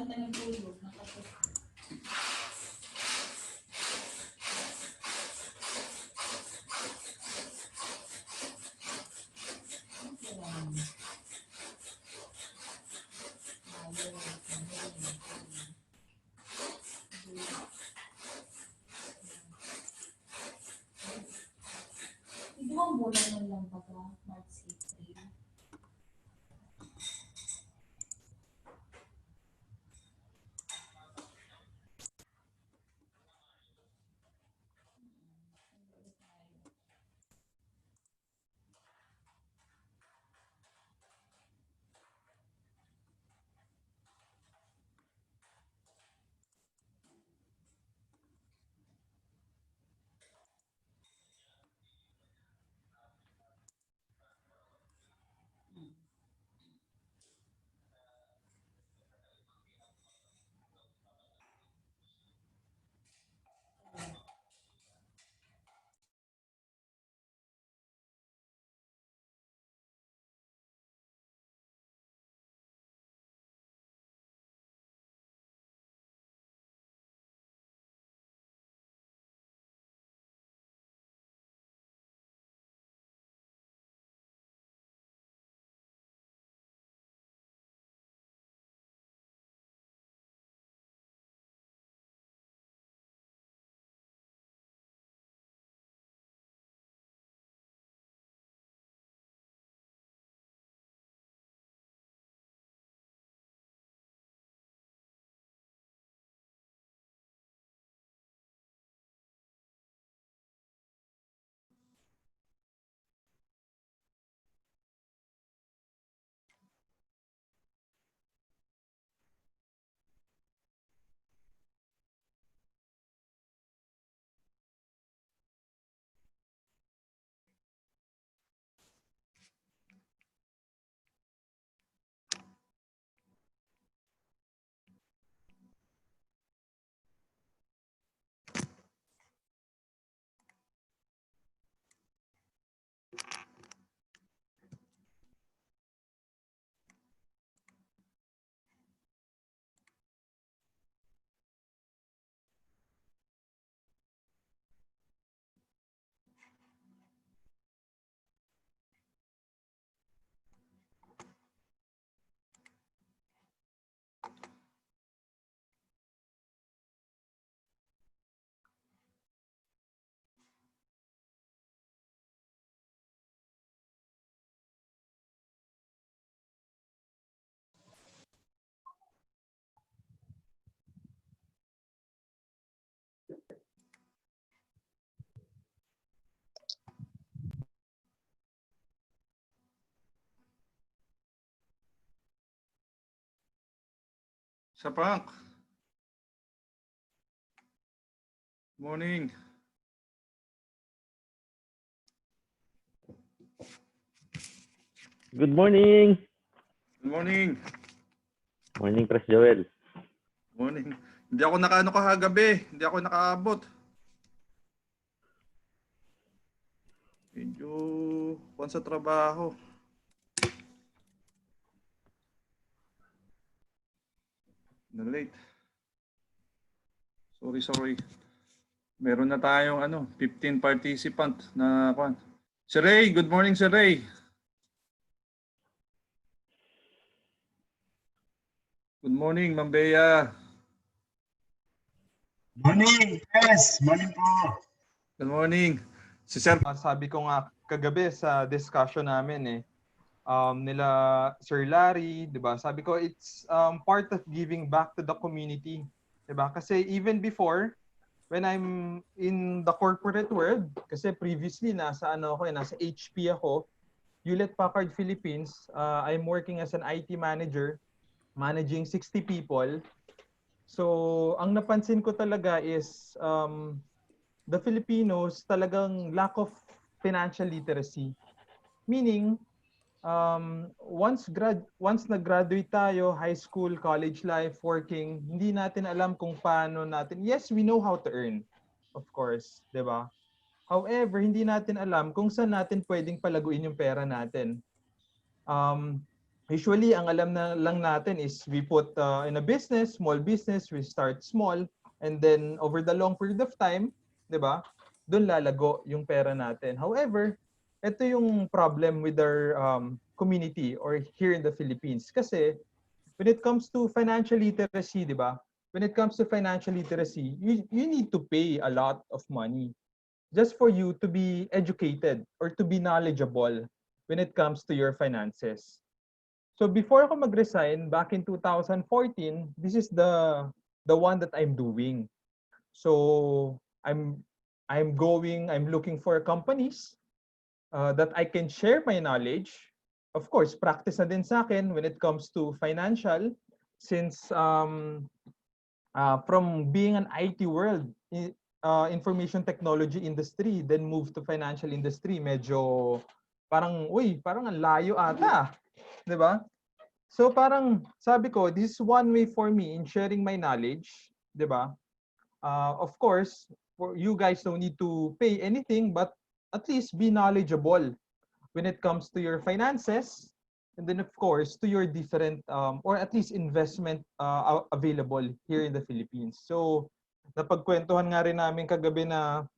na nagtulog. Nakatulog. Ito ang bulan ng lang pa ito, March, April. Sir Frank. Morning. Good morning. Good morning. Morning, Pres Joel. Morning. Hindi ako nakaano kahagabi. Hindi ako nakaabot. Medyo kuwan sa trabaho. Na-late. Sorry. Meron na tayong 15 participant na kuwan. Sir Ray, good morning Sir Ray. Good morning, Ma'am Bea. Morning, yes. Morning po. Good morning. Si Sir, Sabi ko nga kagabi sa discussion namin nila Sir Larry, 'di ba? Sabi ko it's part of giving back to the community, 'di ba? Kasi even before when I'm in the corporate world, kasi previously nasa HP ako, Hewlett Packard Philippines, I'm working as an IT manager, managing 60 people. So, ang napansin ko talaga is the Filipinos talagang lack of financial literacy. Meaning, once nag-graduate tayo, high school, college life, working, hindi natin alam kung paano natin. Yes, we know how to earn, of course, 'di ba? However, hindi natin alam kung saan natin pwedeng palaguin yung pera natin. Usually, ang alam na lang natin is we put in a business, small business, we start small, and then over the long period of time, di ba, doon lalago yung pera natin. However, ito yung problem with our community or here in the Philippines. Kasi when it comes to financial literacy, di ba, when it comes to financial literacy, you need to pay a lot of money just for you to be educated or to be knowledgeable when it comes to your finances. So before ako mag-resign back in 2014, this is the one that I'm doing. So I'm looking for companies that I can share my knowledge. Of course, practice na din sa akin when it comes to financial since from being an IT world, information technology industry, then move to financial industry, medyo parang ang layo ata, 'di ba? So parang sabi ko, this is one way for me in sharing my knowledge, 'di ba? Of course, for you guys don't need to pay anything, but at least be knowledgeable when it comes to your finances, and then of course to your different or at least investment available here in the Philippines. So napagkwentuhan nga rin namin kagabi na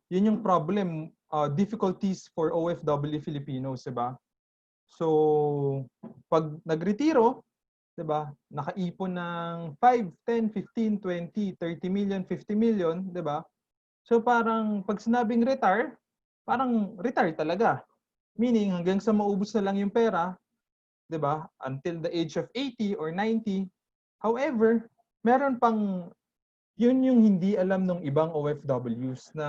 yun yung problem, difficulties for OFW Filipinos, 'di ba? So, pag nagretiro, 'di ba? Nakaipon ng 5, 10, 15, 20, 30 million, 50 million, 'di ba? So parang pag sinabing retire, parang retire talaga. Meaning hanggang sa maubos na lang yung pera, 'di ba? Until the age of 80 or 90. However, meron pang yun yung hindi alam ng ibang OFWs na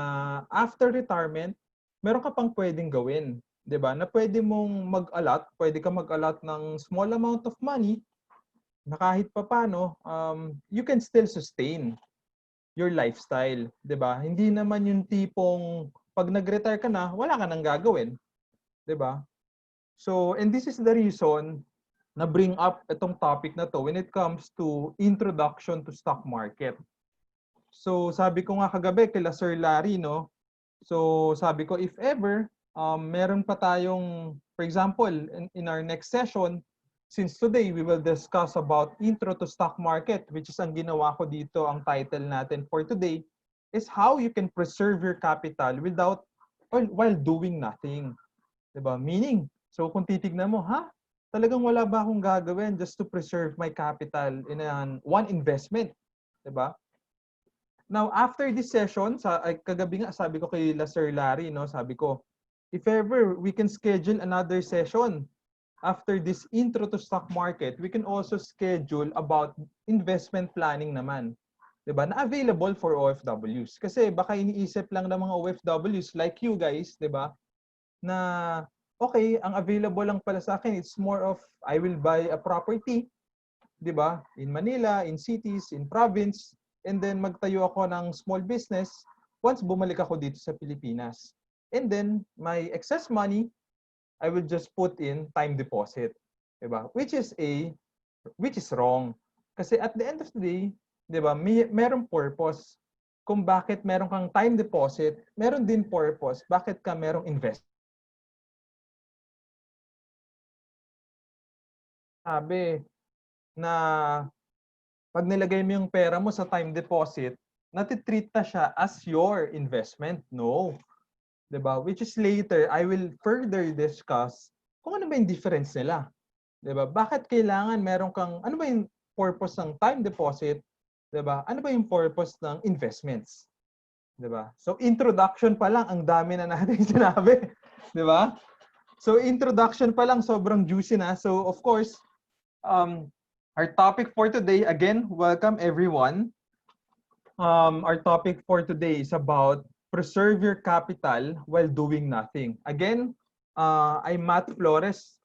after retirement, meron ka pang pwedeng gawin. 'Di ba? Na pwede mong pwede ka mag-allot ng small amount of money na kahit papaano, you can still sustain your lifestyle, 'di ba? Hindi naman yung tipong pag nag-retire ka na, wala ka nang gagawin, 'di ba? So, and this is the reason na bring up itong topic na to when it comes to introduction to stock market. So, sabi ko nga kagabi kila Sir Larry, no? So, sabi ko, if ever, meron pa tayong, for example, in our next session, since today we will discuss about intro to stock market, which is ang ginawa ko dito, ang title natin for today, is how you can preserve your capital without, or while doing nothing. Diba? Meaning, so kung titignan mo, talagang wala ba akong gagawin just to preserve my capital in one investment? Diba? Now, after this session, kagabi nga sabi ko kay Sir Larry, no, sabi ko, if ever we can schedule another session after this intro to stock market, we can also schedule about investment planning naman. 'Di ba? Na available for OFWs. Kasi baka iniisip lang ng mga OFWs like you guys, 'di ba? Na okay, ang available lang pala sa akin, it's more of I will buy a property, 'di ba? In Manila, in cities, in province, and then magtayo ako ng small business once bumalik ako dito sa Pilipinas. And then my excess money, I will just put in time deposit, 'di ba? Which is wrong. Kasi at the end of the day, 'di ba? Merong purpose kung bakit meron kang time deposit, meron din purpose bakit ka merong invest. Sabi na pag nilagay mo yung pera mo sa time deposit, natitreat na siya as your investment. No. 'Di ba? Which is later, I will further discuss kung ano ba yung difference nila. 'Di ba? Bakit kailangan meron kang, ano ba yung purpose ng time deposit? 'Di ba? Ano ba yung purpose ng investments? 'Di ba? So introduction pa lang, ang dami na natin sinabi. 'Di ba? So introduction pa lang, sobrang juicy na. So of course, our topic for today, again, welcome everyone. Our topic for today is about preserve your capital while doing nothing. Again, I'm Matt Flores,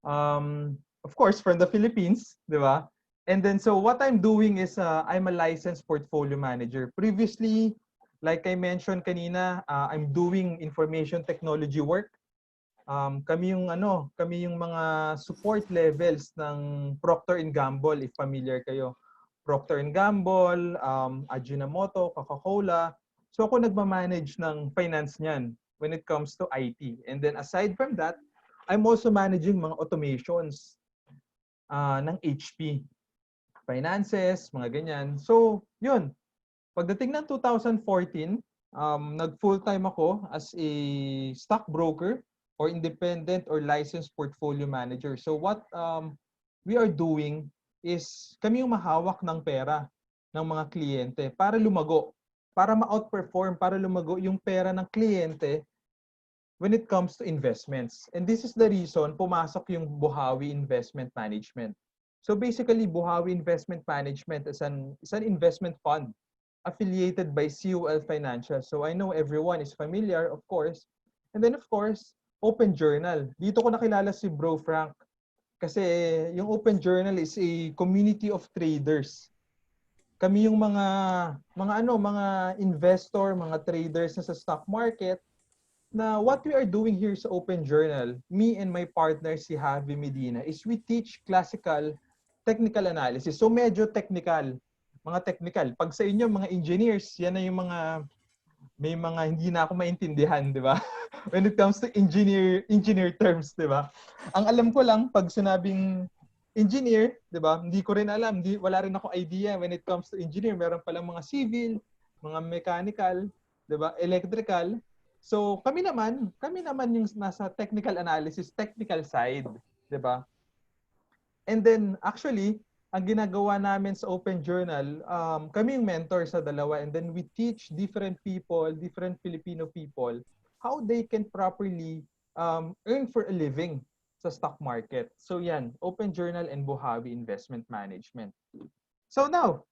of course, from the Philippines, di ba? And then, so what I'm doing is I'm a licensed portfolio manager. Previously, like I mentioned kanina, I'm doing information technology work. Kami yung mga support levels ng Procter & Gamble, if familiar kayo. Procter & Gamble, Ajinomoto, Coca-Cola. So ako nagmamanage ng finance niyan when it comes to IT. And then aside from that, I'm also managing mga automations ng HP. Finances, mga ganyan. So, yun. Pagdating ng 2014, nag-full-time ako as a stockbroker or independent or licensed portfolio manager. So, what we are doing is kami yung mahawak ng pera ng mga kliyente para lumago, para ma-outperform, para lumago yung pera ng kliyente when it comes to investments. And this is the reason pumasok yung Buhawi Investment Management. So basically, Buhawi Investment Management is an investment fund affiliated by CUL Financial. So I know everyone is familiar, of course. And then of course, Open Journal. Dito ko nakilala si Bro Frank kasi yung Open Journal is a community of traders. Kami yung mga investor, mga traders na sa stock market. Na what we are doing here sa Open Journal, me and my partner si Javi Medina, is we teach classical technical analysis. So medyo technical, mga technical. Pag sa inyo, mga engineers, yan na yung may mga hindi na ako maintindihan, di ba? When it comes to engineer terms, di ba? Ang alam ko lang, pag sinabing engineer, di ba? Hindi ko rin alam, wala rin ako idea when it comes to engineer. Meron palang mga civil, mga mechanical, di ba? Electrical. So, kami naman yung nasa technical analysis, technical side, 'di ba? And then actually, ang ginagawa namin sa Open Journal, kami yung mentor sa dalawa, and then we teach different people, different Filipino people how they can properly earn for a living sa stock market. So yan, Open Journal and Buhawi Investment Management. So now,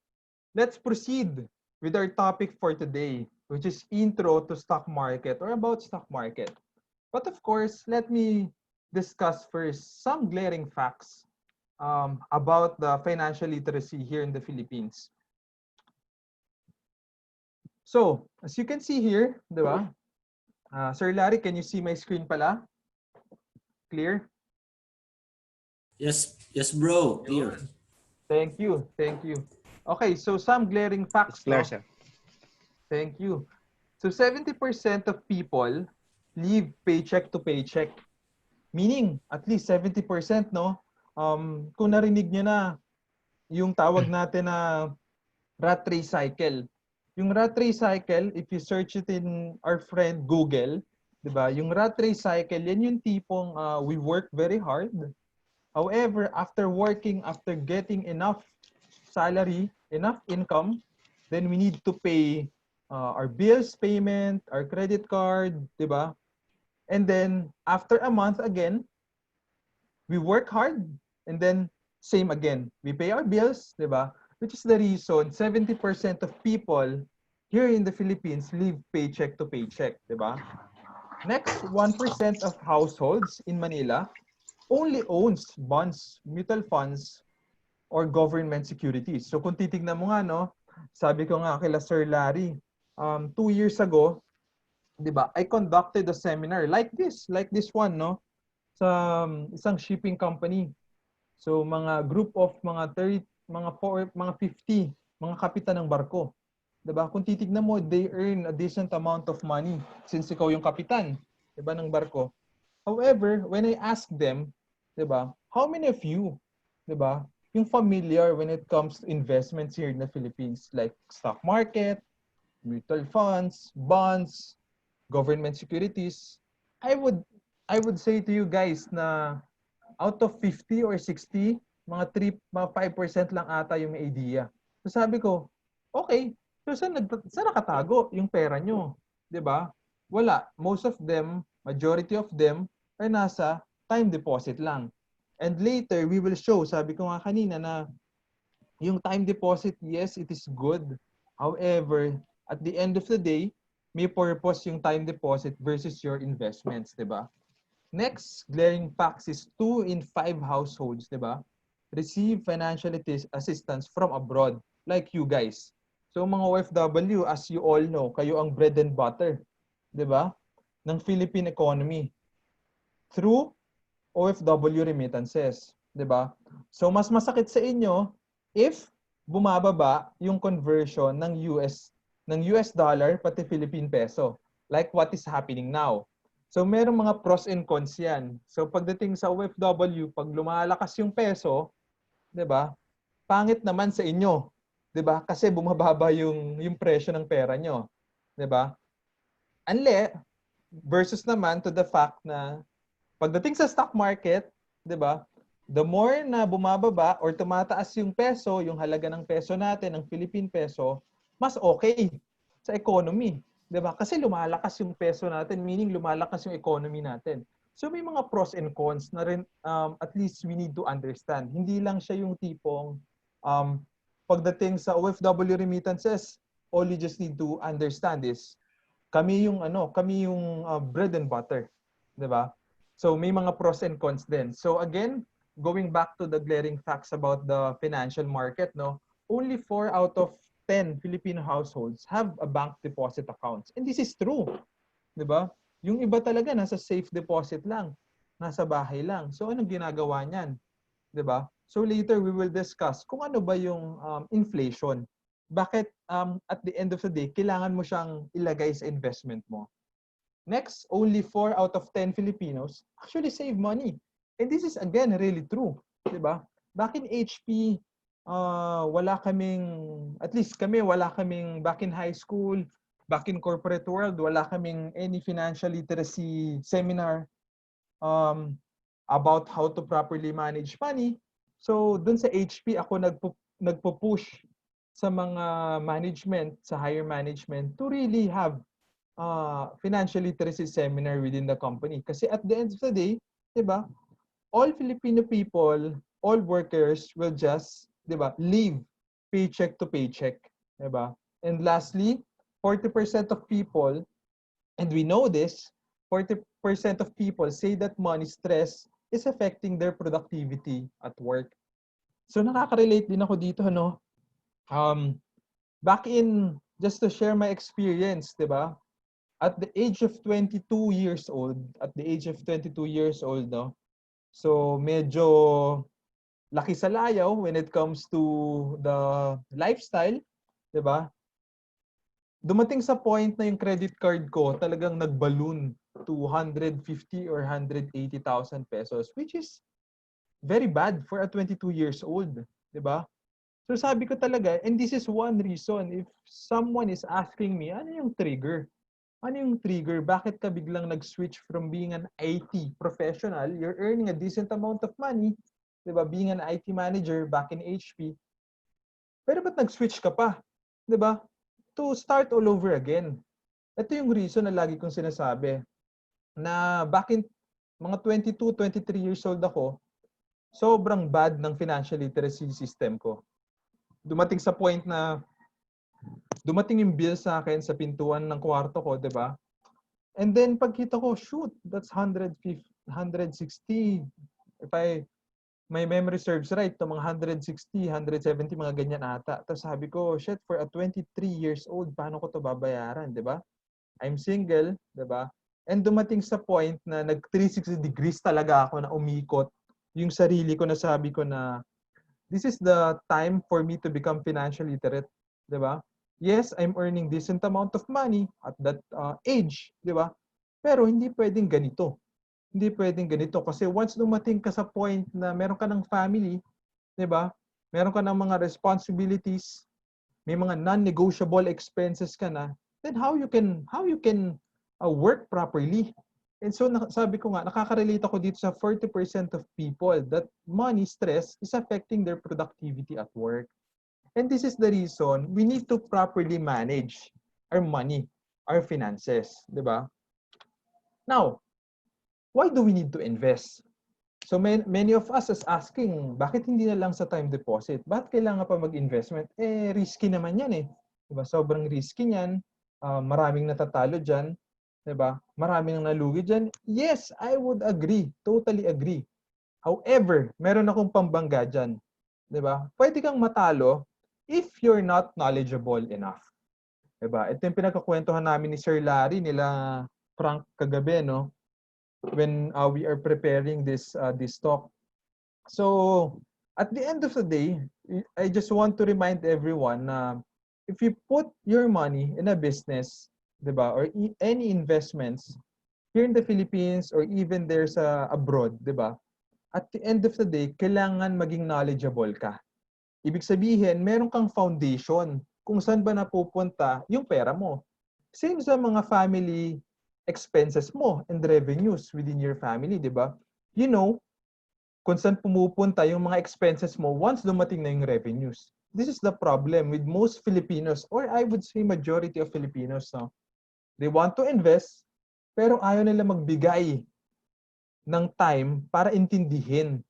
let's proceed with our topic for today, which is intro to stock market or about stock market. But of course, let me discuss first some glaring facts about the financial literacy here in the Philippines. So, as you can see here, di ba? Sir Larry, can you see my screen pala? Clear? Yes, bro. Clear. Thank you. Okay, so some glaring facts. It's clear, no? sir. Thank you. So 70% of people live paycheck to paycheck. Meaning, at least 70%, no? Kung narinig niyo na yung tawag natin na rat race cycle. Yung rat race cycle, if you search it in our friend Google, 'di ba? Yung rat race cycle, yan yung tipong we work very hard. However, after getting enough salary, enough income, then we need to pay our bills payment, our credit card, 'di ba? And then after a month again, we work hard and then same again. We pay our bills, 'di ba? Which is the reason 70% of people here in the Philippines live paycheck to paycheck, 'di ba? Next, 1% of households in Manila only owns bonds, mutual funds, or government securities. So kung titignan mo nga, no, sabi ko nga kila Sir Larry, 2 years ago, 'di ba? I conducted a seminar like this one, no, sa isang shipping company. So mga group of mga 30, mga 50, mga kapitan ng barko. 'Di ba? Kung titignan mo, they earn a decent amount of money since ikaw yung kapitan, 'di ba, ng barko. However, when I ask them, 'di ba, how many of you, 'di ba, yung familiar when it comes to investments here in the Philippines, like stock market, mutual funds, bonds, government securities, I would say to you guys na out of 50 or 60, mga 5% lang ata yung may idea. So sabi ko, okay, so saan nakatago yung pera nyo? 'Di ba? Wala. Most of them, majority of them, ay nasa time deposit lang. And later, we will show, sabi ko nga kanina na yung time deposit, yes, it is good. However, at the end of the day, may purpose yung time deposit versus your investments, 'di ba? Next, glaring facts is 2 in 5 households, 'di ba, receive financial assistance from abroad, like you guys. So mga OFW, as you all know, kayo ang bread and butter, 'di ba, ng Philippine economy through OFW remittances, 'di ba? So mas masakit sa inyo if bumababa yung conversion ng US dollar pati Philippine peso, like what is happening now. So merong mga pros and cons yan. So pagdating sa OFW, pag lumalakas yung peso, 'di ba? Pangit naman sa inyo, 'di ba? Kasi bumababa yung presyo ng pera nyo, 'di ba? Unless versus naman to the fact na pagdating sa stock market, 'di ba? The more na bumababa or tumataas yung peso, yung halaga ng peso natin, ng Philippine peso, mas okay sa economy, 'di ba? Kasi lumalakas yung peso natin, meaning lumalakas yung economy natin. So may mga pros and cons na rin at least we need to understand. Hindi lang siya yung tipong pagdating sa OFW remittances, all you just need to understand is kami yung bread and butter, 'di ba? So may mga pros and cons din. So again, going back to the glaring facts about the financial market, no, only 4 out of 10 Filipino households have a bank deposit accounts. And this is true, 'di ba? Yung iba talaga nasa safe deposit lang, nasa bahay lang. So anong ginagawa niyan, 'di ba? So later we will discuss kung ano ba yung inflation. Bakit at the end of the day kailangan mo siyang ilagay sa investment mo. Next, only 4 out of 10 Filipinos actually save money. And this is again really true, 'di ba? Back in HP, wala kaming, at least kami, wala kaming back in high school, back in corporate world, wala kaming any financial literacy seminar about how to properly manage money. So, dun sa HP, ako nagpo-push sa mga management, sa higher management, to really have financial literacy seminar within the company. Kasi at the end of the day, di ba, all Filipino people, all workers will just, di ba, live paycheck to paycheck. Di ba? And lastly, 40% of people, and we know this, 40% of people say that money stress is affecting their productivity at work. So nakaka-relate din ako dito, no? Back in, just to share my experience, di ba? At the age of 22 years old, no? So medyo laki sa layaw when it comes to the lifestyle, di ba? Dumating sa point na yung credit card ko talagang nag-balloon to 150 or 180,000 pesos, which is very bad for a 22 years old, di ba? So sabi ko talaga, and this is one reason, if someone is asking me, ano yung trigger? Ano yung trigger? Bakit ka biglang nag-switch from being an IT professional, you're earning a decent amount of money, di ba? Being an IT manager back in HP, pero ba't nag-switch ka pa? Di ba? To start all over again. Ito yung reason na lagi kong sinasabi na back in mga 22, 23 years old ako, sobrang bad ng financial literacy system ko. Dumating sa point na dumating yung bill sa akin sa pintuan ng kwarto ko, 'di ba? And then pagkita ko, shoot, that's 150, 160. If my memory serves right, to mga 160, 170, mga ganyan ata. Tapos sabi ko, shit, for a 23 years old, paano ko to babayaran, 'di ba? I'm single, 'di ba? And dumating sa point na nag 360 degrees talaga ako na umikot yung sarili ko, na sabi ko na this is the time for me to become financially literate, 'di ba? Yes, I'm earning decent amount of money at that age, 'di ba? Pero hindi pwedeng ganito. Hindi pwedeng ganito kasi once dumating ka sa point na meron ka ng family, 'di ba? Meron ka ng mga responsibilities, may mga non-negotiable expenses ka na, then how you can work properly? And so sabi ko nga, nakaka-relate ako dito sa 40% of people that money stress is affecting their productivity at work. And this is the reason we need to properly manage our money, our finances, 'di ba? Now, why do we need to invest? So many of us is asking, bakit hindi na lang sa time deposit? Bakit kailangan pa mag-investment? Risky naman yan eh. Diba? Sobrang risky niyan. Maraming natatalo dyan. Diba? Maraming nalugi dyan. Yes, I would agree. Totally agree. However, meron akong pambangga dyan. Diba? Pwede kang matalo if you're not knowledgeable enough. Diba? Ito yung pinagkakwentuhan namin ni Sir Larry, nila Frank kagabi, no? When we are preparing this talk. So at the end of the day, I just want to remind everyone na if you put your money in a business, 'di ba, or any investments, here in the Philippines or even there sa abroad, di ba? At the end of the day, kailangan maging knowledgeable ka. Ibig sabihin, meron kang foundation kung saan ba napupunta yung pera mo. Same sa mga family expenses mo and revenues within your family, di ba? You know, kung saan pumupunta yung mga expenses mo once dumating na yung revenues. This is the problem with most Filipinos, or I would say majority of Filipinos. No? They want to invest, pero ayaw nila magbigay ng time para intindihin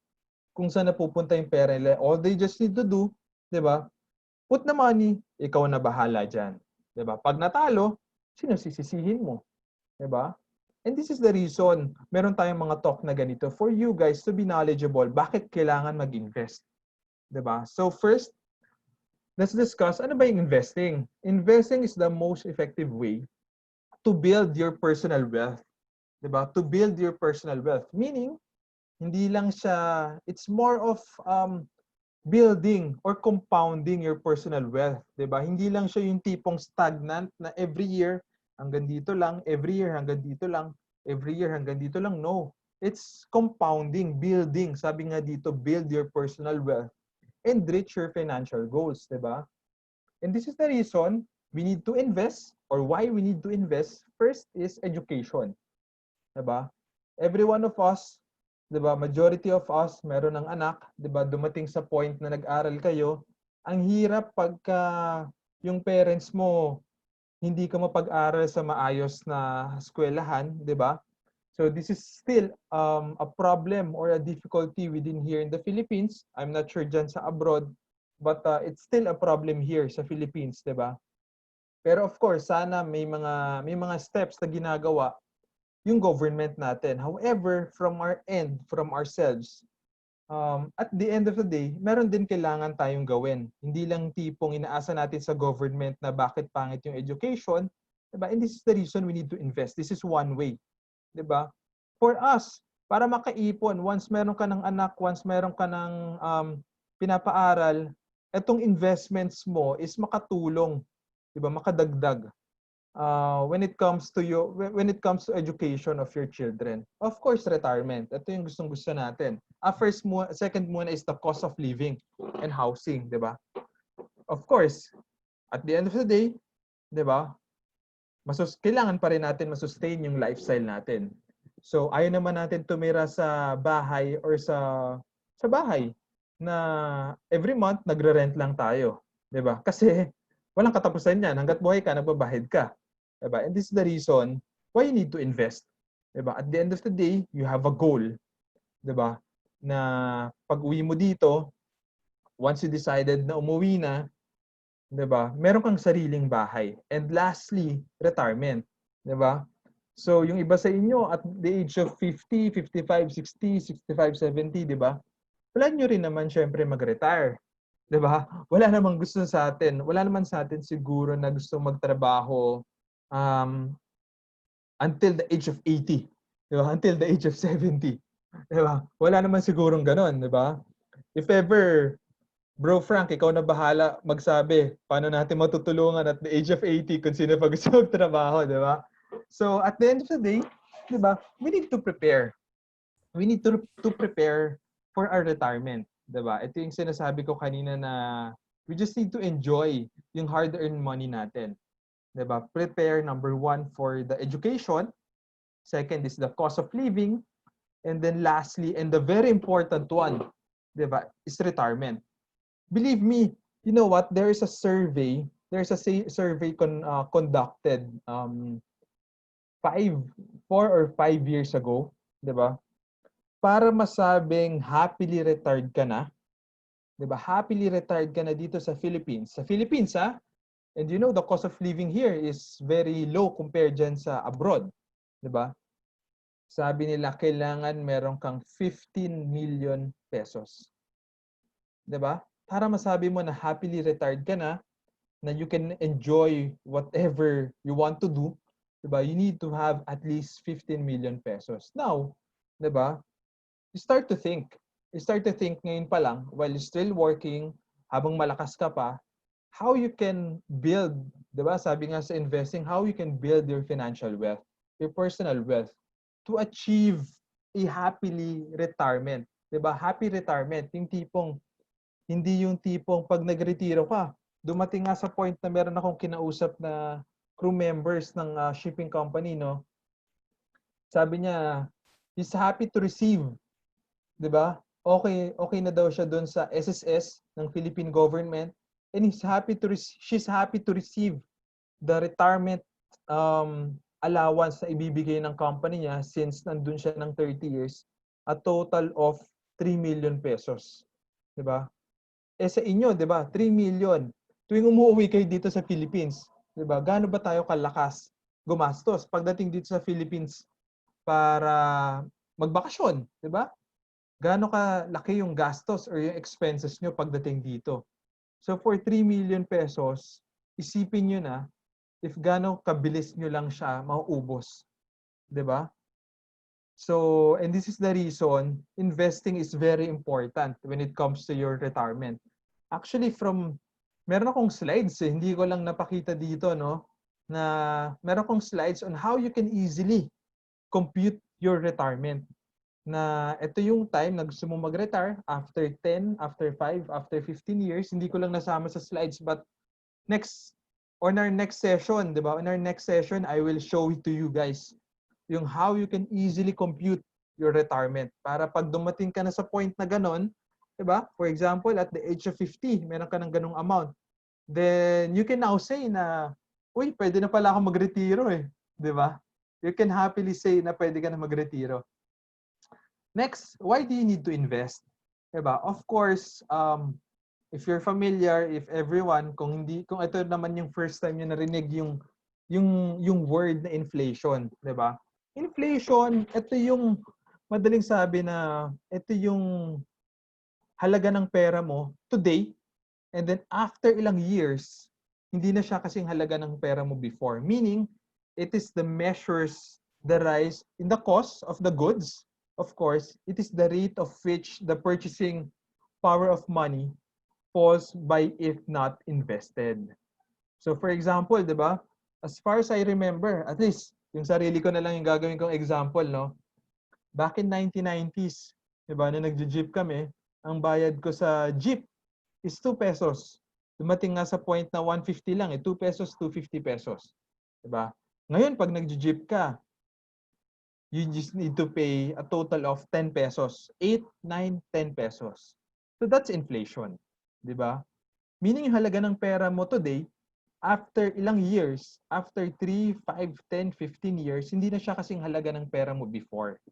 kung saan napupunta yung pera nila. All they just need to do, di ba? Put the money, ikaw na bahala dyan. Di ba? Pag natalo, sino sisisihin mo? Di ba? And this is the reason meron tayong mga talk na ganito for you guys to be knowledgeable. Bakit kailangan mag-invest? Di ba? So first, let's discuss ano ba yung investing? Investing is the most effective way to build your personal wealth. Di ba? To build your personal wealth. Meaning, hindi lang siya, it's more of building or compounding your personal wealth. Diba? Hindi lang siya yung tipong stagnant na every year hanggang dito lang, every year hanggang dito lang, every year hanggang dito lang. No. It's compounding, building. Sabi nga dito, build your personal wealth and reach your financial goals. Diba? And this is the reason we need to invest or why we need to invest. First is education. Diba? Every one of us, 'di ba? Majority of us meron ng anak, 'di ba? Dumating sa point na nag-aral kayo, ang hirap pagka yung parents mo hindi ka mapag-aral sa maayos na eskwelahan, 'di ba? So this is still a problem or a difficulty within here in the Philippines. I'm not sure dyan sa abroad, but it's still a problem here sa Philippines, 'di ba? Pero of course, sana may mga steps na ginagawa yung government natin. However, from our end, from ourselves, at the end of the day, meron din kailangan tayong gawin. Hindi lang tipong inaasa natin sa government na bakit pangit yung education. Diba? And this is the reason we need to invest. This is one way. Diba? For us, para makaipon, once meron ka ng anak, once meron ka ng pinapaaral, etong investments mo is makatulong. Diba? Makadagdag. When it comes to education of your children. Of course, retirement. Ito yung gustong-gusto natin. Second muna is the cost of living and housing, 'di ba? Of course, at the end of the day, 'di ba? Kailangan pa rin natin masustain yung lifestyle natin. So, ayaw naman natin tumira sa bahay or sa bahay na every month nagre-rent lang tayo, 'di ba? Kasi walang katapusan yan. Hangga't buhay ka, nagbabahid ka. Diba? And this is the reason why you need to invest. Diba? At the end of the day, you have a goal. Diba? Na pag-uwi mo dito, once you decided na umuwi na, diba? Meron kang sariling bahay. And lastly, retirement. Diba? So, yung iba sa inyo at the age of 50, 55, 60, 65, 70, diba? Plan nyo rin naman syempre mag-retire. 'Di ba? Wala namang gusto sa atin. Wala naman sa atin siguro na gusto magtrabaho until the age of 80. 'Di ba? Until the age of 70. 'Di ba? Wala naman sigurong ganoon, 'di ba? If ever, Bro Frank, ikaw na bahala magsabi paano natin matutulungan at the age of 80 kung sino pa gusto magtrabaho, 'di ba? So, at the end of the day, 'di ba? We need to prepare. We need to prepare for our retirement. Diba? Ito yung sinasabi ko kanina na we just need to enjoy yung hard-earned money natin. Diba? Prepare, number one, for the education. Second is the cost of living. And then lastly, and the very important one, diba, is retirement. Believe me, you know what? There is a survey. There's a survey conducted 4 or 5 years ago. Diba? Para masabing happily retired ka na, 'di ba? Happily retired ka na dito sa Philippines. Sa Philippines, ha? And you know the cost of living here is very low compared dyan sa abroad, 'di ba? Sabi nila kailangan meron kang 15 million pesos. 'Di ba? Para masabi mo na happily retired ka na you can enjoy whatever you want to do, 'di ba? You need to have at least 15 million pesos. Now, 'di ba? You start to think ngayon pa lang, while you're still working, habang malakas ka pa, how you can build, di ba? Sabi nga sa investing, how you can build your financial wealth, your personal wealth. to achieve a happily retirement. 'Di ba? Happy retirement, yung tipong hindi yung tipong pag nagretiro ka, dumating nga sa point na meron akong kinausap na crew members ng shipping company, no? Sabi niya, he's happy to receive, 'di ba? Okay na daw siya doon sa SSS ng Philippine government, and she's happy to receive the retirement allowance na ibibigay ng company niya since nandun siya ng 30 years, a total of 3 million pesos. 'Di ba? Sa inyo, 'di ba? 3 million. Tuwing umuwi kayo dito sa Philippines, 'di ba? Gaano ba tayo kalakas gumastos pagdating dito sa Philippines para magbakasyon, 'di ba? Gaano ka laki yung gastos or yung expenses nyo pagdating dito. So for 3 million pesos, isipin nyo na if gaano kabilis nyo lang siya mauubos. 'Di ba? So, and this is the reason investing is very important when it comes to your retirement. Actually, meron akong slides hindi ko lang napakita dito, no? Na meron akong slides on how you can easily compute your retirement. Na ito yung time na gusto mo mag-retire after 10, after 5, after 15 years. Hindi ko lang nasama sa slides, but on our next session, di ba? On our next session, I will show it to you guys yung how you can easily compute your retirement. Para pag dumating ka na sa point na ganon, di ba? For example, at the age of 50, meron ka ng ganong amount. Then, you can now say na, uy, pwede na pala ako magretiro eh. Di ba? You can happily say na pwede ka na magretiro. Next, why do you need to invest? Diba? Of course, if you're familiar, if everyone, kung ito naman yung first time nyo narinig yung word na inflation, diba? Inflation, ito yung madaling sabi na ito yung halaga ng pera mo today, and then after ilang years, hindi na siya kasing halaga ng pera mo before. Meaning, it is the measures the rise in the cost of the goods. Of course, it is the rate of which the purchasing power of money falls by if not invested. So for example, di ba? As far as I remember, at least, yung sarili ko na lang yung gagawin kong example, no? Back in 1990s, di ba, na nagje-jeep kami, ang bayad ko sa jeep is 2 pesos. Dumating nga sa point na 150 lang, 2 pesos, 250 pesos. Di ba? Ngayon, pag nagje-jeep ka, you just need to pay a total of 10 pesos. 8, 9, 10 pesos. So that's inflation. Di ba? Meaning yung halaga ng pera mo today, after ilang years, after 3, 5, 10, 15 years, hindi na siya kasing halaga ng pera mo before.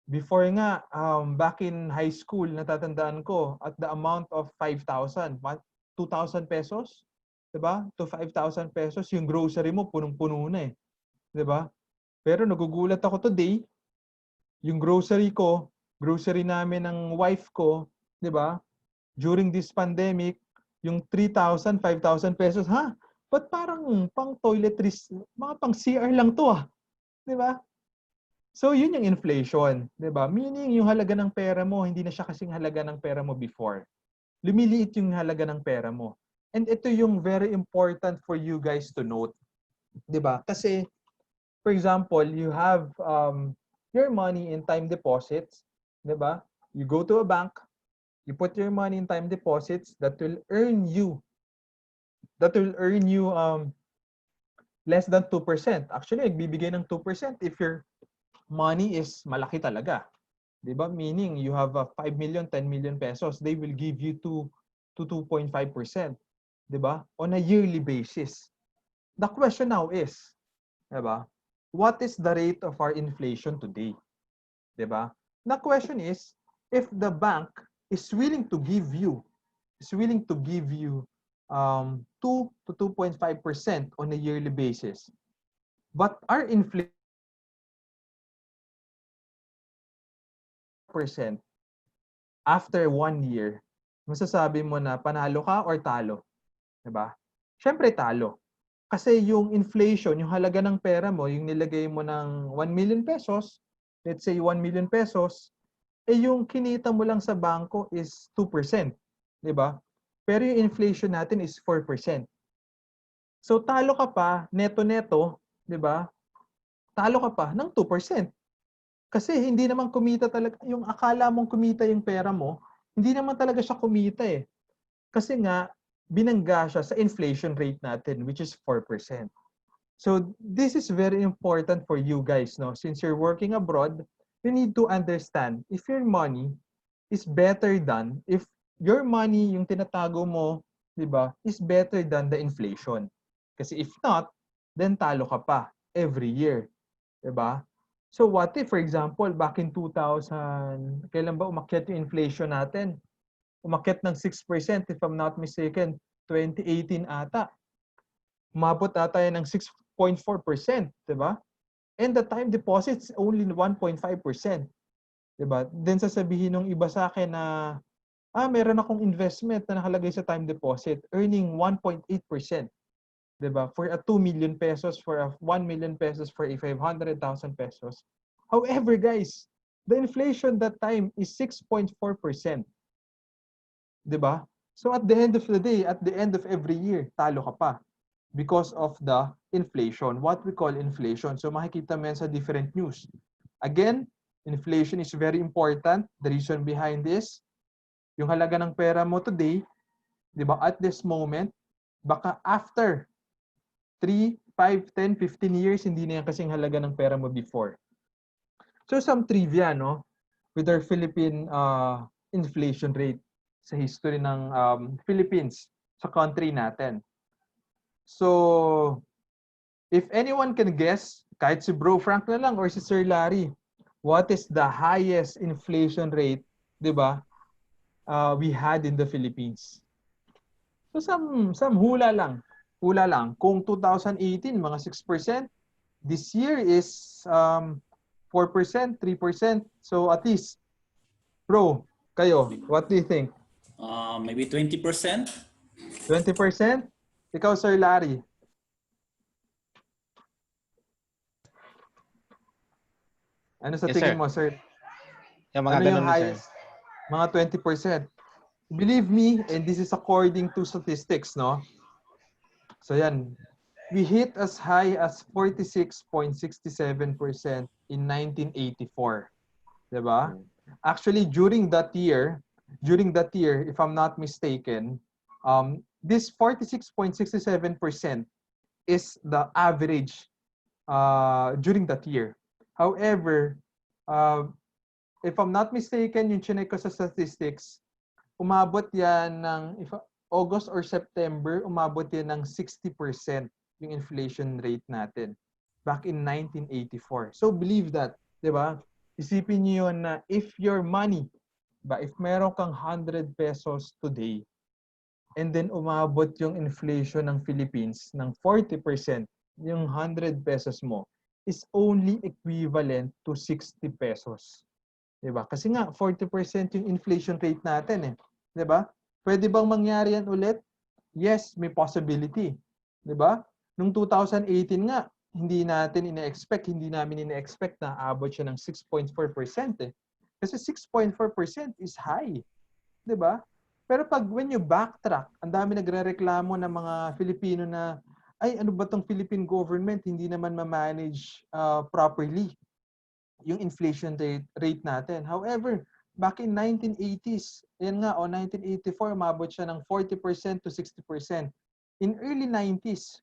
Before nga, back in high school, natatandaan ko, at the amount of 5,000, 2,000 pesos, diba? To 5,000 pesos, yung grocery mo, punong-puno na eh. Diba? Pero nagugulat ako today, yung grocery namin ng wife ko, diba? During this pandemic, yung 3,000, 5,000 pesos, ha? Ba't parang pang toiletries, mga pang CR lang to ah. Diba? So, yun yung inflation. Diba? Meaning, yung halaga ng pera mo, hindi na siya kasing halaga ng pera mo before. Lumiliit yung halaga ng pera mo. And ito yung very important for you guys to note. Diba? Kasi, for example, you have your money in time deposits. Diba? You go to a bank, you put your money in time deposits that will earn you less than 2%. Actually, nagbibigay ng 2% if your money is malaki talaga. Diba? Meaning, you have 5 million, 10 million pesos, they will give you 2 to 2.5%. Diba? On a yearly basis. The question now is, diba? What is the rate of our inflation today? Diba? The question is, if the bank is willing to give you 2 to 2.5% on a yearly basis, but our inflation percent after 1 year, masasabi mo na panalo ka or talo? Diba? Siyempre talo. Kasi yung inflation, yung halaga ng pera mo, yung nilagay mo ng 1 million pesos, let's say 1 million pesos, yung kinita mo lang sa bangko is 2%. Diba? Pero yung inflation natin is 4%. So talo ka pa, neto-neto, diba? Talo ka pa ng 2%. Kasi hindi naman kumita talaga, yung akala mong kumita yung pera mo, hindi naman talaga siya kumita eh. Kasi nga, binangga siya sa inflation rate natin, which is 4%. So this is very important for you guys, no? Since you're working abroad, you need to understand if your money is better than, if your money, yung tinatago mo, di ba, is better than the inflation. Kasi if not, then talo ka pa every year. Di ba? So what if, for example, back in 2000, kailan ba umakyat yung inflation natin? Umakyat ng 6%, if I'm not mistaken, 2018 ata. Umabot ata yan ng 6.4%, di ba? And the time deposits only 1.5%. Di ba? Then sasabihin ng iba sa akin na, meron akong investment na nakalagay sa time deposit, earning 1.8%. Di ba? For a 2 million pesos, for a 1 million pesos, for a 500,000 pesos. However, guys, the inflation that time is 6.4%. Di ba? So at the end of the day, at the end of every year, talo ka pa because of the inflation, what we call inflation. So makikita mo yan sa different news. Again, inflation is very important. The reason behind this, yung halaga ng pera mo today, di ba, at this moment, baka after 3, 5, 10, 15 years, hindi na yan kasing halaga ng pera mo before. So some trivia, no, with our Philippine inflation rate sa history ng Philippines, sa country natin. So, if anyone can guess, kahit si Bro Frank na lang or si Sir Larry, what is the highest inflation rate, di ba, we had in the Philippines? So, some hula lang. Hula lang. Kung 2018, mga 6%, this year is 4%, 3%. So, at least, Bro, kayo, what do you think? Maybe 20%. 20%? Ikaw, Sir Larry. Ano sa Yes, tingin sir. mo, sir? Yung mga Ano yung ganun na, sir. highest? Mga 20%. Believe me, and this is according to statistics, no? So yan, we hit as high as 46.67% in 1984. Diba? Actually, during that year, if I'm not mistaken, this 46.67% is the average during that year. However, if I'm not mistaken, yung chinek ko sa statistics, umabot yan ng August or September, umabot yan ng 60% yung inflation rate natin back in 1984. So believe that, di ba? Isipin niyo yun na if your money, if meron kang 100 pesos today, and then umabot yung inflation ng Philippines ng 40%, yung 100 pesos mo is only equivalent to 60 pesos. Diba? Kasi nga, 40% yung inflation rate natin eh. Diba? Pwede bang mangyari yan ulit? Yes, may possibility. Diba? Nung 2018 nga, hindi namin ina-expect na abot siya ng 6.4% eh. Kasi 6.4% is high. Diba? Pero when you backtrack, ang dami nagrereklamo ng mga Filipino na, ay, ano ba tong Philippine government? Hindi naman ma-manage properly yung inflation rate natin. However, back in 1980s, yan nga, 1984, umabot siya ng 40% to 60%. In early 90s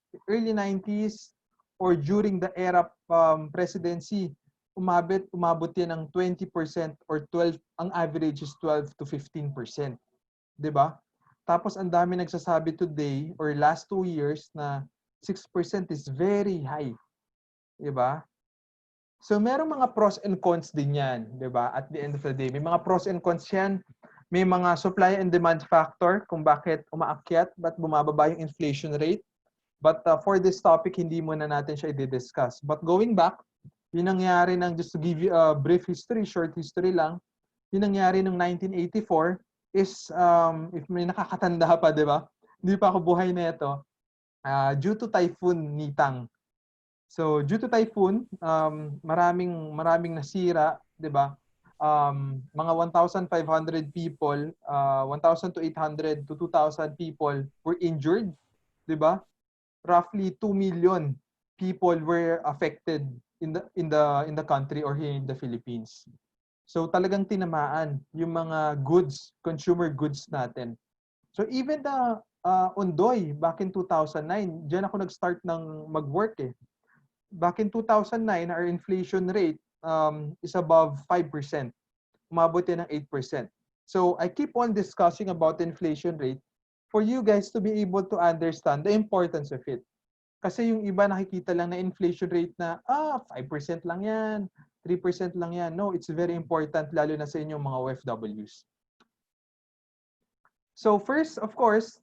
or during the era presidency, umabot yan ng 20% or 12, ang average is 12 to 15%. Diba? Tapos ang dami nagsasabi today or last 2 years na 6% is very high. Diba? So merong mga pros and cons din yan, 'di ba? At the end of the day, may mga pros and cons yan. May mga supply and demand factor kung bakit umaakyat, ba't bumababa yung inflation rate. But for this topic, hindi muna natin siya i-discuss. But going back, yung nangyari just to give you a brief history, short history lang, yung nangyari ng 1984 is, if may nakakatanda pa, 'di ba? Hindi pa ako buhay na ito. Due to Typhoon Nitang. So due to typhoon, maraming nasira, 'di ba? Mga 1,500 people, 1,000 to 800 to 2,000 people were injured, 'di ba? Roughly 2 million people were affected in the country or here in the Philippines. So talagang tinamaan yung mga goods, consumer goods natin. So even the Ondoy back in 2009, diyan ako nag-start ng mag-work eh. Back in 2009, our inflation rate is above 5%. Umabot yan ng 8%. So I keep on discussing about inflation rate for you guys to be able to understand the importance of it. Kasi yung iba nakikita lang na inflation rate na 5% lang yan, 3% lang yan. No, it's very important lalo na sa inyong mga OFWs. So first, of course,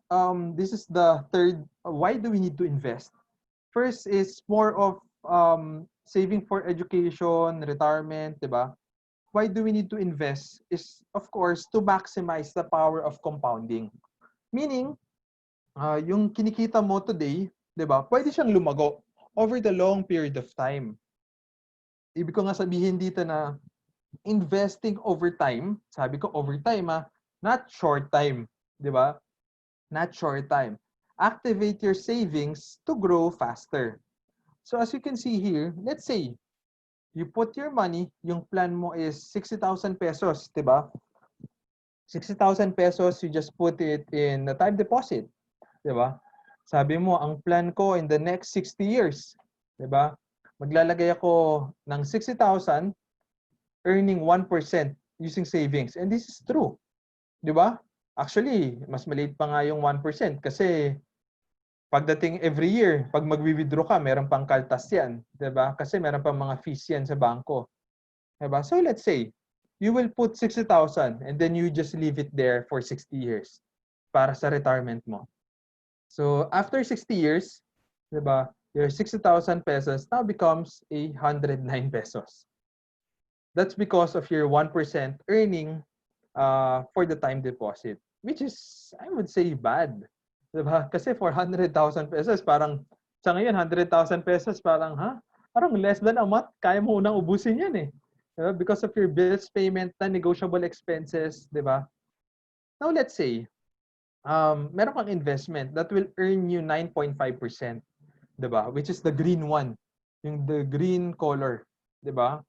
this is the third, why do we need to invest? First is more of saving for education, retirement, diba? Why do we need to invest is, of course, to maximize the power of compounding. Meaning, yung kinikita mo today, diba, pwede siyang lumago over the long period of time. Ibig ko nga sabihin dito na investing over time, sabi ko over time, not short time. Diba? Not short time. Activate your savings to grow faster. So as you can see here, let's say, you put your money, yung plan mo is 60,000 pesos, diba? 60,000 pesos, you just put it in a time deposit, diba? Sabi mo, ang plan ko in the next 60 years, diba? Maglalagay ako ng 60,000, earning 1% using savings. And this is true, diba? Actually, mas maliit pa nga yung 1% kasi pagdating every year, pag mag-withdraw ka, meron pang kaltas yan. Diba? Kasi meron pang mga fees yan sa bangko. Diba? So let's say, you will put 60,000 and then you just leave it there for 60 years para sa retirement mo. So after 60 years, diba, your 60,000 pesos now becomes 109 pesos. That's because of your 1% earning for the time deposit. Which is, I would say, bad. Diba? Kasi 400,000 pesos, parang, sa ngayon, 100,000 pesos, parang, parang less than a month, kaya mo unang ubusin yan eh. Diba? Because of your bills payment, non-negotiable expenses, diba? Now, let's say, meron kang investment that will earn you 9.5%, diba? Which is the green one, yung the green color, diba?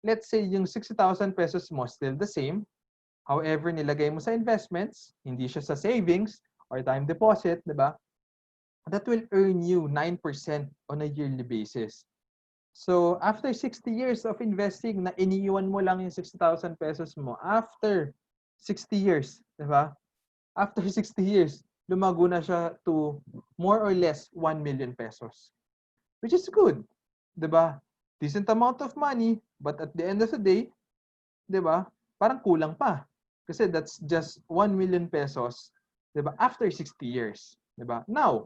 Let's say, yung 60,000 pesos mo still the same. However, nilagay mo sa investments, hindi siya sa savings or time deposit, diba? That will earn you 9% on a yearly basis. So, after 60 years of investing, na iniiwan mo lang yung 60,000 pesos mo, after 60 years, diba? After 60 years, lumago na siya to more or less 1 million pesos. Which is good, diba? Decent amount of money, but at the end of the day, diba? Parang kulang pa. Kasi that's just 1 million pesos, 'di ba? After 60 years, 'di ba? Now,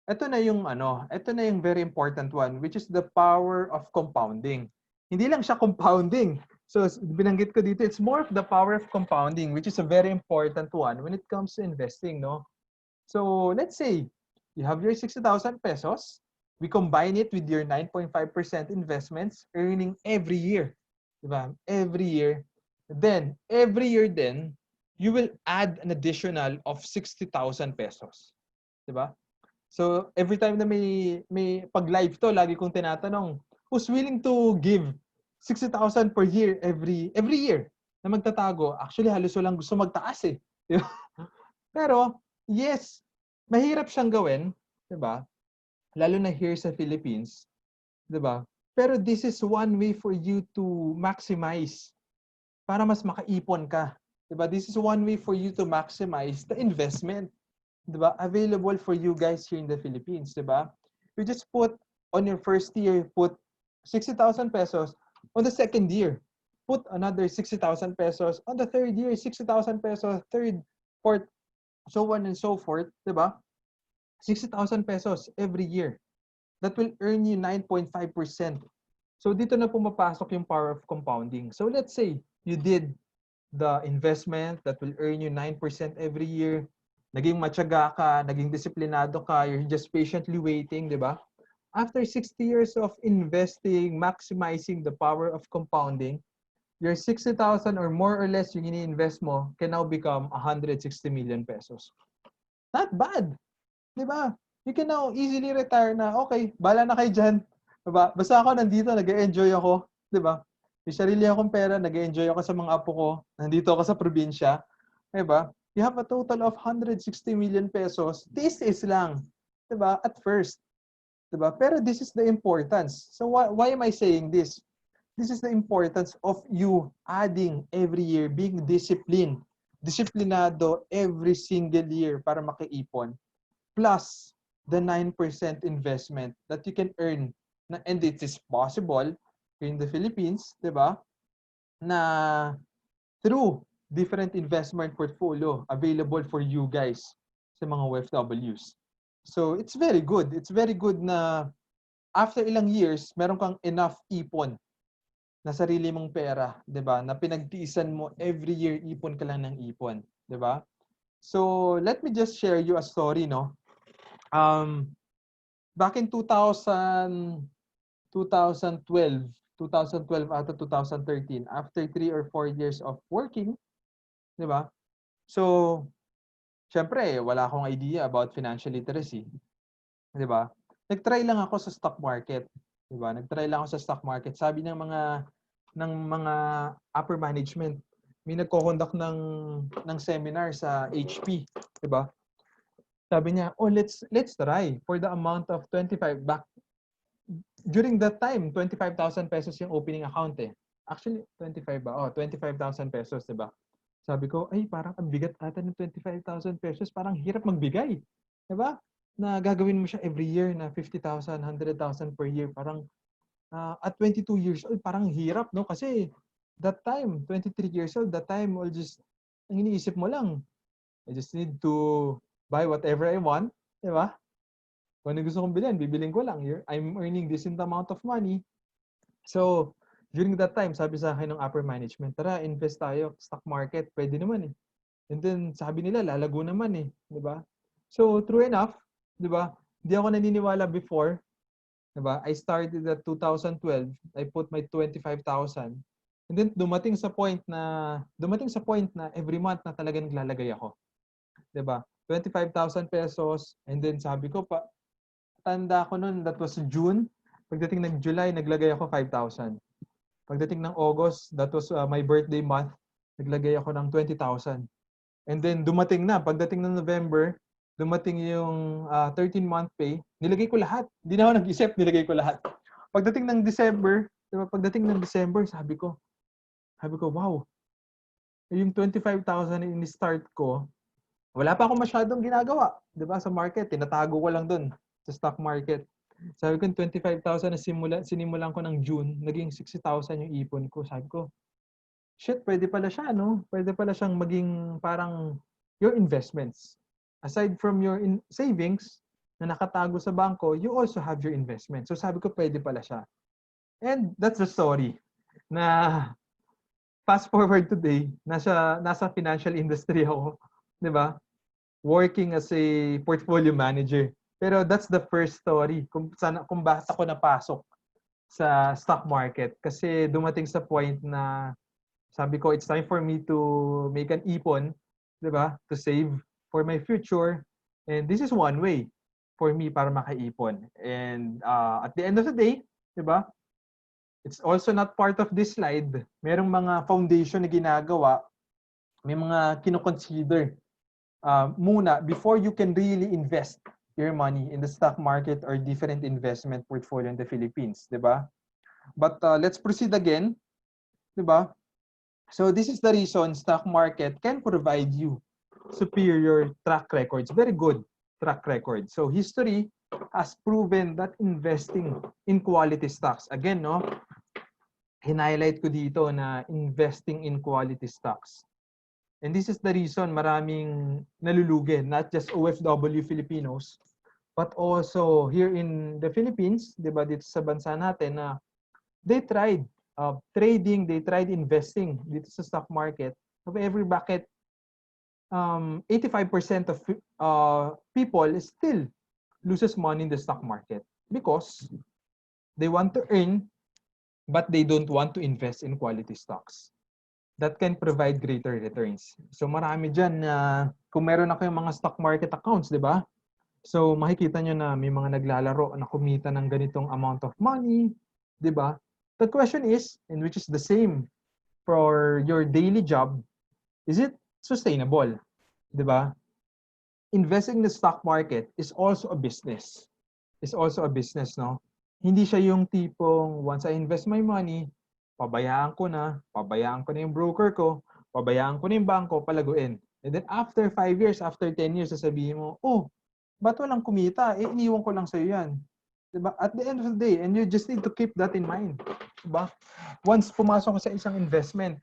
ito na yung very important one, which is the power of compounding. Hindi lang siya compounding. So, binanggit ko dito, it's more of the power of compounding, which is a very important one when it comes to investing, no? So, let's say you have your 60,000 pesos, we combine it with your 9.5% investments earning every year, 'di ba? Every year. Then, every year then, you will add an additional of 60,000 pesos. Diba? So, every time na may pag-live to, lagi kong tinatanong, who's willing to give 60,000 per year every year na magtatago? Actually, halos walang gusto magtaas eh. Diba? Pero, yes, mahirap siyang gawin. Diba? Lalo na here sa Philippines. Diba? Pero this is one way for you to maximize para mas makaipon ka. Diba? This is one way for you to maximize the investment. Diba? Available for you guys here in the Philippines. Diba? You just put on your first year, put 60,000 pesos. On the second year, put another 60,000 pesos. On the third year, 60,000 pesos. Third, fourth, so on and so forth. Diba? 60,000 pesos every year. That will earn you 9.5%. So dito na pumapasok yung power of compounding. So let's say, you did the investment that will earn you 9% every year. Naging matyaga ka, naging disiplinado ka, you're just patiently waiting, di ba? After 60 years of investing, maximizing the power of compounding, your 60,000 or more or less yung ini-invest mo can now become 160 million pesos. Not bad. Di ba? You can now easily retire na, okay, bala na kayo dyan. Diba? Basta ako nandito, nag-enjoy ako. Diba? May sarili akong pera, nag-enjoy ako sa mga apo ko. Nandito ako sa probinsya. Diba? You have a total of 160 million pesos. This is lang. Diba? At first. Diba? Pero this is the importance. So why am I saying this? This is the importance of you adding every year, being disciplined. Disiplinado every single year para makiipon. Plus the 9% investment that you can earn. And it is possible in the Philippines, di ba? Na through different investment portfolio available for you guys sa mga OFWs. So it's very good. It's very good na after ilang years, meron kang enough ipon na sarili mong pera, 'di ba? Na pinagtiisan mo every year ipon ka lang ng ipon, 'di ba? So, let me just share you a story, no? Back in 2012 ata 2013, after 3 or 4 years of working, 'di ba? So, syempre, wala akong idea about financial literacy, 'di ba? Nag-try lang ako sa stock market, 'di ba? Nag-try lang ako sa stock market. Sabi ng mga upper management, may nagko-conduct ng seminar sa HP, 'di ba? Sabi niya, "Oh, let's try for the amount of 25 back during that time, 25,000 pesos yung opening account eh. Actually, 25 ba? Oh, 25,000 pesos, 'di ba? Sabi ko, ay parang ang bigat ata ng 25,000 pesos, parang hirap magbigay. 'Di ba? Na gagawin mo siya every year na 50,000, 100,000 per year, parang at 22 years old, parang hirap, no? Kasi that time, 23 years old, that time, ang iniisip mo lang, I just need to buy whatever I want, di ba? Kung ano gusto kong bilhin, bibiling ko lang. I'm earning this amount of money. So, during that time, sabi sa akin ng upper management, tara, invest tayo, stock market, pwede naman eh. And then, sabi nila, lalago naman eh, di ba? So, true enough, di ba? Di ako naniniwala before. Diba? I started at 2012. I put my 25,000. And then dumating sa point na every month na talaga naglalagay ako. 'Di ba? 25,000 pesos, and then sabi ko pa, tanda ko noon, that was June. Pagdating ng July, naglagay ako 5,000. Pagdating ng August, that was my birthday month, naglagay ako ng 20,000. And then dumating na, pagdating ng November, dumating yung 13-month pay, nilagay ko lahat. Hindi na ako nag-isip, nilagay ko lahat. Pagdating ng December, diba, sabi ko, wow, yung 25,000 na in-start ko, wala pa ako masyadong ginagawa. Diba, sa market, tinatago ko lang dun sa stock market. Sabi ko, 25,000 na sinimulan ko ng June, naging 60,000 yung ipon ko. Sabi ko, shit, pwede pala siya, no? Pwede pala siyang maging parang your investments. Aside from your savings na nakatago sa bangko, you also have your investment. So sabi ko, pwede pala siya. And that's the story. Na fast forward today, nasa financial industry ako, 'di ba? Working as a portfolio manager. Pero that's the first story kung bakit ako napasok sa stock market. Kasi dumating sa point na sabi ko, it's time for me to make an ipon, 'di ba? To save for my future. And this is one way for me para makaipon. And at the end of the day, 'di ba? It's also not part of this slide. Merong mga foundation na ginagawa, may mga kino-consider muna before you can really invest your money in the stock market or different investment portfolio in the Philippines, 'di ba? But let's proceed again, 'di ba? So this is the reason stock market can provide you superior track records, very good track record. So history has proven that investing in quality stocks, again, no, hinighlight ko dito na investing in quality stocks. And this is the reason maraming nalulugi, not just OFW Filipinos, but also here in the Philippines, di ba, dito sa bansa natin na they tried trading, they tried investing dito sa stock market. Of every bucket, 85% of people still loses money in the stock market because they want to earn, but they don't want to invest in quality stocks that can provide greater returns. So marami dyan na kung meron na kayong mga stock market accounts, di ba? So makikita nyo na may mga naglalaro na kumita ng ganitong amount of money, 'di ba? The question is, and which is the same for your daily job, is it sustainable? 'Di ba? Investing in the stock market is also a business. Is also a business, no? Hindi siya yung tipong once I invest my money, pabayaan ko na yung broker ko, pabayaan ko na yung bangko, palaguin. And then after 5 years, after 10 years, sasabihin mo, oh, ba't walang kumita? Eh, iniwan ko lang sa'yo yan. Diba? At the end of the day, and you just need to keep that in mind. Diba? Once pumasok ka sa isang investment,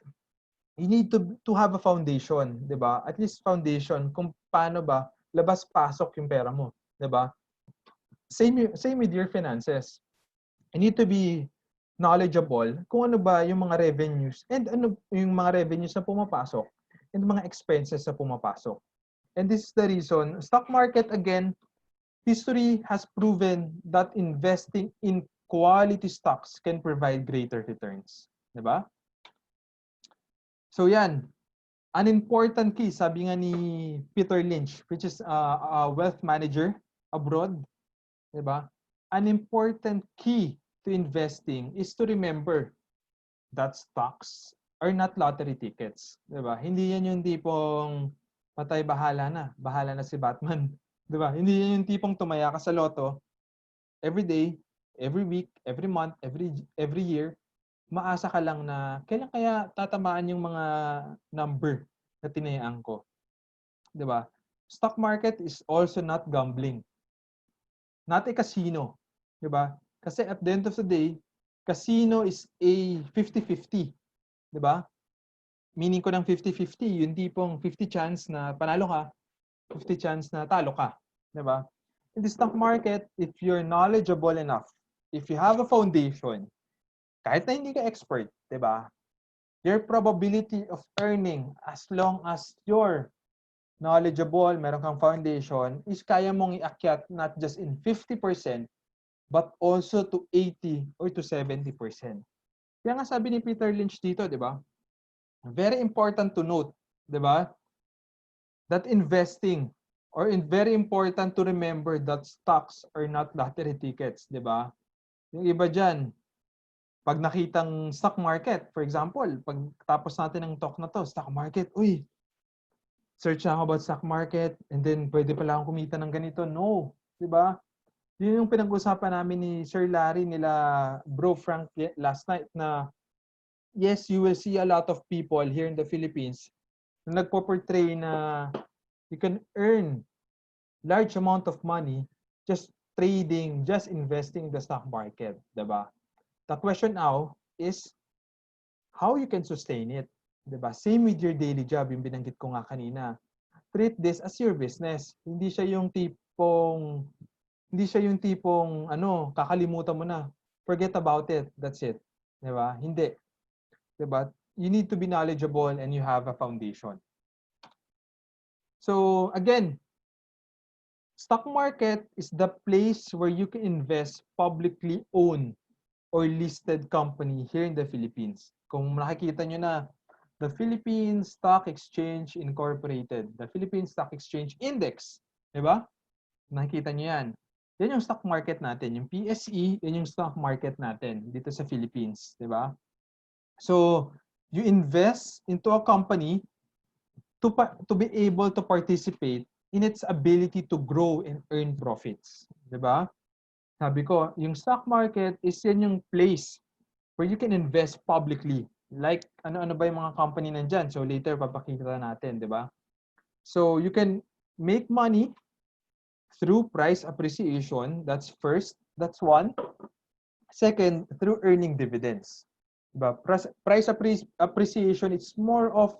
you need to have a foundation. Diba? At least foundation kung paano ba labas-pasok yung pera mo. Diba? Same with your finances. You need to be knowledgeable kung ano ba yung mga revenues and ano yung mga revenues na pumapasok and mga expenses na pumapasok. And this is the reason, stock market again, history has proven that investing in quality stocks can provide greater returns. Diba? So yan, an important key, sabi nga ni Peter Lynch, which is a wealth manager abroad, diba? An important key to investing is to remember that stocks are not lottery tickets. Diba? Hindi yan yung tipong patay bahala na si Batman. Diba? Hindi yan yung tipong tumaya ka sa loto every day, every week, every month, every year. Maasa ka lang na kailan kaya tatamaan yung mga number na tinayaan ko. Diba? Stock market is also not gambling. Not a casino. Diba? Kasi at the end of the day, casino is a 50-50. Diba? Meaning ko ng 50-50, yung tipong 50 chance na panalo ka, 50 chance na talo ka. Diba? In the stock market, if you're knowledgeable enough, if you have a foundation, kahit na hindi ka expert, diba? Your probability of earning as long as you're knowledgeable, meron kang foundation, is kaya mong iakyat not just in 50%, but also to 80 or to 70%. Kaya nga sabi ni Peter Lynch dito, di ba? Very important to note, di ba? That investing, very important to remember that stocks are not lottery tickets, di ba? Yung iba dyan, pag nakitang stock market, for example, pag tapos natin ng talk na to, stock market, uy, search ako about stock market, and then pwede pala akong kumita ng ganito. No, di ba? Yun yung pinag-usapan namin ni Sir Larry nila Bro Frank last night na yes, you will see a lot of people here in the Philippines na nagpo-portray na you can earn large amount of money just trading, just investing in the stock market, diba? The question now is how you can sustain it, diba? Same with your daily job, yung binanggit ko nga kanina. Treat this as your business. Hindi siya yung tipong ano, kakalimutan mo na. Forget about it. That's it. Diba? Hindi. Diba? You need to be knowledgeable and you have a foundation. So, again, stock market is the place where you can invest publicly owned or listed company here in the Philippines. Kung nakikita nyo na, the Philippine Stock Exchange Incorporated, the Philippine Stock Exchange Index, diba? Nakikita nyo yan. Yan yung stock market natin. Yung PSE, yan yung stock market natin dito sa Philippines. Diba? So, you invest into a company to be able to participate in its ability to grow and earn profits. Diba? Sabi ko, yung stock market is yan yung place where you can invest publicly. Like, ano-ano ba yung mga company nandyan? So, later, papakita natin. Diba? So, you can make money through price appreciation, that's first, that's one. Second, through earning dividends. Diba? Price appreciation, it's more of,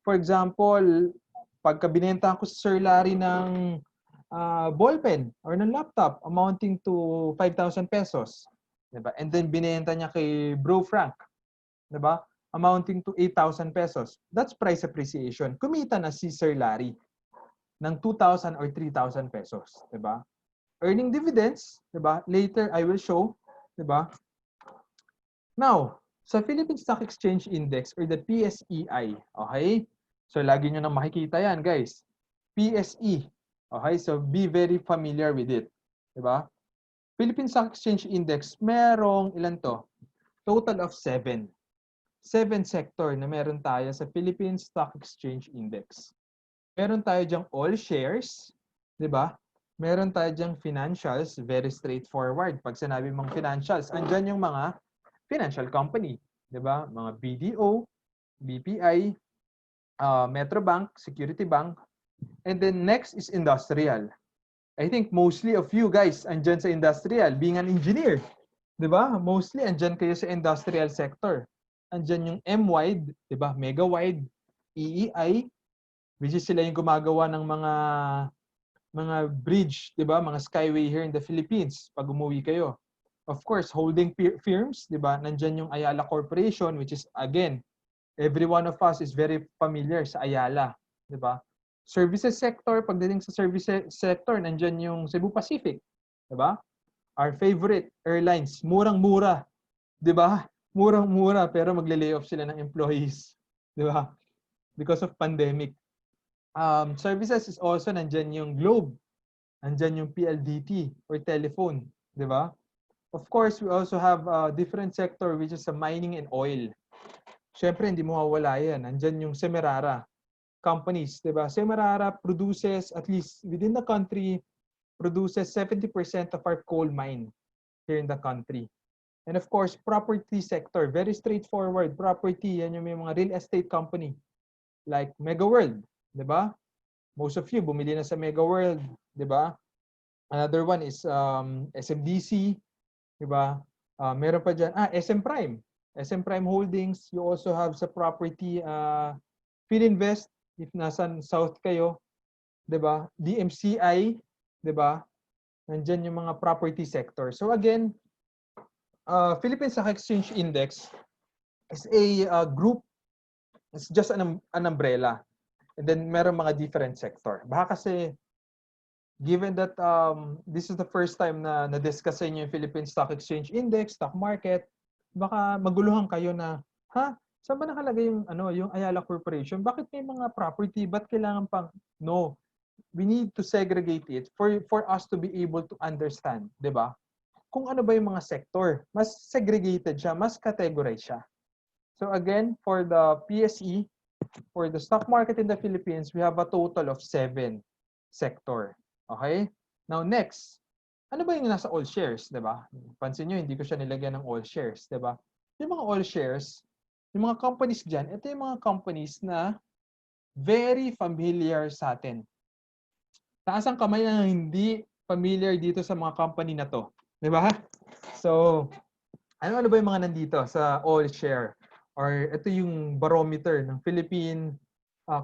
for example, pagka binenta ko sa Sir Larry ng ballpen or ng laptop amounting to 5,000 pesos. Diba? And then binenta niya kay Bro Frank, diba? Amounting to 8,000 pesos. That's price appreciation. Kumita na si Sir Larry ng 2,000 or 3,000 pesos, 'di ba? Earning dividends, 'di ba? Later I will show, 'di ba? Now, sa Philippine Stock Exchange Index or the PSEI, okay? So lagi niyo na makikita 'yan, guys. PSE, Okay, so be very familiar with it. Diba? Philippine Stock Exchange Index, merong ilan to? Total of 7. 7 sector na meron tayo sa Philippine Stock Exchange Index. Meron tayo diyang all shares, di ba? Meron tayo diyang financials, very straightforward. Pag sinabi mong financials, andyan yung mga financial company, di ba? Mga BDO, BPI, Metrobank, Security Bank, and then next is industrial. I think mostly of you guys andyan sa industrial, being an engineer, di ba? Mostly andyan kayo sa industrial sector. Andyan yung M-Wide, di ba? Mega-Wide, EEI, which is sila yung gumagawa ng mga bridge, di ba? Mga skyway here in the Philippines pag umuwi kayo. Of course, holding firms, di ba? Nandyan yung Ayala Corporation, which is, again, every one of us is very familiar sa Ayala, di ba? Services sector, pagdating sa services sector, nandyan yung Cebu Pacific, di ba? Our favorite airlines, murang-mura, di ba? Murang-mura, pero magle-layoff sila ng employees, di ba? Because of pandemic. Services is also nandyan yung Globe, nandyan yung PLDT or telephone, di ba? Of course, we also have a different sector which is mining and oil. Siyempre, hindi mo mawala yan. Nandyan yung Semerara companies, di ba? Semerara produces, at least within the country, produces 70% of our coal mine here in the country. And of course, property sector, very straightforward. Property, yan yung may mga real estate company like Mega World, di ba? Most of you bumili na sa Mega World, di ba? Another one is SMDC, di ba? Meron pa dyan, SM Prime. SM Prime Holdings, you also have sa property, Philinvest, if nasan south kayo, 'di ba? DMCI, 'di ba? Nandiyan yung mga property sector. So again, Philippine Stock Exchange Index is a group, it's just an umbrella. And then meron mga different sector. Baka kasi given that this is the first time na na-discuss sa inyo yung Philippine Stock Exchange Index, stock market, baka maguluhan kayo na, saan ba nakalagay yung yung Ayala Corporation? Bakit may mga property? Ba't kailangan pang? No. We need to segregate it for us to be able to understand, 'di ba? Kung ano ba yung mga sector, mas segregated siya, mas categorized siya. So again, for the PSE, for the stock market in the Philippines, we have a total of 7 sector. Okay? Now next, ano ba yung nasa all shares, 'di ba? Pansin niyo, hindi ko siya nilagyan ng all shares, 'di ba? Yung mga all shares, yung mga companies dyan, ito yung mga companies na very familiar sa atin. Taas ang kamay na hindi familiar dito sa mga company na to. Di ba? So, ano ba yung mga nandito sa all share? Or ito yung barometer ng Philippine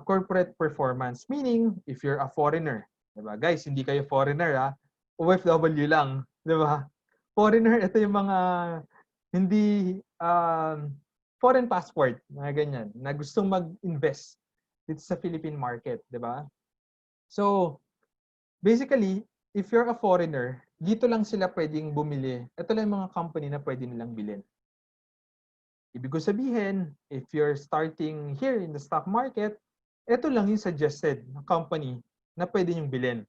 corporate performance. Meaning, if you're a foreigner, di ba? Guys, hindi kayo foreigner, OFW lang. Di ba? Foreigner, ito yung mga hindi foreign passport, mga ganyan, na gustong mag-invest dito sa Philippine market, di ba? So, basically, if you're a foreigner, dito lang sila pwedeng bumili. Ito lang yung mga company na pwede nilang bilhin. Ibig ko sabihin, if you're starting here in the stock market, ito lang yung suggested na company na pwede niyong bilhin.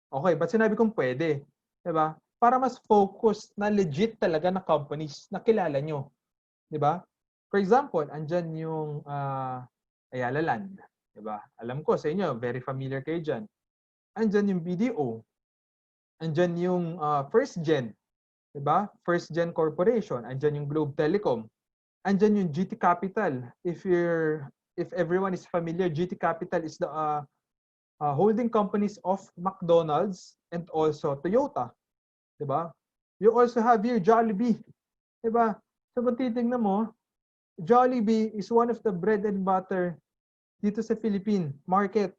Okay, ba't sinabi kong pwede? Di ba? Para mas focused na legit talaga na companies na kilala nyo. Di ba? For example, andyan yung Ayala Land. Di ba? Alam ko sa inyo, very familiar kayo dyan. Andyan yung BDO. Andyan yung First Gen. Di ba? First Gen Corporation. Andyan yung Globe Telecom. Andyan yung GT Capital. If everyone is familiar, GT Capital is the holding companies of McDonald's and also Toyota. Di ba? You also have here Jollibee. Di ba? So kung titignan mo, Jollibee is one of the bread and butter dito sa Philippine market.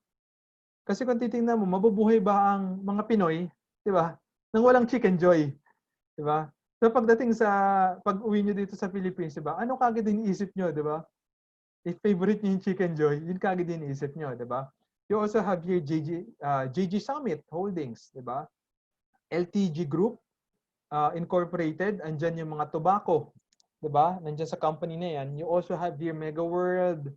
Kasi kung titingnan mo, mabubuhay ba ang mga Pinoy, 'di ba? Nang walang Chicken Joy, 'di ba? So pagdating sa pag-uwi niyo dito sa Philippines, 'di ba? Ano kagad iniisip niyo, 'di ba? If favorite niyo yung Chicken Joy, yun kagad iniisip niyo, 'di ba? You also have here JG Summit Holdings, 'di ba? LTG Group Incorporated, andyan yung mga tobacco, 'di ba? Nandiyan sa company na 'yan. You also have here Mega World,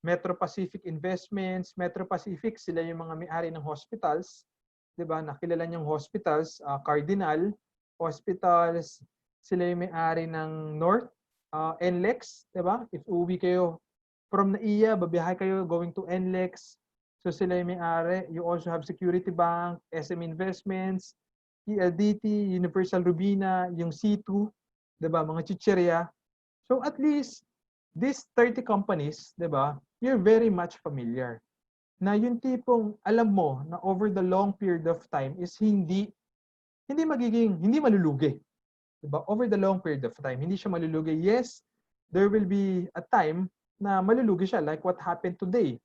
Metro Pacific Investments. Metro Pacific, sila yung mga may-ari ng hospitals. 'Di ba? Nakilala niyong hospitals, Cardinal Hospitals, sila yung may-ari ng North, NLEX, 'di ba? If uuwi kayo from NAIA, babiyahe kayo going to NLEX. So sila yung may-ari. You also have Security Bank, SM Investments, PLDT, Universal Rubina, yung C2, 'di ba? Mga chichirya. So at least these 30 companies, 'di ba? You're very much familiar. Na yung tipong alam mo na over the long period of time is hindi malulugi. 'Di ba? Over the long period of time, hindi siya malulugi. Yes, there will be a time na malulugi siya like what happened today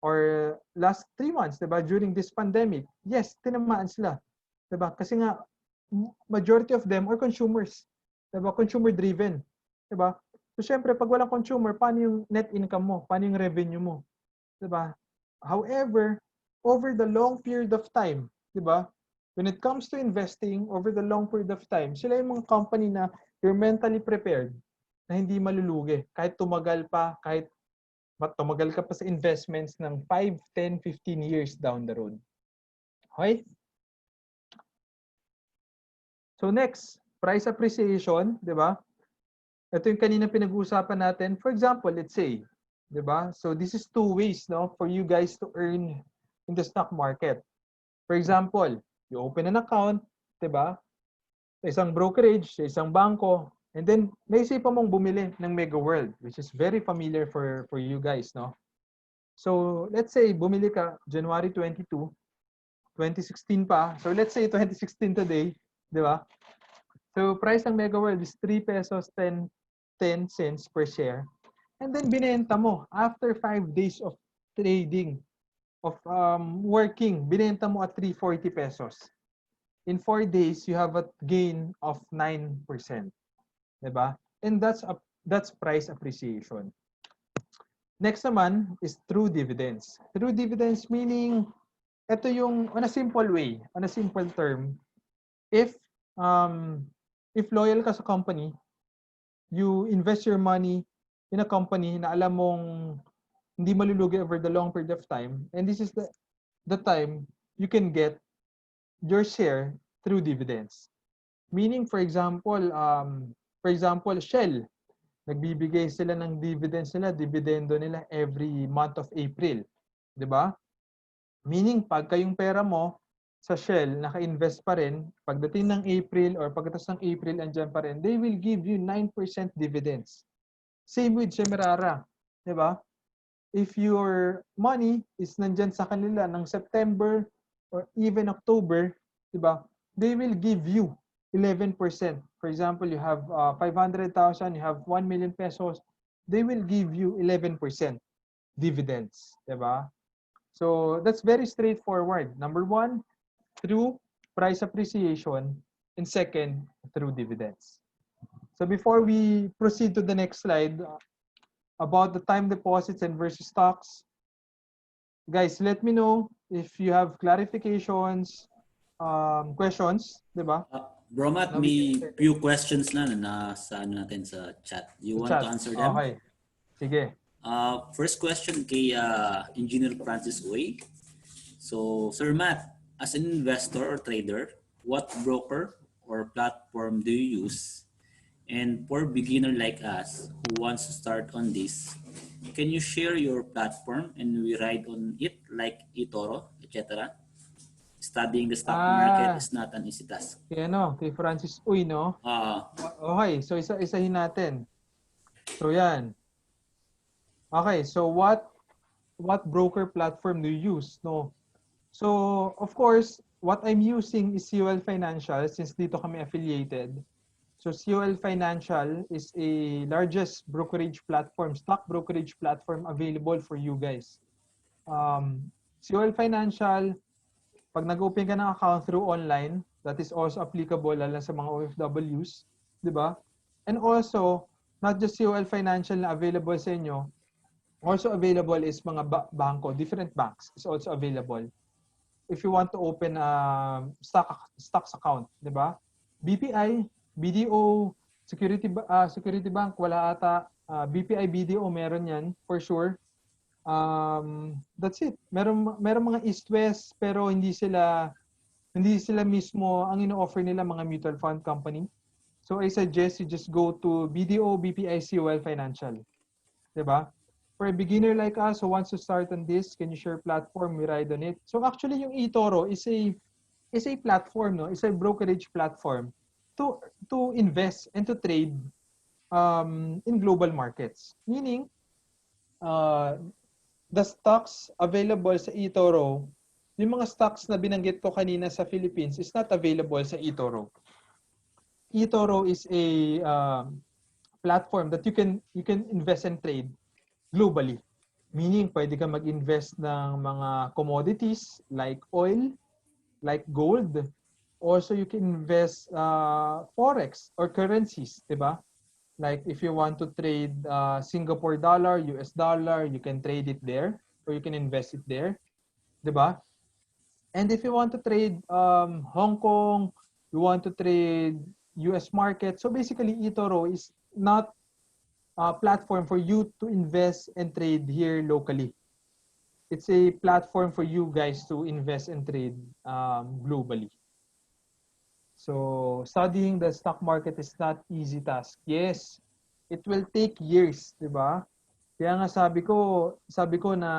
or last 3 months, 'di ba? During this pandemic. Yes, tinamaan sila. 'Di ba? Kasi nga majority of them are consumers. 'Di ba? Consumer driven. 'Di ba? So syempre pag walang consumer, paano yung net income mo? Paano yung revenue mo? 'Di ba? However, over the long period of time, 'di ba? When it comes to investing over the long period of time, sila yung mga company na you're mentally prepared na hindi malulugi kahit tumagal pa, kahit tumagal ka pa sa investments ng 5, 10, 15 years down the road. Okay? So next, price appreciation, 'di ba? Ito yung kanina pinag-uusapan natin. For example, let's say, 'di ba? So this is 2 ways, no, for you guys to earn in the stock market. For example, you open an account, 'di ba? Sa isang brokerage, sa isang bangko, and then naisipan mong bumili ng Mega World, which is very familiar for you guys, no? So, let's say bumili ka January 22, 2016 pa. So, let's say 2016 today, 'di ba? So, price ng Mega World is 3 pesos 10 cents per share. And then binenta mo after 5 days of trading, of working, binenta mo at 340 pesos. In 4 days, you have a gain of 9%. Diba? And that's price appreciation. Next naman is true dividends. True dividends meaning, ito yung, on a simple way, on a simple term, if loyal ka sa company, you invest your money in a company na alam mong hindi malulugi over the long period of time, and this is the time you can get your share through dividends. Meaning, for example, Shell, nagbibigay sila ng dividends nila, dividendo nila every month of April. 'Di ba? Meaning, pag kayong pera mo sa Shell, naka-invest pa rin, pagdating ng April or pagkatapos ng April, andyan pa rin, they will give you 9% dividends. Same with Semerara. 'Di ba? If your money is nandyan sa kanila ng September or even October, 'di ba? They will give you 11%. For example, you have 500,000, you have 1 million pesos, they will give you 11% dividends, 'di ba? So, that's very straightforward. Number 1, through price appreciation, and second, through dividends. So, before we proceed to the next slide, about the time deposits and versus stocks. Guys, let me know if you have clarifications, questions, di ba? Bro Matt, may few questions na nasa natin sa chat. You want to answer them? Okay. Sige. First question kay Engineer Francis Uy. So, Sir Matt, as an investor or trader, what broker or platform do you use? And for beginner like us who wants to start on this, can you share your platform and we ride on it like eToro, etc.? Studying the stock market is not an easy task. Kay Francis Uy, no? Okay, so isa-isahin natin. So yan. Okay, so what broker platform do you use, no? So, of course, what I'm using is COL Financial since dito kami affiliated. So COL Financial is a largest brokerage platform, stock brokerage platform available for you guys. COL Financial, pag nag-open ka ng account through online, that is also applicable lalo sa mga OFWs, di ba? And also, not just COL Financial na available sa inyo, also available is mga bangko, different banks is also available. If you want to open a stocks account, di ba? BPI, BDO, Security Bank, wala ata. BPI, BDO, meron yan, for sure. That's it. Meron mga east-west pero hindi sila mismo ang ino-offer nila mga mutual fund company. So I suggest you just go to BDO, BPICOL Financial. Diba? For a beginner like us who wants to start on this, can you share platform? We ride on it. So actually yung eToro is a platform, no? It's a brokerage platform to invest and to trade in global markets. Meaning, the stocks available sa eToro, yung mga stocks na binanggit ko kanina sa Philippines is not available sa eToro. eToro is a platform that you can invest and trade globally. Meaning, pwede ka mag-invest ng mga commodities like oil, like gold. Also, you can invest forex or currencies, diba? Like if you want to trade Singapore dollar, US dollar, you can trade it there or you can invest it there, diba? And if you want to trade Hong Kong, you want to trade US market. So basically, eToro is not a platform for you to invest and trade here locally. It's a platform for you guys to invest and trade globally. So studying the stock market is not easy task. Yes, it will take years, di ba? Kaya nga sabi ko na,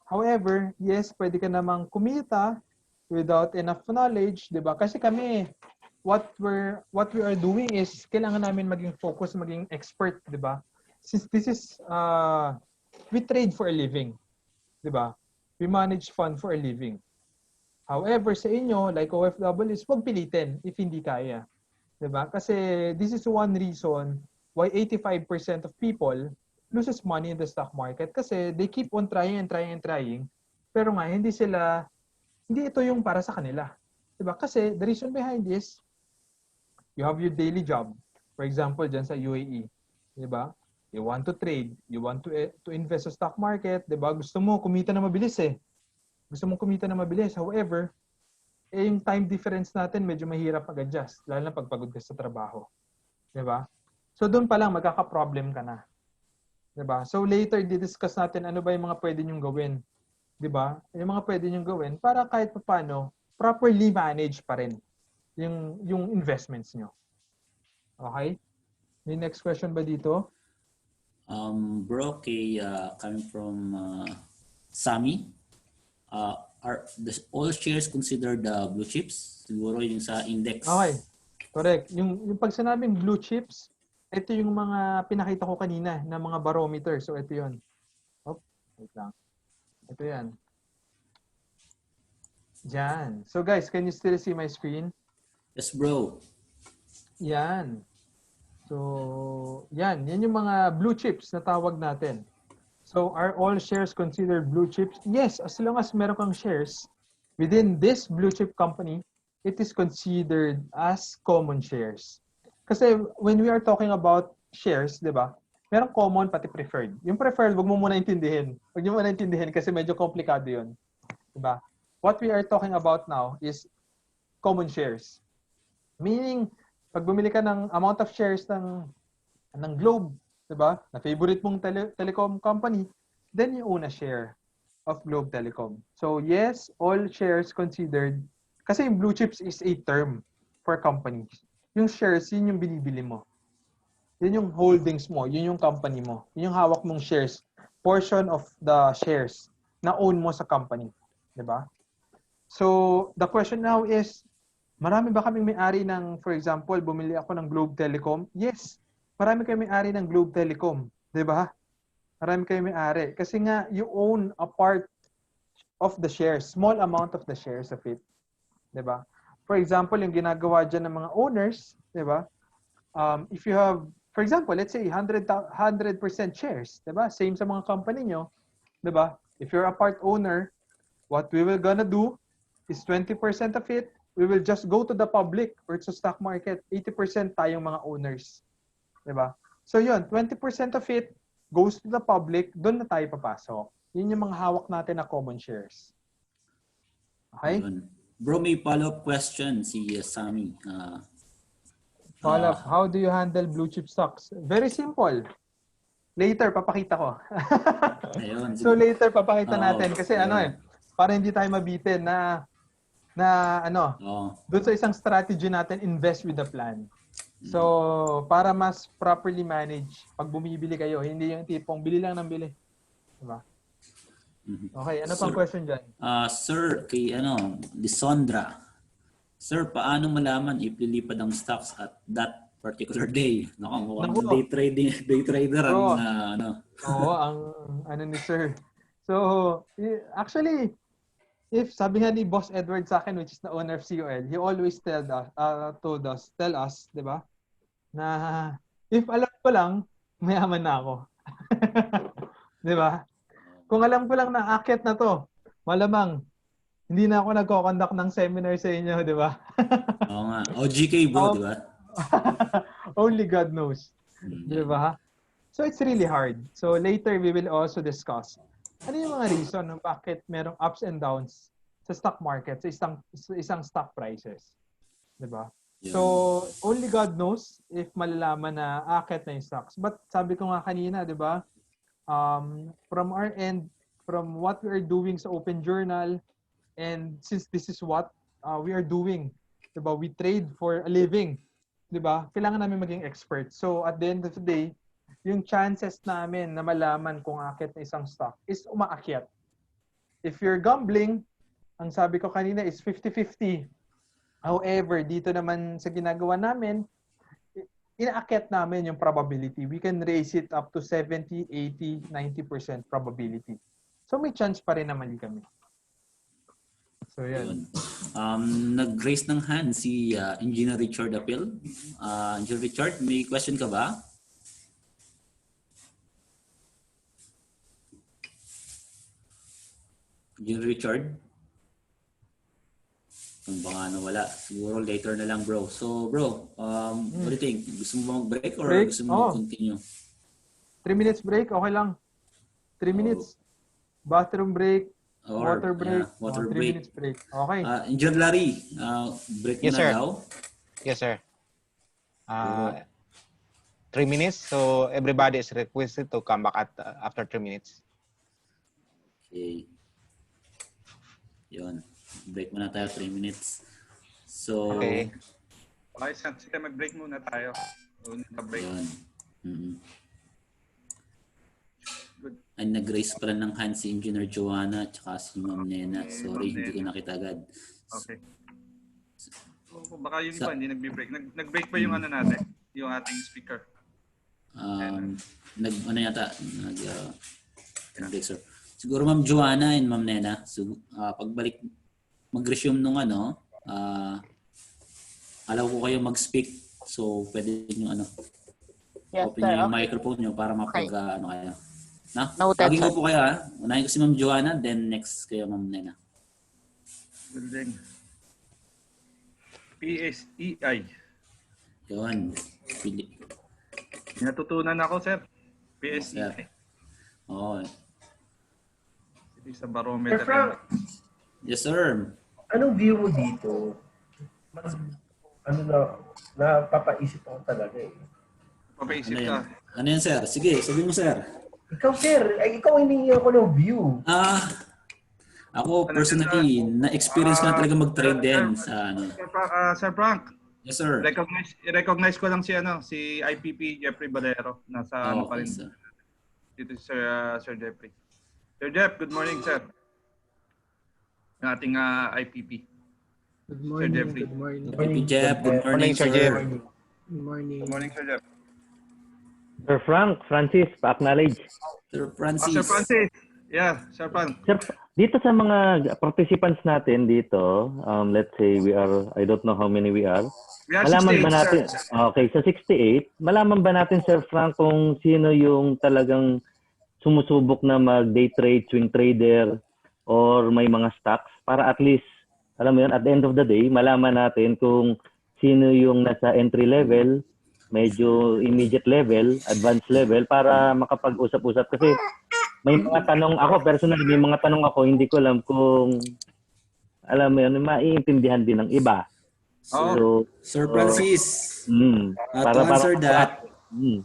however, yes, pwede ka namang kumita without enough knowledge, di ba? Kasi kami, what we are doing is kailangan namin maging focus, maging expert, di ba? Since this is we trade for a living, di ba? We manage fund for a living. However, sa inyo, like OFWs, huwag pilitin if hindi kaya. Diba? Kasi this is one reason why 85% of people loses money in the stock market kasi they keep on trying and trying and trying. Pero nga, hindi ito yung para sa kanila. Diba? Kasi the reason behind this, you have your daily job. For example, dyan sa UAE. Diba? You want to trade. You want to invest sa stock market. Diba? Gusto mo kumita na mabilis eh. Gusto mong kumita na mabilis. However, yung time difference natin medyo mahirap mag-adjust. Lalo na pagpagod ka sa trabaho. Diba? So doon pa lang magkaka-problem ka na. Diba? So later, di-discuss natin ano ba yung mga pwede nyong gawin. Diba? Yung mga pwede nyong gawin para kahit paano, properly manage pa rin yung investments nyo. Okay? May next question ba dito? Bro, coming from Sami. Are all shares considered blue chips? Siguro yung sa index. Okay. Correct. Yung pag sinabing blue chips, ito yung mga pinakita ko kanina na mga barometer. So ito yun. Oh, wait lang. Ito yan. Yan. So guys, can you still see my screen? Yes, bro. Yan. So, yan yung mga blue chips na tawag natin. So, are all shares considered blue chips? Yes, as long as meron kang shares within this blue chip company, it is considered as common shares. Kasi when we are talking about shares, di ba? Merong common pati preferred. Yung preferred, wag mo muna intindihin. Wag niyo muna intindihin kasi medyo komplikado yun. Di ba? What we are talking about now is common shares. Meaning, pag bumili ka ng amount of shares ng Globe, diba? Na favorite mong telecom company, then you own a share of Globe Telecom. So yes, all shares considered, kasi yung blue chips is a term for companies. Yung shares, yun yung binibili mo. Yun yung holdings mo, yun yung company mo. Yun yung hawak mong shares. Portion of the shares na own mo sa company. Diba? So the question now is, marami ba kaming may-ari ng, for example, bumili ako ng Globe Telecom? Yes. Marami kayo may-ari ng Globe Telecom. Diba? Marami kayo may-ari. Kasi nga, you own a part of the shares. Small amount of the shares of it. Diba? For example, yung ginagawa dyan ng mga owners, diba? If you have, for example, let's say 100% shares. Diba? Same sa mga company nyo. Diba? If you're a part owner, what we will gonna do is 20% of it, we will just go to the public or to stock market. 80% tayong mga owners. Diba? So yun, 20% of it goes to the public, doon na tayo papasok. Yun yung mga hawak natin na common shares. Okay? Yun. Bro, may follow-up question si Sami. Follow up, how do you handle blue chip stocks? Very simple. later papakita ko. Ayun. So later papakita Oo, natin kasi ayun. para hindi tayo mabitin na Oo. doon sa isang strategy natin, invest with the plan. So, para mas properly manage, pag bumibili kayo, hindi yung tipong bili lang ng bili. Diba? Okay, ano pang question dyan? Sir, kay Lisandra. Sir, paano malaman if lilipad ang stocks at that particular day? Mukhang day trader ang Oo. Oo, ang ni Sir. So, actually, if sabi nga ni Boss Edward sa akin, which is the owner of COL, he always tell us, di ba? Na if alam ko lang, mayaman na ako. Di ba? Kung alam ko lang na akyat na to, malamang hindi na ako nagko-conduct ng seminar sa inyo, di ba? Oo nga. OGK bro, di ba? Only God knows. Di ba? So it's really hard. So later we will also discuss ano yung mga reason kung bakit merong ups and downs sa stock market, sa isang stock prices. Di ba? Yeah. So only God knows if malalaman na aakyat na yung stocks. But sabi ko nga kanina, di ba? From our end, from what we are doing sa open journal, and since this is what we are doing, di ba? We trade for a living. Di ba? Kailangan namin maging expert. So at the end of the day, yung chances namin na malaman kung aakyat na isang stock is umaakyat. If you're gambling, ang sabi ko kanina is 50-50. However, dito naman sa ginagawa namin, inaakyat namin yung probability. We can raise it up to 70, 80, 90% probability. So may chance pa rin naman kami. So yan. Nag-raise ng hand si Engineer Richard Apil. Engineer Richard, may question ka ba? Engineer Richard? Kung baka nawala, siguro later na lang bro. So bro, what do you think? Gusto mo ba mag-break or Break? gusto mo continue? 3 minutes break, okay lang. 3 minutes. Bathroom break, Or, water break, water 3 break. minutes break. Okay. Engineer Larry, break Yes, na sir. daw. Yes, sir. 3 minutes. So everybody is requested to come back after 3 minutes. Okay. Yun. Break muna tayo 3 minutes. So, Okay. Okay, sige, mag-break muna tayo. Break. yun. Ay, nag-raise pala ng hand si Engineer Joanna at saka si Ma'am Nena. Sorry, hindi ko nakita agad. Okay. So, baka yung iba, hindi nag-break. Nag-break pa yung ano natin, yung ating speaker. Nag-break, sir. Siguro Ma'am Joanna and Ma'am Nena, so, pagbalik, mag-resume nung alaw ko kayo mag-speak. So, pwede nyo open nyo yung microphone nyo para kayo. Laging ko po kayo Unahin ko si Ma'am Joanna, then next kayo Ma'am Nena. Building. PSEI. Yun. Natutunan ako, sir. PSEI. Sir. Oo. Ito sa barometer. Sir Frank, Yes, sir. anong view mo dito? Mas, napapaisip ako talaga eh. Papaisip Ano ka. yan? Ano yan, sir? Sige, sabihin mo, sir. Ikaw, sir, ikaw hiningi ako ng view. Ako personally, na-experience ko na talaga mag-trade din sa Sir Frank. Yes, sir. I-recognize ko lang si IPP Jeffrey Valero. Nasa pa rin. Sir. Dito si Sir Jeffrey. Sir Jeff, good morning, sir. Yung ating IPP. Good morning. Sir Jeffrey. Good morning. Good morning, Jeff. Good morning, Sir Jeff. Good morning. Good morning, Sir Jeff. Sir Francis, pa-acknowledge. Sir Francis. Sir Francis. Yeah, Sir Frank. Sir, dito sa mga participants natin dito, let's say we are, I don't know how many we are. We are Malaman 68, ba natin, sir. okay, sa 68, malaman ba natin, Sir Frank, kung sino yung talagang sumusubok na mag-day trade, swing trader, or may mga stocks para at least, alam mo yun, at the end of the day, malaman natin kung sino yung nasa entry level, medyo immediate level, advanced level, para makapag-usap-usap. Kasi may mga tanong ako, personally, may mga tanong ako, hindi ko alam kung, alam mo yun, maiintindihan din ng iba. So, Sir Francis, to para answer that,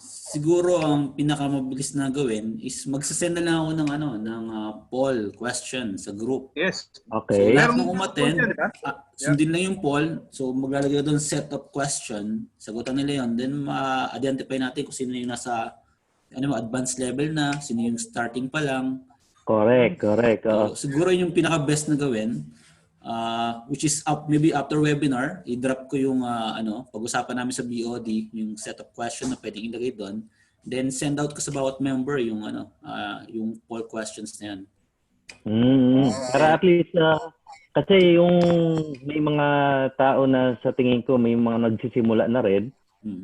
Siguro ang pinakamabilis na gawin is magsasend na lang ako ng poll question sa group. Yes. So Okay. lahat Meron ng poll umattend, yan, di ba? sundin lang yung poll. So maglalagay doon set of question, sagutan nila yon. Then ma-identify natin kung sino yung nasa advanced level na, sino yung starting pa lang. Correct. So, siguro yung pinaka-best na gawin, which is maybe after webinar, i-drop ko yung pag-usapan namin sa BOD, yung set of question na pwedeng ilagay doon. Then send out ko sa bawat member yung yung poll questions na yan. Para at least kasi yung may mga tao na sa tingin ko may mga nagsisimula na rin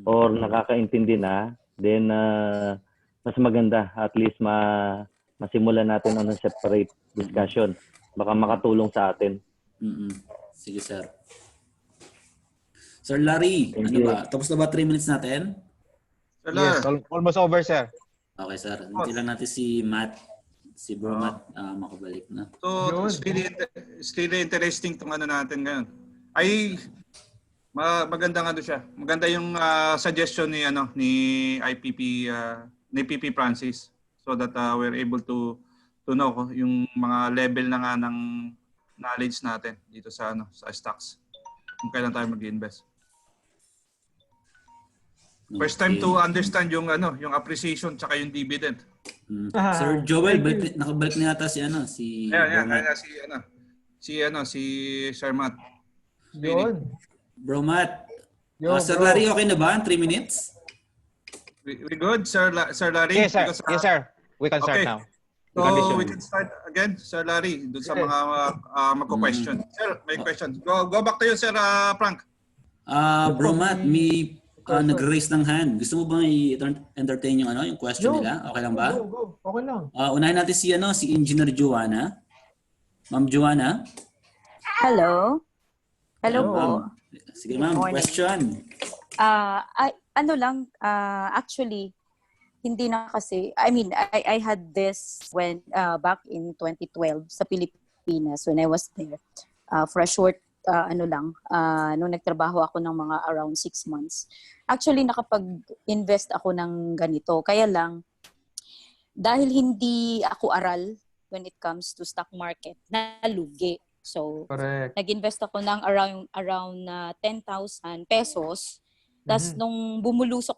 or nakakaintindi na, then mas maganda at least masimulan natin on a separate discussion. Baka makatulong sa atin. Sige, sir. Sir Larry, ba? Tapos na ba 3 minutes natin? Yes, almost over, sir. Okay, sir. Hinti lang natin si Matt. Si Bro Matt makabalik na. So, it's really interesting itong natin ngayon. Maganda nga doon siya. Maganda yung suggestion ni IPP, ni PP Francis, so that we're able to know yung mga level na nga ng knowledge natin dito sa sa stocks. Kung kailan tayo mag-invest. First time to understand yung yung appreciation tsaka yung dividend. Sir Joel, nakabalik na yata si si Sir Matt. Bro Matt. Sir Larry, okay na ba? 3 minutes? We good, Sir Larry? Yes, sir. Yes, sir. We can start now. So we can start again, Sir Larry, doon sa mga magko-question. Sir, may question. Go back to you, Sir Frank. Bro Matt, may nag-raise ng hand. Gusto mo bang i-entertain yung question nila? Okay lang ba? Go. Okay lang. Unahin natin si Engineer Joanna. Ma'am Joanna. Hello. Hello po. Sige ma'am, question. Actually, hindi na kasi, I had this when back in 2012 sa Pilipinas when I was there for a short nung nagtrabaho ako ng mga around 6 months. Actually, nakapag-invest ako ng ganito. Kaya lang, dahil hindi ako aral when it comes to stock market, nalugi. So, nag-invest ako ng around 10,000 pesos. Tapos nung bumulusok,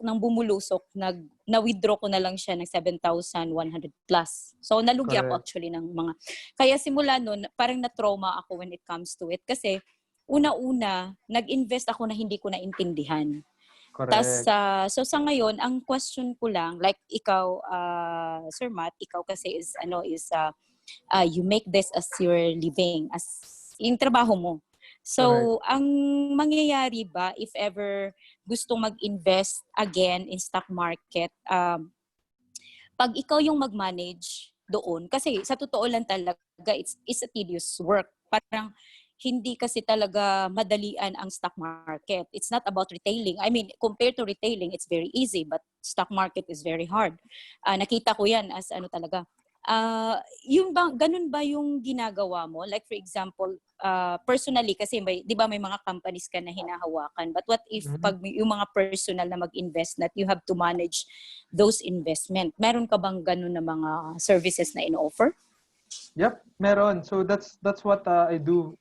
na-withdraw ko na lang siya ng 7,100 plus. So nalugi ako actually ng mga... Kaya simula nun, parang na-trauma ako when it comes to it. Kasi una-una, nag-invest ako na hindi ko naintindihan. Tapos, so sa ngayon, ang question ko lang, like ikaw, Sir Matt, ikaw kasi is you make this as your living, as yung trabaho mo. So, ang mangyayari ba if ever gustong mag-invest again in stock market, pag ikaw yung mag-manage doon, kasi sa totoo lang talaga, it's a tedious work. Parang hindi kasi talaga madalian ang stock market. It's not about retailing. Compared to retailing, it's very easy, but stock market is very hard. Nakita ko yan as talaga. Ganun ba yung ginagawa mo? Like for example, personally kasi di ba may mga companies ka na hinahawakan, but what if pag yung mga personal na mag-invest that you have to manage those investment? Meron ka bang ganun na mga services na in-offer? Yep, meron. So that's what I do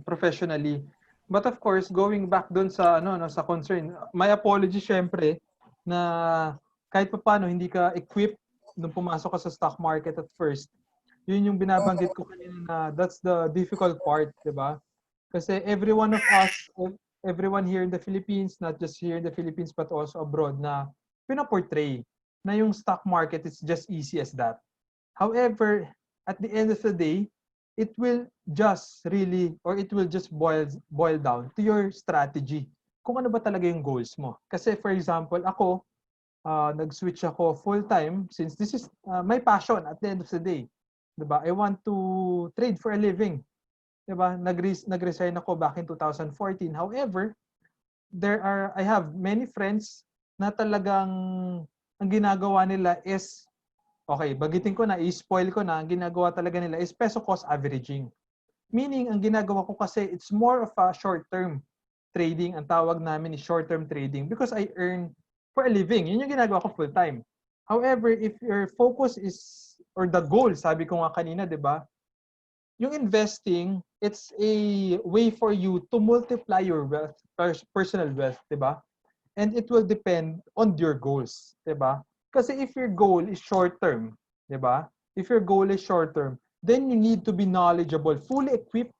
professionally. But of course, going back dun sa sa concern, my apology syempre na kahit paano hindi ka equipped nung pumasok ka sa stock market at first. Yun yung binabanggit ko kanina na that's the difficult part, di ba? Kasi every one of us, everyone here in the Philippines, not just here in the Philippines but also abroad, na pinaportray na yung stock market is just easy as that. However, at the end of the day, it will just boil down to your strategy. Kung ano ba talaga yung goals mo. Kasi for example, ako, nag-switch ako full-time since this is my passion at the end of the day. Diba? I want to trade for a living. Diba? Nag-resign ako back in 2014. However, I have many friends na talagang ang ginagawa nila is, okay, bagitin ko na, i-spoil ko na, ang ginagawa talaga nila is peso cost averaging. Meaning, ang ginagawa ko kasi, it's more of a short-term trading. Ang tawag namin is short-term trading because I earn for a living. Yun yung ginagawa ko full-time. However, if your focus is, or the goal, sabi ko nga kanina, di ba? Yung investing, it's a way for you to multiply your wealth, personal wealth, di ba? And it will depend on your goals, di ba? Kasi if your goal is short-term, di ba? If your goal is short-term, then you need to be knowledgeable, fully equipped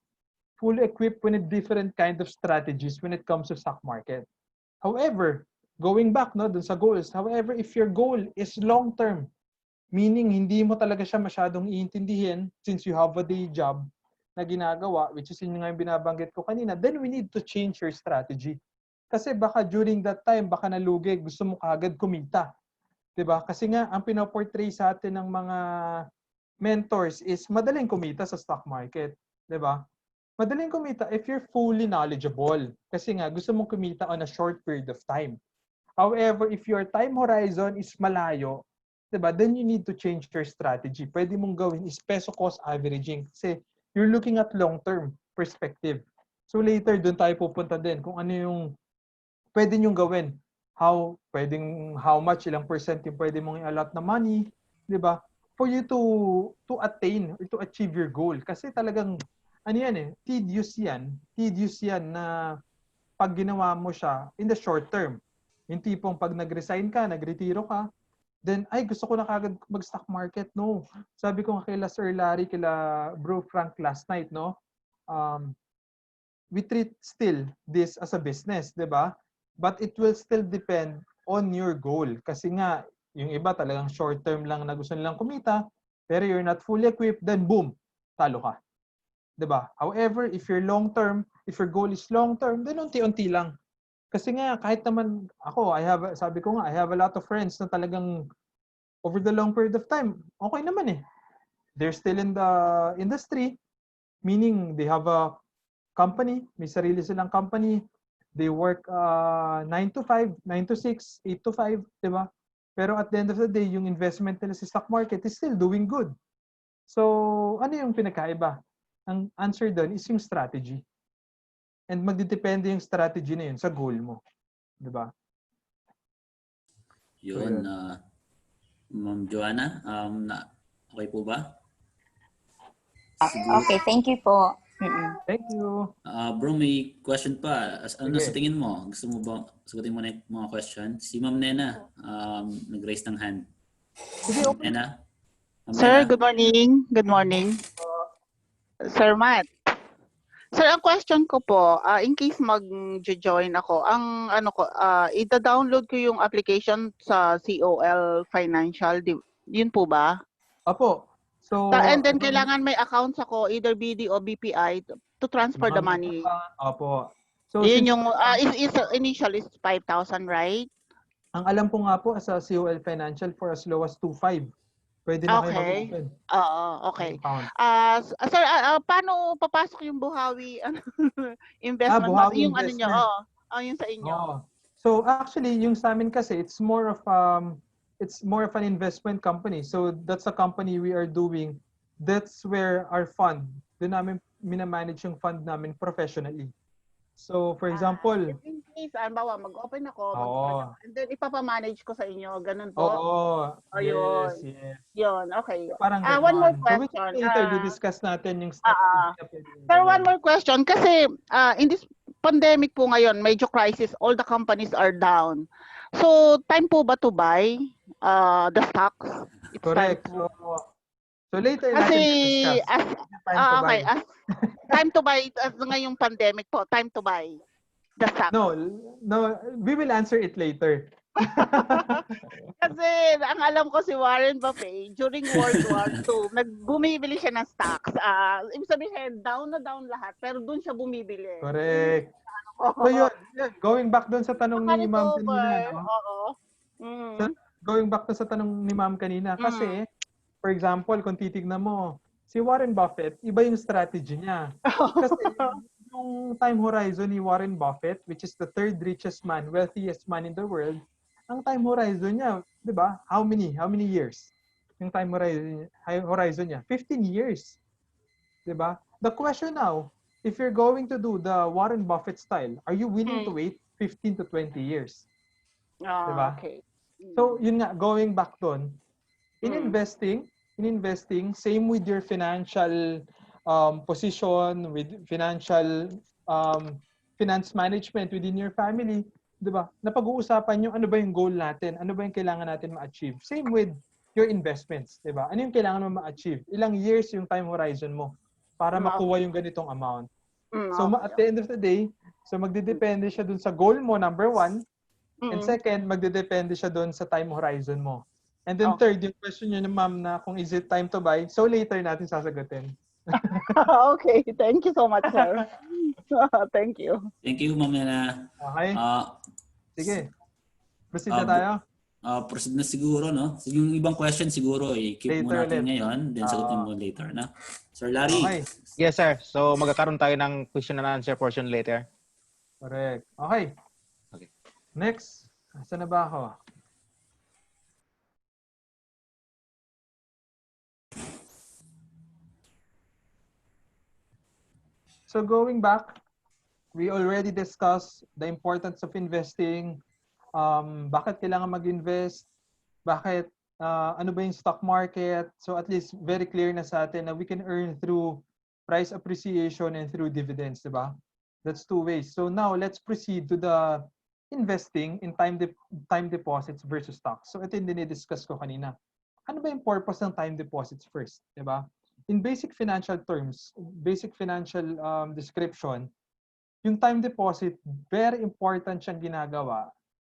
with different kind of strategies when it comes to stock market. However, going back no dun sa goals, however, if your goal is long-term, meaning hindi mo talaga siya masyadong iintindihin since you have a day job na ginagawa, which is yun nga yung binabanggit ko kanina, then we need to change your strategy. Kasi baka during that time, baka nalugi, gusto mo kagad kumita. Diba? Kasi nga, ang pinoportray sa atin ng mga mentors is madaling kumita sa stock market. Diba? Madaling kumita if you're fully knowledgeable. Kasi nga, gusto mong kumita on a short period of time. However, if your time horizon is malayo, diba, then you need to change your strategy. Pwede mong gawin is peso cost averaging. Kasi you're looking at long-term perspective. So later, doon tayo pupunta din kung ano yung pwede nyong gawin. How much, ilang percent yung pwede mong i-allot na money, diba? For you to attain or to achieve your goal. Kasi talagang ano yan eh, tedious yan na pag ginawa mo siya in the short term. Yung tipong pag nag-resign ka, nagretiro ka, then, ay, gusto ko na kagad mag-stock market. No. Sabi ko nga kila Sir Larry, kila Bro Frank last night, no? We treat still this as a business, di ba? But it will still depend on your goal. Kasi nga, yung iba talagang short term lang na gusto nilang kumita, pero you're not fully equipped, then boom, talo ka. Diba? However, if your goal is long-term, then unti-unti lang. Kasi nga, kahit naman ako, I have a lot of friends na talagang over the long period of time, okay naman eh. They're still in the industry, meaning they have a company, may sarili silang company, they work 9 to 5, 9 to 6, 8 to 5, diba? Pero at the end of the day, yung investment nila sa stock market is still doing good. So, ano yung pinakaiba? Ang answer doon is yung strategy. And magdidepende yung strategy na yun sa goal mo. Diba? Yun. Ma'am Joanna, okay po ba? Siguro. Okay, thank you po. Thank you. Bro, may question pa. Ano sa tingin mo? Gusto mo ba sagutin mo na yung mga question? Si Ma'am Nena, nag-raise ng hand. Nena? Sir, good morning. Good morning. Sir Matt. Sir, ang question ko po, in case mag-join ako, ang ida-download ko yung application sa COL Financial, yun po ba? Apo. So, and then kailangan may accounts ako, either BD o BPI to transfer the money. Apo. So, yun yung, initial is 5,000, right? Ang alam ko nga po sa COL Financial for as low as 2.5. Pwede na kayo mag-open. Oo, okay. Sir, paano papasok yung Buhawi investment? Buhawi yung investment. ano nyo, yung sa inyo. So actually, yung sa amin kasi, it's more of an investment company. So that's a company we are doing. That's where our fund, doon namin minamanage yung fund namin professionally. So, for example, in case, mag-open ako, and then ipapamanage ko sa inyo, ganun po? Yes. Yun, okay. Parang one more question. So, later, di-discuss natin yung strategy. Sir, one more question. Kasi, in this pandemic po ngayon, major crisis, all the companies are down. So, time po ba to buy the stocks? It's correct. So later natin discuss. Time to buy ngayong pandemic po. Time to buy the stock. No, we will answer it later. Kasi ang alam ko si Warren Buffett during World War II, bumibili siya ng stocks. Ibig sabihin, down na down lahat, pero doon siya bumibili. Correct. So yun, going back doon sa tanong ni Ma'am kanina. So, going back to sa tanong ni Ma'am kanina, kasi for example, kung titignan mo, si Warren Buffett, iba yung strategy niya. Kasi yung time horizon ni Warren Buffett, which is the third richest man, wealthiest man in the world, ang time horizon niya, di ba? How many years? Yung time horizon niya, 15 years. Di ba? The question now, if you're going to do the Warren Buffett style, are you willing to wait 15 to 20 years? Diba? Okay. So, yun nga, going back doon, in Mm. investing, same with your financial position, with financial finance management within your family, 'di ba? Napag-uusapan yung ano ba yung goal natin, ano ba yung kailangan natin ma-achieve. Same with your investments, 'di ba? Ano yung kailangan mo ma-achieve? Ilang years yung time horizon mo para makuha yung ganitong amount. So at the end of the day, so magdedepende siya dun sa goal mo, number one. And second, magdedepende siya doon sa time horizon mo. And then third, yung question nyo na ma'am na kung is it time to buy, so later natin sasagutin. Okay, thank you so much, sir. Thank you. Thank you, Ma'am Nena. Okay. Sige. Proceed na Uh, tayo. Proceed na siguro, no? Yung ibang question siguro, keep Later mo natin ulit. ngayon, then sagutin mo later, na? Sir Larry. Okay. Yes, sir. So magkakaroon tayo ng question and answer portion later. Correct. Okay. Okay. Next. Saan na ba ako? So going back, we already discussed the importance of investing, bakit kailangan mag-invest, bakit, ano ba yung stock market. So at least very clear na sa atin na we can earn through price appreciation and through dividends, diba? That's two ways. So now let's proceed to the investing in time deposits versus stocks. So ito yung dinidiscuss ko kanina. Ano ba yung purpose ng time deposits first, diba? In basic financial terms, basic financial description, yung time deposit, very important siyang ginagawa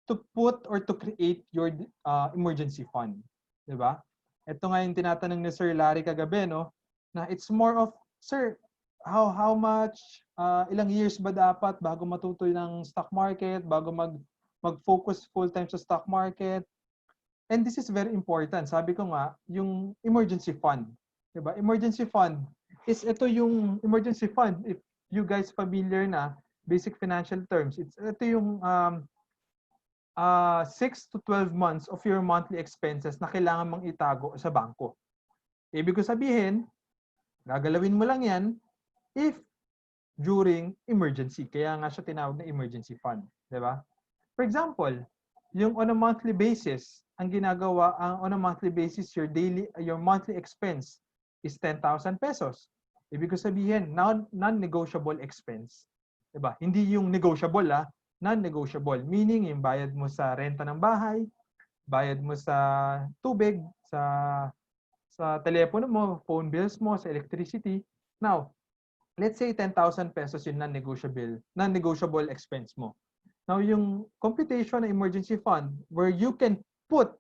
to put or to create your emergency fund. Diba? Ito nga yung tinatanong ni Sir Larry kagabi, no? Na it's more of, sir, how much, ilang years ba dapat bago matutoy ng stock market, bago mag-focus full-time sa stock market? And this is very important. Sabi ko nga, yung emergency fund. Diba? Emergency fund is ito yung emergency fund. If you guys familiar na, basic financial terms, ito yung 6 to 12 months of your monthly expenses na kailangan mong itago sa bangko. Ibig ko sabihin, gagalawin mo lang yan if during emergency. Kaya nga siya tinawag na emergency fund. Diba? For example, yung on a monthly basis, ang ginagawa, on a monthly basis, your monthly expense is 10,000 pesos. Ibig ko sabihin, non-negotiable expense. Diba? Hindi yung negotiable, non-negotiable. Meaning, yung bayad mo sa renta ng bahay, bayad mo sa tubig, sa telepono mo, phone bills mo, sa electricity. Now, let's say 10,000 pesos yung non-negotiable expense mo. Now, yung computation ng emergency fund, where you can put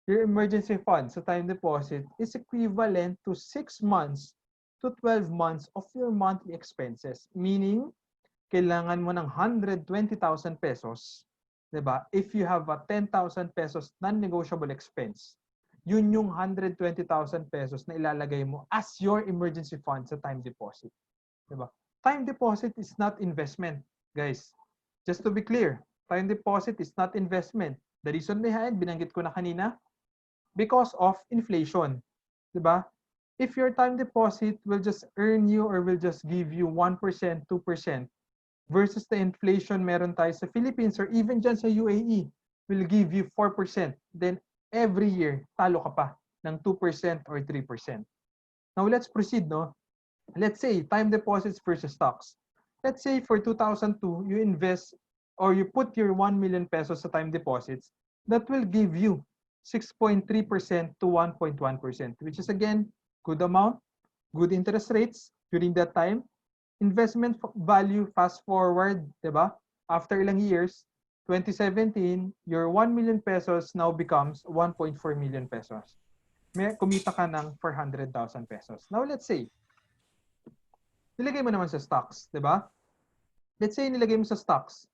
your emergency fund sa time deposit, is equivalent to 6 months to 12 months of your monthly expenses. Meaning, kailangan mo ng 120,000 pesos, diba? If you have a 10,000 pesos non-negotiable expense, yun yung 120,000 pesos na ilalagay mo as your emergency fund sa time deposit. Diba? Time deposit is not investment, guys. Just to be clear, time deposit is not investment. The reason behind, binanggit ko na kanina, because of inflation. Diba? If your time deposit will just earn you or will just give you 1%, 2%, versus the inflation meron tayo sa Philippines or even dyan sa UAE, will give you 4%. Then every year, talo ka pa ng 2% or 3%. Now let's proceed, no? Let's say time deposits versus stocks. Let's say for 2002, you invest or you put your 1 million pesos sa time deposits, that will give you 6.3% to 1.1%, which is again, good amount, good interest rates during that time. Investment value fast forward, diba? After ilang years, 2017, your 1 million pesos now becomes 1.4 million pesos. May kumita ka ng 400,000 pesos. Now let's say, nilagay mo naman sa stocks, diba? Let's say nilagay mo sa stocks.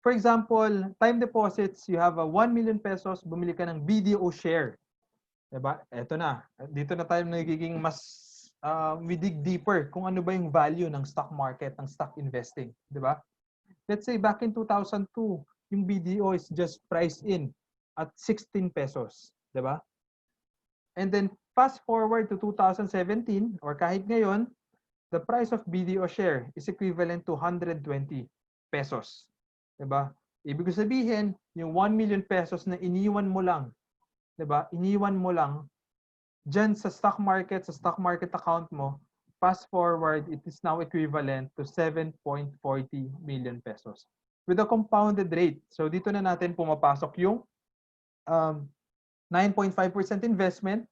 For example, time deposits, you have a 1 million pesos, bumili ka ng BDO share. Diba? Eto na. Dito na tayo nagiging mas we dig deeper kung ano ba yung value ng stock market, ng stock investing. Diba? Let's say back in 2002, yung BDO is just priced in at 16 pesos. Diba? And then fast forward to 2017 or kahit ngayon, the price of BDO share is equivalent to 120 pesos. Diba? Ibig sabihin, yung 1 million pesos na iniwan mo lang, 'di ba? Iniwan mo lang diyan sa stock market account mo, fast forward, it is now equivalent to 7.40 million pesos with a compounded rate. So dito na natin pumapasok yung 9.5% investment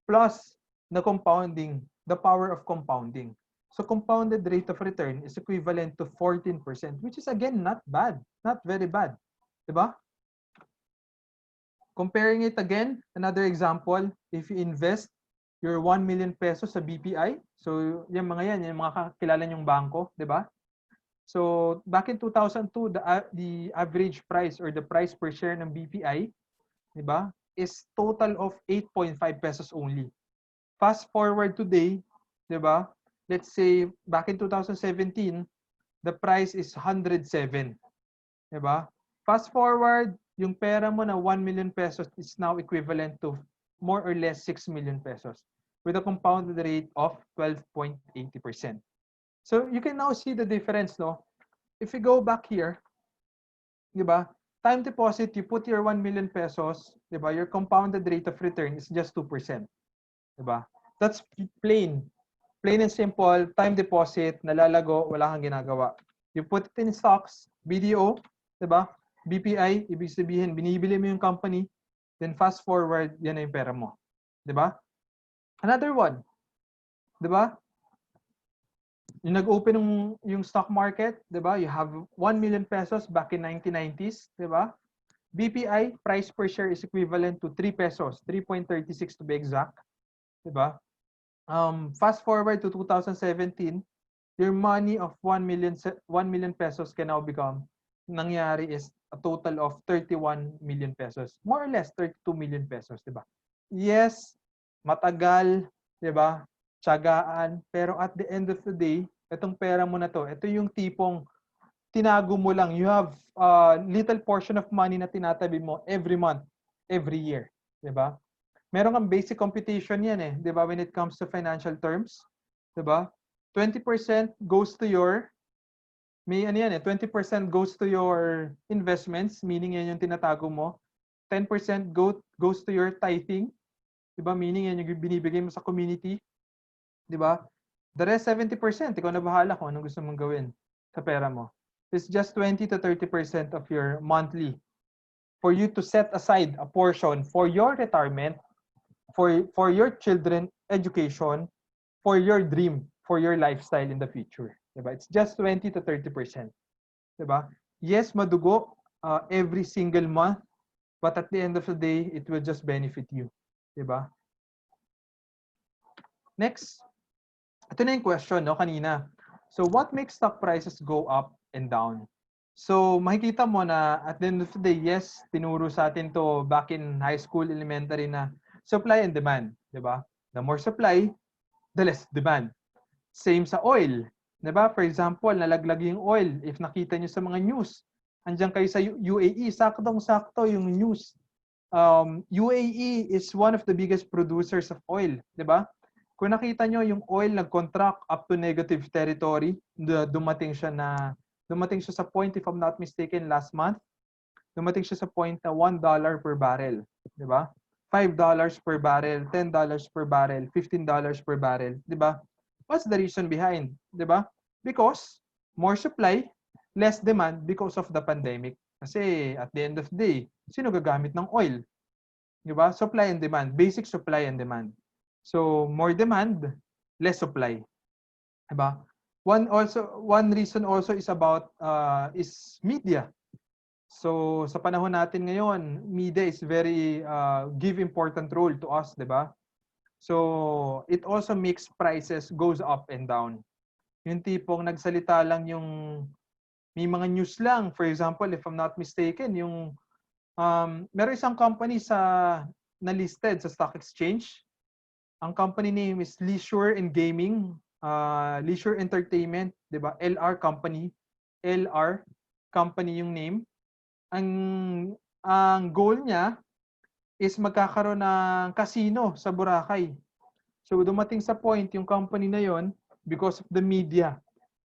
plus the compounding, the power of compounding. So compounded rate of return is equivalent to 14%, which is again not bad, not very bad. Diba? Comparing it again, another example, if you invest your 1 million pesos sa BPI, so yung mga kilala nyong bangko, di ba? So back in 2002, the average price or the price per share ng BPI, di ba, is total of 8.5 pesos only. Fast forward today, di ba? Let's say back in 2017, the price is 107. Di ba? Fast forward, yung pera mo na 1 million pesos is now equivalent to more or less 6 million pesos with a compounded rate of 12.80%. So you can now see the difference, no? If you go back here, di ba? Time deposit, you put your 1 million pesos, di ba? Your compounded rate of return is just 2%. Di ba? That's plain and simple, time deposit, nalalago, wala kang ginagawa. You put it in stocks, BDO, di ba? BPI, ibig sabihin, binibili mo yung company, then fast forward, yan na yung pera mo. Di ba? Another one, di ba? Yung nag-open yung stock market, di ba? You have 1 million pesos back in 1990s, di ba? BPI, price per share is equivalent to 3 pesos, 3.36 to be exact. Di ba? Fast forward to 2017, your money of 1 million pesos can now become, nangyari is a total of 31 million pesos. More or less 32 million pesos, di ba? Yes, matagal, di ba? Tiyagaan, pero at the end of the day, itong pera mo na to, ito yung tipong tinago mo lang. You have a little portion of money na tinatabi mo every month, every year, di ba? Meron kang basic computation yan eh, di ba? When it comes to financial terms, di ba? 20% goes to your, may ano yan eh, 20% goes to your investments, meaning yan yung tinatago mo. 10% goes to your tithing, di ba? Meaning yan yung binibigay mo sa community, di ba? The rest 70%, ikaw na bahala kung anong gusto mong gawin sa pera mo. It's just 20 to 30% of your monthly for you to set aside a portion for your retirement, for your children education, for your dream, for your lifestyle in the future. Diba? It's just 20 to 30%. Diba? Yes, madugo every single month, but at the end of the day, it will just benefit you. Diba? Next. Ito na yung question, no, kanina. So, what makes stock prices go up and down? So, makikita mo na at the end of the day, yes, tinuro sa atin to back in high school, elementary na supply and demand, di ba? The more supply, the less demand. Same sa oil, di ba? For example, nalaglag yung oil. If nakita nyo sa mga news, andyan kayo sa UAE, saktong-sakto yung news. UAE is one of the biggest producers of oil, di ba? Kung nakita nyo yung oil nag-contract up to negative territory, dumating siya sa point, if I'm not mistaken, last month, dumating siya sa point na $1 per barrel. Di ba? $5 per barrel, $10 per barrel, $15 per barrel. Di ba? What's the reason behind? Di ba? Because more supply, less demand because of the pandemic. Kasi at the end of the day, sino gagamit ng oil? Di ba? Supply and demand. Basic supply and demand. So, more demand, less supply. Diba? One reason also is about is media. So, sa panahon natin ngayon, media is very give important role to us, diba? So, it also makes prices goes up and down. Yung tipong nagsalita lang yung may mga news lang. For example, if I'm not mistaken, yung meron isang company na listed sa stock exchange. Ang company name is Leisure and Gaming, Leisure Entertainment, 'di ba? LR Company yung name. Ang goal niya is magkakaroon ng casino sa Boracay. So dumating sa point yung company na yon because of the media.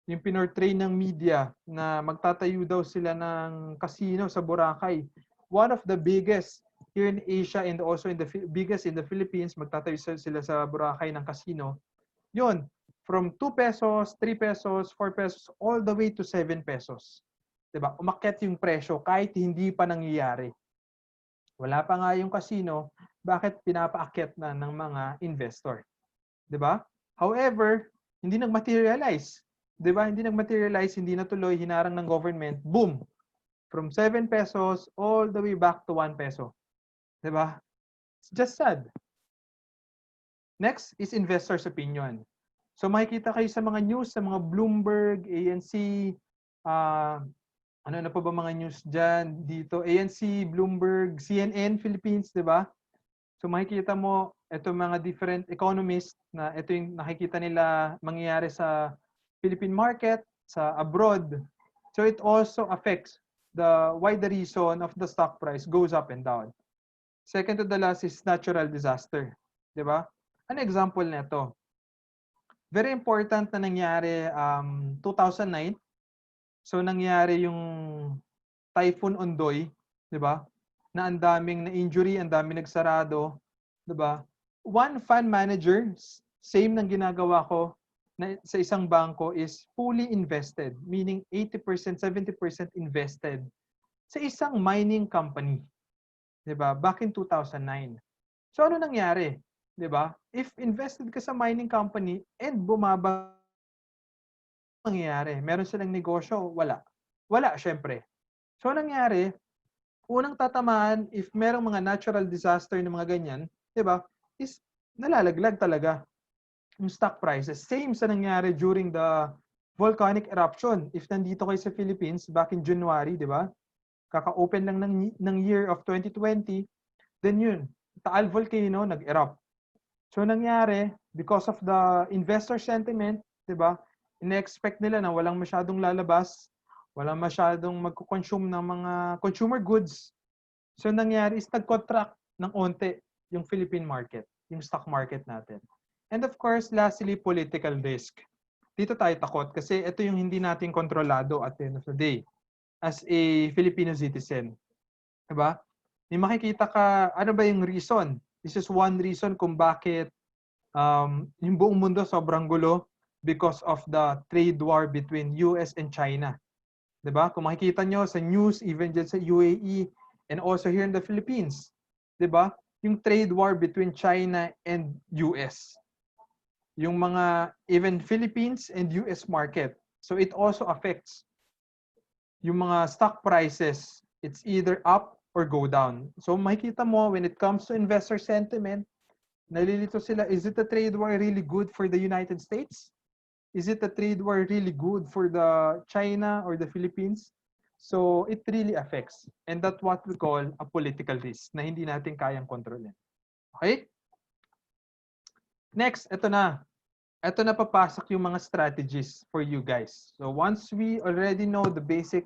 yung pinortray ng media na magtatayo daw sila ng casino sa Boracay. One of the biggest here in Asia and also in the biggest in the Philippines, magtatayo sila sa Boracay ng casino. Yun, from 2 pesos, 3 pesos, 4 pesos, all the way to 7 pesos. Diba? Umakyat yung presyo kahit hindi pa nangyayari. Wala pa nga yung casino, bakit pinapaakyat na ng mga investor? Diba? However, hindi nag-materialize. Diba? Hindi nag-materialize, hindi natuloy, hinarang ng government, boom! From 7 pesos all the way back to 1 peso. Diba? It's just sad. Next is investors' opinion. So makikita kayo sa mga news, sa mga Bloomberg, ANC, ano na pa ba mga news dyan dito? ANC, Bloomberg, CNN, Philippines, di ba? So makikita mo, ito mga different economists na ito yung nakikita nila mangyayari sa Philippine market, sa abroad. So it also affects why the reason of the stock price goes up and down. Second to the last is natural disaster. Di ba? An example nito. Very important na nangyari 2009. So nangyari yung Typhoon Ondoy, 'di ba? Na ang daming na injury, ang daming nagsarado, 'di ba? One fund manager, same ng ginagawa ko na sa isang bangko is fully invested, meaning 80%, 70% invested sa isang mining company. 'Di ba? Back in 2009. So ano nangyari? 'Di ba? If invested ka sa mining company and bumaba, nangyayari? Meron silang negosyo? Wala. Wala, syempre. So nangyari, unang tatamaan if merong mga natural disaster ng mga ganyan, 'di ba? Is nalalaglag talaga yung stock prices. Same sa nangyari during the volcanic eruption. If nandito kayo sa Philippines back in January, 'di ba? Kaka-open lang ng year of 2020, then yun, Taal volcano nag-erupt. So nangyari, because of the investor sentiment, 'di ba? Ine-expect nila na walang masyadong lalabas, walang masyadong magko-consume ng mga consumer goods. So nangyari is nag-contract ng onte yung Philippine market, yung stock market natin. And of course, lastly, political risk. Dito tayo takot kasi ito yung hindi natin kontrolado at the end of the day as a Filipino citizen. Diba? May makikita ka, ano ba yung reason? This is one reason kung bakit yung buong mundo sobrang gulo because of the trade war between US and China. Diba? Kung makikita nyo sa news, even dyan sa UAE and also here in the Philippines, diba? Yung trade war between China and US. Yung mga even Philippines and US market. So it also affects yung mga stock prices. It's either up or go down. So makikita mo when it comes to investor sentiment, nalilito sila, is it a trade war really good for the United States? Is it a trade war really good for the China or the Philippines? So it really affects. And that's what we call a political risk na hindi natin kayang kontrolin. Okay? Next, ito na. Ito na papasok yung mga strategies for you guys. So once we already know the basic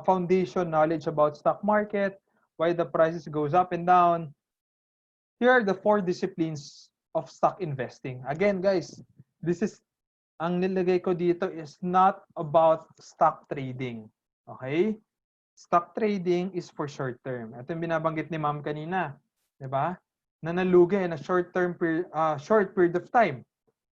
foundation knowledge about stock market, why the prices goes up and down, here are the 4 disciplines of stock investing. Again, guys, this is, ang nilagay ko dito is not about stock trading. Okay? Stock trading is for short term. Ito yung binabanggit ni ma'am kanina. Diba? Na nalugi na short period of time.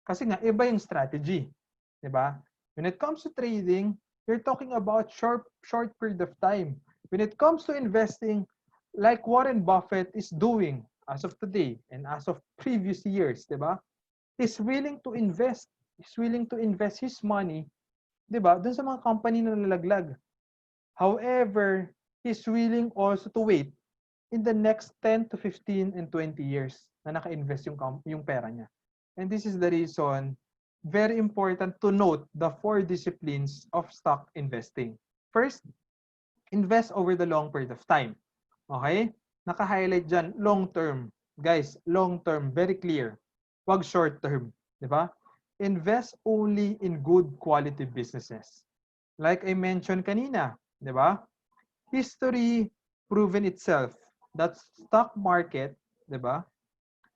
Kasi nga, iba yung strategy. Diba? When it comes to trading, you're talking about short period of time. When it comes to investing, like Warren Buffett is doing as of today and as of previous years, diba? He's willing to invest. He's willing to invest his money, diba? Dun sa mga company na nalaglag. However, he's willing also to wait in the next 10 to 15 and 20 years na naka-invest yung pera niya. And this is the reason, very important to note the 4 disciplines of stock investing. First, invest over the long period of time. Okay? Naka-highlight dyan, long term. Guys, long term, very clear. Wag short term. Diba? Invest only in good quality businesses. Like I mentioned kanina, diba? History proven itself that stock market, diba,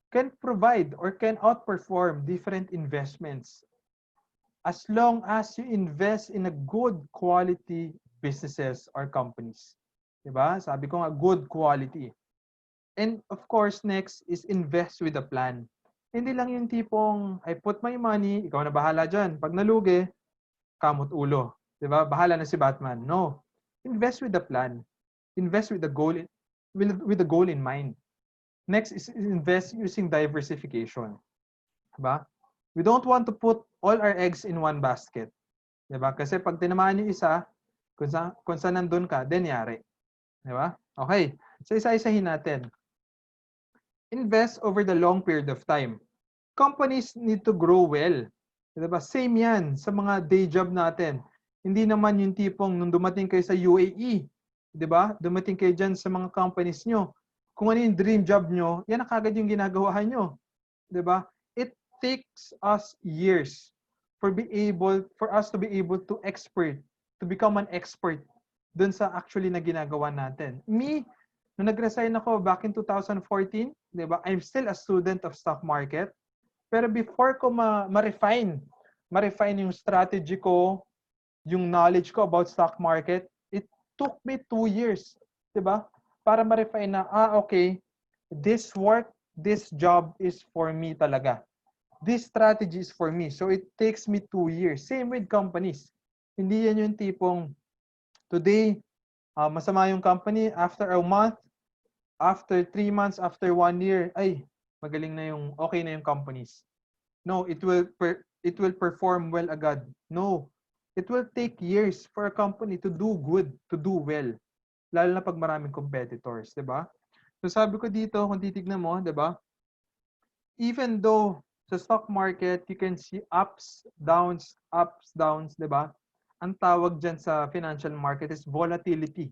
can provide or can outperform different investments as long as you invest in a good quality businesses or companies. Diba? Sabi ko nga, good quality. And of course, next is invest with a plan. Hindi lang yung tipong, I put my money, ikaw na bahala dyan. Pag nalugi, kamot ulo. Diba? Bahala na si Batman. No. Invest with a plan. Invest with the goal with the goal in mind. Next is invest using diversification. Diba? We don't want to put all our eggs in one basket. Diba? Kasi pag tinamaan yung isa, kung saan nandun ka, then yari. Diba? Okay. So isa-isahin natin. Invest over the long period of time. Companies need to grow well. Diba? Same yan sa mga day job natin. Hindi naman yung tipong nung dumating kayo sa UAE, diba? Dumating kayo dyan sa mga companies nyo. Kung ano yung dream job nyo, yan ang kagad yung ginagawa nyo. Diba? It takes us years for us to be able to become an expert dun sa actually na ginagawa natin. Me, nung nag-resign ako back in 2014, diba? I'm still a student of stock market. Pero before ko ma-refine yung strategy ko, yung knowledge ko about stock market, it took me 2 years, diba? Para ma-refine na, okay, this job is for me talaga. This strategy is for me. So it takes me 2 years. Same with companies. Hindi yan yung tipong today, masama yung company, after a month, after 3 months, after 1 year, ay, magaling na yung, okay na yung companies. No, it will perform well agad. No, it will take years for a company to do good, to do well. Lalo na pag maraming competitors, di ba? So sabi ko dito, kung titignan mo, di ba? Even though sa stock market, you can see ups, downs, di ba? Ang tawag dyan sa financial market is volatility.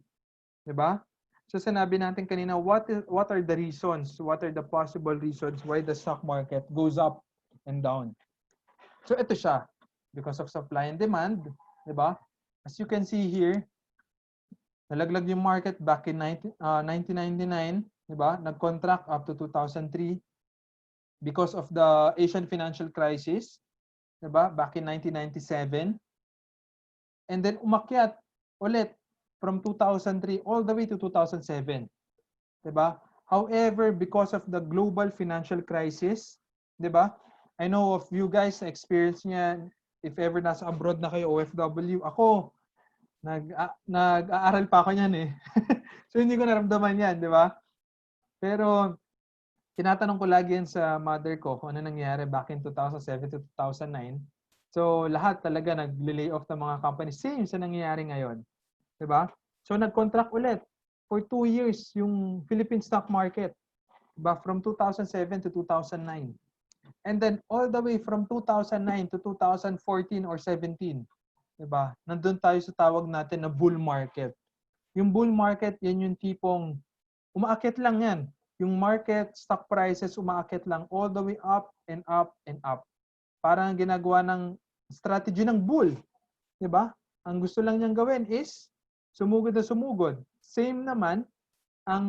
Di ba? So sinabi natin kanina, what are the reasons? What are the possible reasons why the stock market goes up and down? So ito siya. Because of supply and demand, di ba? As you can see here, nalaglag yung market back in 1999, di ba? Nag-contract up to 2003 because of the Asian financial crisis, di ba? Back in 1997. And then umakyat ulit from 2003 all the way to 2007. Di ba? However, because of the global financial crisis, di ba? I know of you guys na experience niya, if ever nasa abroad na kayo, OFW, ako, nag-aaral pa ako niyan eh. So hindi ko naramdaman yan, di ba? Pero tinatanong ko lagi yan sa mother ko kung ano nangyari back in 2007 to 2009. So lahat talaga nag-lay off ng mga companies. Same sa nangyayari ngayon. Di ba? So nag-contract ulit for 2 years yung Philippine stock market. Diba? From 2007 to 2009. And then all the way from 2009 to 2014 or 17. Diba? Nandun tayo sa tawag natin na bull market. Yung bull market, yan yung tipong umaakit lang yan. Yung market, stock prices, umaakit lang all the way up and up and up. Parang ginagawa ng strategy ng bull. Diba? Ang gusto lang niyang gawin is sumugod na sumugod. Same naman, ang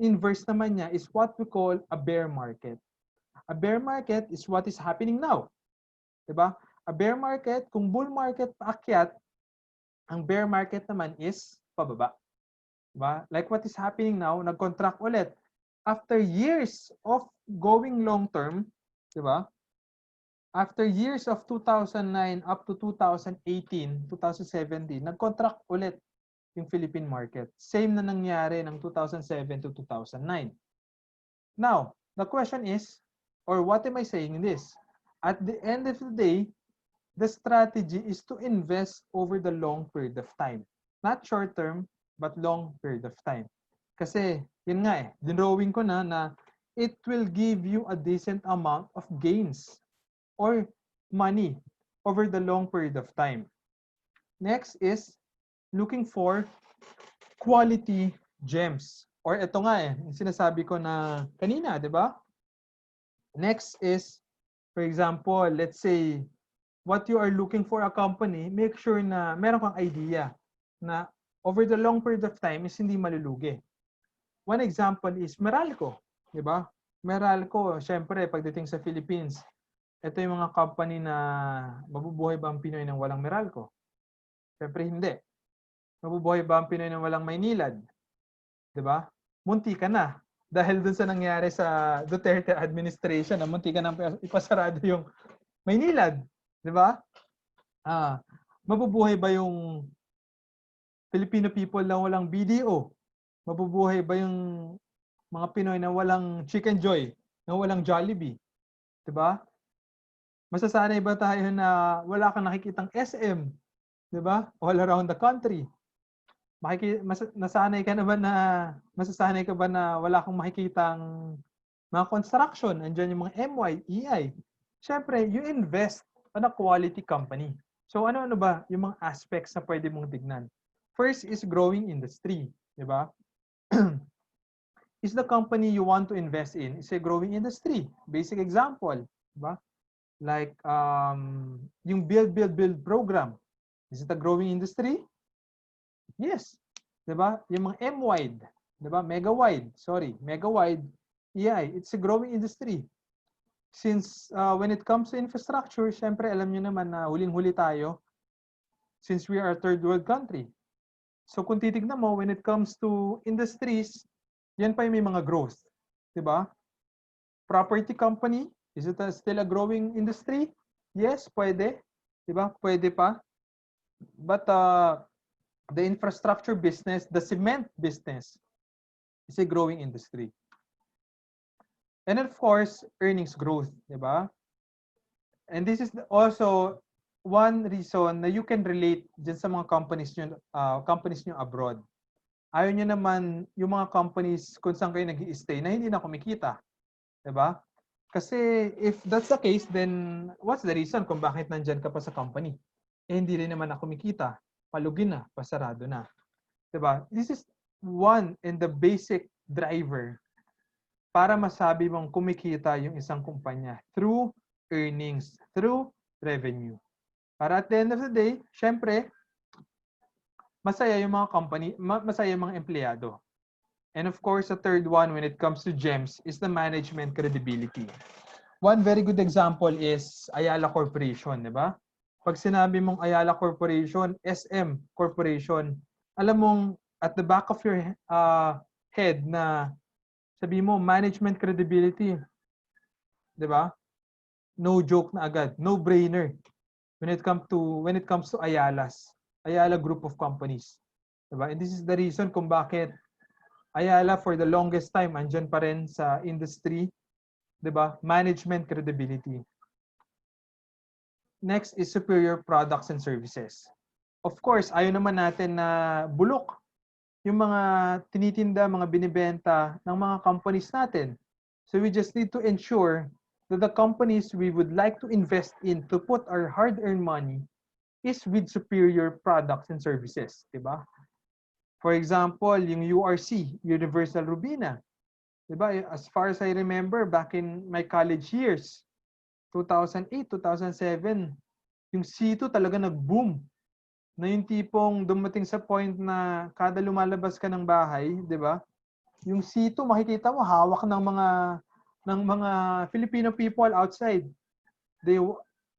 inverse naman niya is what we call a bear market. A bear market is what is happening now. Diba? A bear market, kung bull market paakyat, ang bear market naman is pababa. Diba? Like what is happening now, nag-contract ulit. After years of going long term, diba? After years of 2009 up to 2018, 2017, nag-contract ulit yung Philippine market. Same na nangyari ng 2007 to 2009. Now, the question is, or what am I saying in this? At the end of the day, the strategy is to invest over the long period of time. Not short term, but long period of time. Kasi, yun nga eh, dinrowing ko na it will give you a decent amount of gains or money over the long period of time. Next is looking for quality gems. Or ito nga eh, yung sinasabi ko na kanina, di ba? Next is, for example, let's say, what you are looking for a company, make sure na meron kang idea na over the long period of time is hindi malulugi. One example is Meralco, di ba? Meralco, syempre, pagdating sa Philippines, ito yung mga company na mabubuhay ba ang Pinoy ng walang Meralco? Siyempre hindi. Mabubuhay ba ang Pinoy ng walang Maynilad? 'Di ba? Munti ka na. Dahil dun sa nangyari sa Duterte administration, na munti ka nang ipasarado yung Maynilad. 'Di ba? Mabubuhay ba yung Filipino people na walang BDO? Mabubuhay ba yung mga Pinoy na walang Chicken Joy, na walang Jollibee? 'Di ba? Masasanay ba tayo na wala kang nakikitang SM, 'di ba? All around the country. Masasanay ka ba na wala kang makikitang mga construction, andiyan yung mga MY, EI. Siyempre, you invest on a quality company. So ano ba yung mga aspects na pwede mong tignan? First is growing industry, 'di ba? Is the company you want to invest in is a growing industry? Basic example, 'di ba? Like yung build program. Is it a growing industry? Yes. 'Di ba? Yung mga M-wide, 'di ba? Mega-wide, EI, it's a growing industry. Since when it comes to infrastructure, syempre alam niyo naman na huling-huli tayo since we are a third world country. So kung titignan mo, when it comes to industries, yan pa yung may mga growth. 'Di ba? Property company, is it still a growing industry? Yes, pwede. 'Di ba? Pwede pa. But the infrastructure business, the cement business, is a growing industry. And of course, earnings growth, 'di ba? And this is also one reason na you can relate dyan sa mga companies nyo abroad. Ayaw nyo naman yung mga companies kung saan kayo nag-i-stay na hindi na kumikita. 'Di ba? Kasi if that's the case, then what's the reason kung bakit nandyan ka pa sa company? Eh, hindi rin naman na kumikita. Palugin na, pasarado na. 'Di ba? This is one and the basic driver para masabi mong kumikita yung isang kumpanya through earnings, through revenue. Para at the end of the day, syempre, masaya yung mga company, masaya yung mga empleyado. And of course, the third one when it comes to GEMS is the management credibility. One very good example is Ayala Corporation, di ba? Pag sinabi mong Ayala Corporation, SM Corporation, alam mong at the back of your head na sabi mo management credibility, 'di ba? No joke na agad, no brainer when it comes to Ayala group of companies, 'di ba? And this is the reason kung bakit Ayala for the longest time andyan pa rin sa industry, 'di ba? Management credibility. Next is superior products and services. Of course, ayaw naman natin na bulok yung mga tinitinda, mga binibenta ng mga companies natin. So we just need to ensure that the companies we would like to invest in to put our hard-earned money is with superior products and services, di ba? For example, yung URC, Universal Rubina, di ba? As far as I remember, back in my college years, 2008, 2007, yung C2 talaga nag-boom. Na yung tipong dumating sa point na kada lumalabas ka ng bahay, 'di ba? Yung C2 makikita mo hawak ng mga Filipino people outside.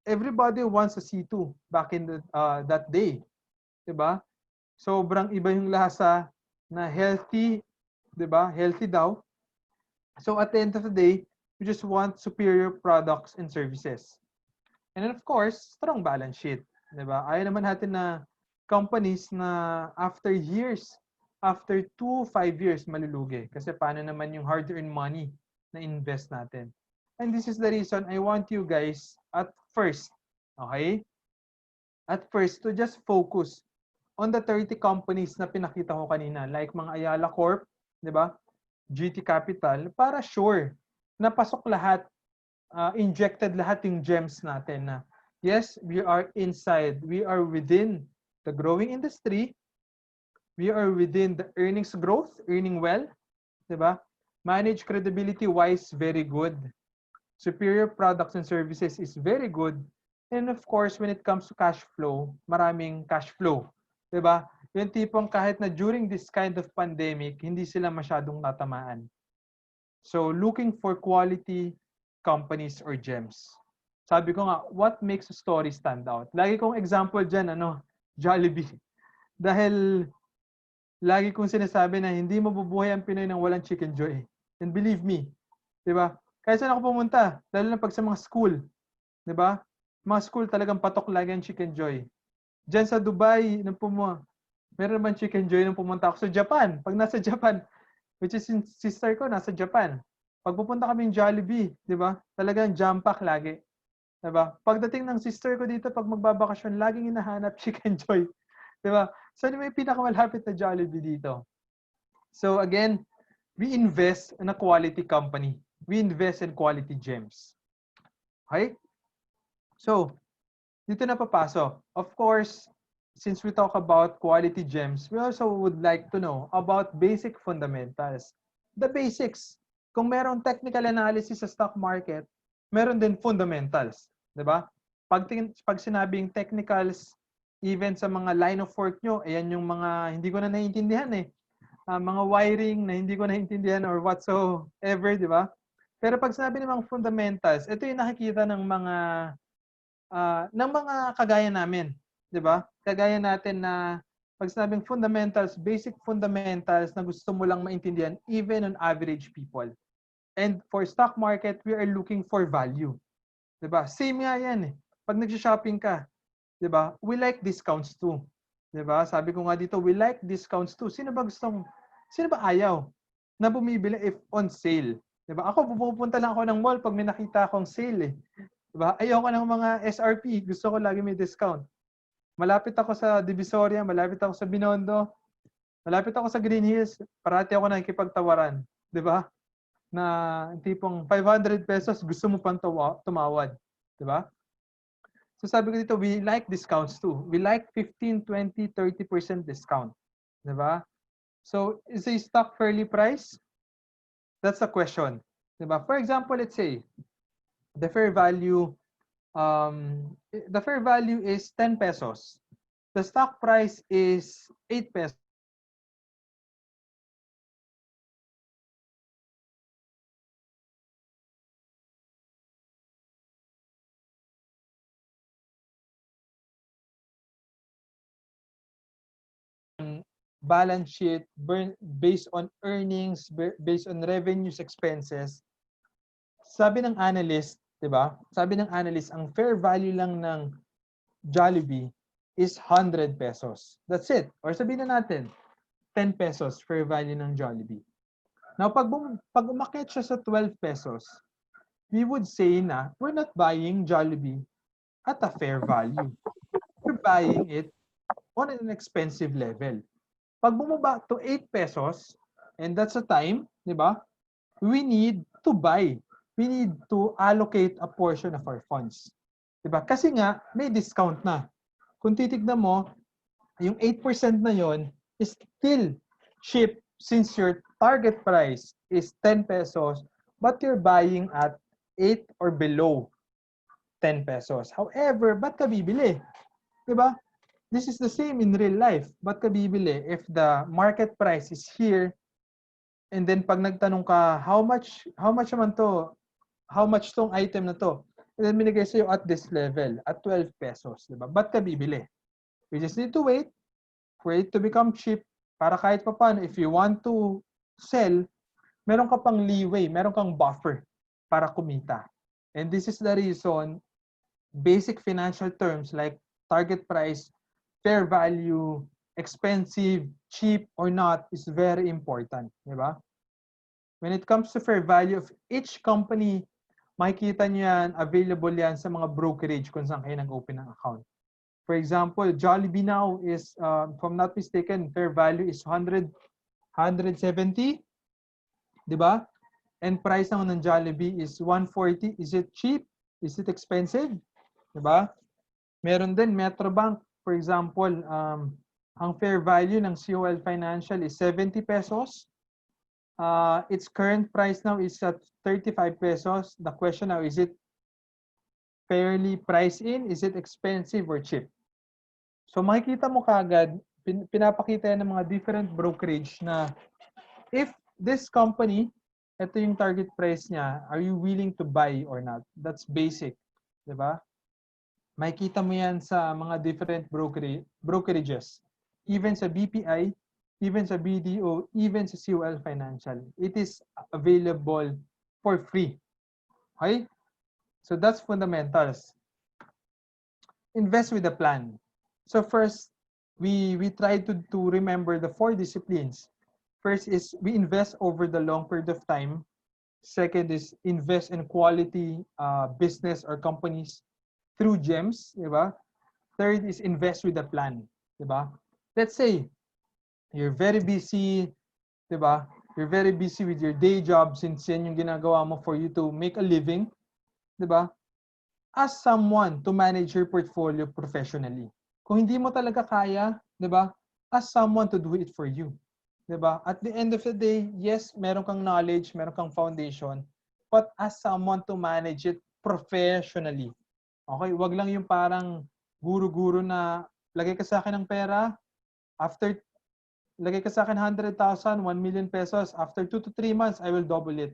Everybody wants a C2 back in that day, 'di ba? Sobrang iba yung lasa na healthy, 'di ba? Healthy daw. So at the end of the day, we just want superior products and services. And then of course, strong balance sheet. Diba? Ayaw naman natin na companies na after 2 to 5 years malulugi. Kasi paano naman yung hard-earned money na invest natin. And this is the reason I want you guys at first, okay? At first, to just focus on the 30 companies na pinakita ko kanina. Like mga Ayala Corp, diba? GT Capital, para sure na pasok lahat, injected lahat yung gems natin na yes, we are inside. We are within the growing industry. We are within the earnings growth, earning well. Diba? Manage credibility-wise, very good. Superior products and services is very good. And of course, when it comes to cash flow, maraming cash flow. Diba? Yung tipong kahit na during this kind of pandemic, hindi sila masyadong tatamaan. So, looking for quality companies or gems. Sabi ko nga, what makes a story stand out? Lagi kong example dyan, Jollibee. Dahil lagi kong sinasabi na hindi mabubuhay ang Pinoy nang walang Chicken Joy. And believe me, di ba? Kahit saan ako pumunta, lalo na pag sa mga school, di ba? Mga school talagang patok lagi ang Chicken Joy. Diyan sa Dubai, meron naman Chicken Joy nung pumunta ako sa Japan. Pag nasa Japan, which is sister ko, nasa Japan. Pag pupunta kaming Jollibee, di ba? Talagang jam-pack lagi. Di ba? Pagdating ng sister ko dito, pag magbabakasyon, laging hinahanap Chicken Joy. Di ba? So, may pinakamalapit na Jollibee dito. So, again, we invest in a quality company. We invest in quality gems. Okay? So, dito na papasok. Of course, since we talk about quality gems, we also would like to know about basic fundamentals. The basics. Kung merong technical analysis sa stock market, meron din fundamentals. Diba? Pag sinabing technicals, even sa mga line of work nyo, ayan yung mga hindi ko na naiintindihan eh. Mga wiring na hindi ko naiintindihan or whatsoever, di ba? Pero pag sinabi ng mga fundamentals, ito yung nakikita ng mga kagaya namin, 'di ba? Kagaya natin na pag sinabing fundamentals, basic fundamentals na gusto mo lang maintindihan even on average people. And for stock market, we are looking for value. 'Di ba? Same nga 'yan eh. Pag nag-shopping ka, 'di ba? We like discounts too. 'Di ba? Sabi ko nga dito, we like discounts too. Sino ba ayaw na bumibili if on sale? 'Di ba? Ako pupunta lang ako ng mall pag may nakita akong sale eh. Diba? Ayoko ng mga SRP. Gusto ko lagi may discount. Malapit ako sa Divisoria, malapit ako sa Binondo, malapit ako sa Green Hills, parati ako nakikipagtawaran. Diba? Na tipong 500 pesos, gusto mo pang tumawad. Diba? So sabi ko dito, we like discounts too. We like 15, 20, 30% discount. Diba? So is a stock fairly priced? That's the question. Diba? For example, let's say, the fair value is 10 pesos. The stock price is 8 pesos. Balance sheet based on earnings, based on revenues, expenses. Sabi ng analyst, 'di ba? Sabi ng analyst, ang fair value lang ng Jollibee is 100 pesos. That's it. Or sabihin na natin, 10 pesos fair value ng Jollibee. Now, pag umakyat siya sa 12 pesos, we would say na we're not buying Jollibee at a fair value. We're buying it on an expensive level. Pag bumaba to 8 pesos, and that's a time, di ba? We need to buy. We need to allocate a portion of our funds. Diba? Kasi nga, may discount na. Kung titignan mo, yung 8% na yon is still cheap since your target price is 10 pesos, but you're buying at 8 or below 10 pesos. However, ba't ka bibili? Diba? This is the same in real life. Ba't ka bibili? If the market price is here, and then pag nagtanong ka, how much naman to? How much tong item na to? And then binigay sa'yo at this level, at 12 pesos. Diba? Ba't ka bibili? We just need to wait for it to become cheap para kahit pa paano, if you want to sell, meron ka pang leeway, meron kang buffer para kumita. And this is the reason basic financial terms like target price, fair value, expensive, cheap, or not is very important. Diba? When it comes to fair value of each company, makikita nyo yan, available yan sa mga brokerage kung saan kayo nag-open ng account. For example, Jollibee now is, if I'm not mistaken, fair value is 170, di ba? And price naman ng Jollibee is 140. Is it cheap? Is it expensive? Di ba? Meron din Metrobank, for example, ang fair value ng COL Financial is 70 pesos. Its current price now is at 35 pesos. The question now, is it fairly priced in? Is it expensive or cheap? So makikita mo kagad, pinapakita yan ng mga different brokerage na if this company, ito yung target price niya, are you willing to buy or not? That's basic. 'Di ba? Makikita mo yan sa mga different brokerages. Even sa BPI, even sa BDO, even sa COL Financial. It is available for free. Okay? So that's fundamentals. Invest with a plan. So first, we try to remember the 4 disciplines. First is we invest over the long period of time. Second is invest in quality business or companies through gems, di ba? Third is invest with a plan, di ba? Let's say you're very busy, di ba? You're very busy with your day job since yan yung ginagawa mo for you to make a living, di ba? Ask someone to manage your portfolio professionally. Kung hindi mo talaga kaya, di ba? Ask someone to do it for you. Di ba? At the end of the day, yes, meron kang knowledge, meron kang foundation, but ask someone to manage it professionally. Okay, wag lang yung parang guru-guru na lagay ka sa akin ng pera, after lagay ka sa akin 100,000, 1 million pesos, after 2 to 3 months, I will double it.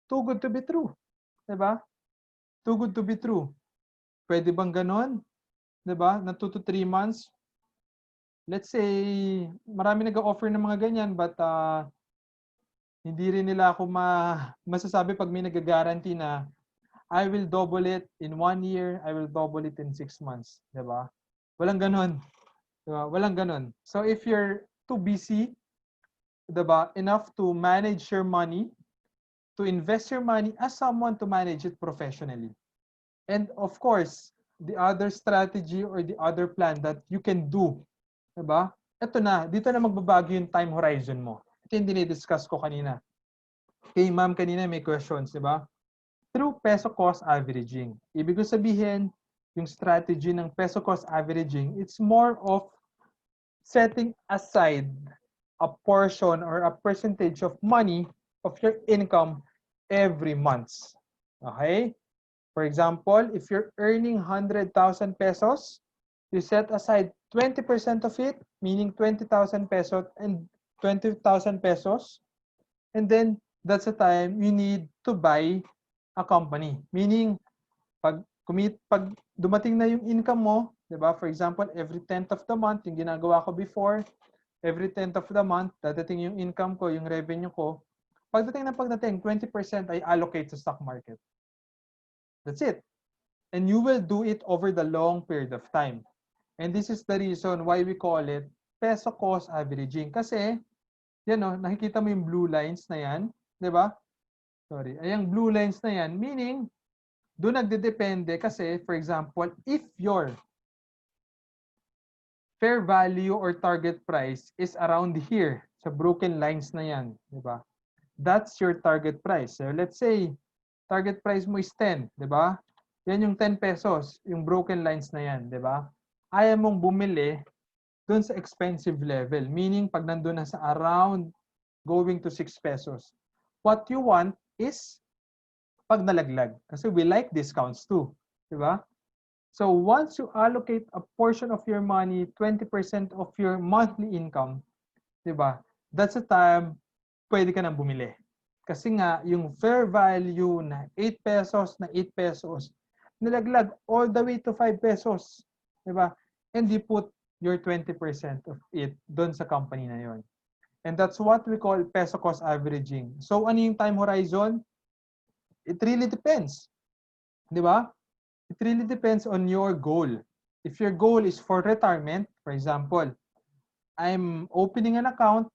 Too good to be true. Diba? Too good to be true. Pwede bang ganon? Diba? Na 2 to 3 months, let's say, marami nag-offer ng mga ganyan, but hindi rin nila ako masasabi pag may nag-guarantee na I will double it in 1 year, I will double it in 6 months. Diba? Walang ganon. Diba? Walang ganon. So if you're too busy, diba, enough to manage your money, to invest your money, ask someone to manage it professionally. And of course, the other strategy or the other plan that you can do, diba? Ito na, dito na magbabago yung time horizon mo. Ito yung dinidiscuss ko kanina. Kay ma'am kanina may questions, diba? Through peso cost averaging. Ibig sabihin, yung strategy ng peso cost averaging, it's more of setting aside a portion or a percentage of money of your income every month. Okay? For example, if you're earning 100,000 pesos, you set aside 20% of it, meaning 20,000 pesos and 20,000 pesos. And then that's the time you need to buy a company. Meaning, pag dumating na yung income mo, di ba? For example, every 10th of the month, yung ginagawa ko before, every 10th of the month, dadating yung income ko, yung revenue ko. Pagdating, 20% ay allocate sa stock market. That's it. And you will do it over the long period of time. And this is the reason why we call it peso cost averaging. Kasi, yan o, nakikita mo yung blue lines na yan, di ba? Sorry. Ayang blue lines na yan, meaning, doon nagdedepende kasi, for example, if your fair value or target price is around here, sa broken lines na yan, di ba? That's your target price. So let's say, target price mo is 10, di ba? Yan yung 10 pesos, yung broken lines na yan, di ba? Ayaw mong bumili doon sa expensive level, meaning pag nandun na sa around going to 6 pesos. What you want is pag nalaglag. Kasi we like discounts too. Diba? So once you allocate a portion of your money, 20% of your monthly income, diba? That's the time pwede ka nang bumili. Kasi nga, yung fair value na 8 pesos na 8 pesos, nalaglag all the way to 5 pesos. Diba? And you put your 20% of it doon sa company na yon. And that's what we call peso cost averaging. So ano yung time horizon? It really depends. Di ba? It really depends on your goal. If your goal is for retirement, for example, I'm opening an account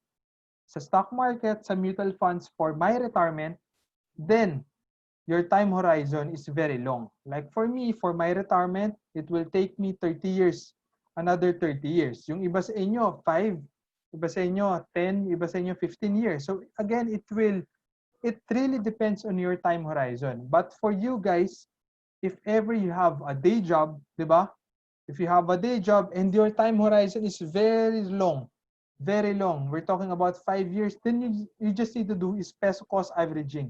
sa stock market, sa mutual funds for my retirement, then your time horizon is very long. Like for me, for my retirement, it will take me 30 years, another 30 years. Yung iba sa inyo, 5, iba sa inyo, 10, iba sa inyo, 15 years. So again, it really depends on your time horizon. But for you guys, if ever you have a day job, di ba? If you have a day job and your time horizon is very long, we're talking about 5 years, then you just need to do is peso cost averaging.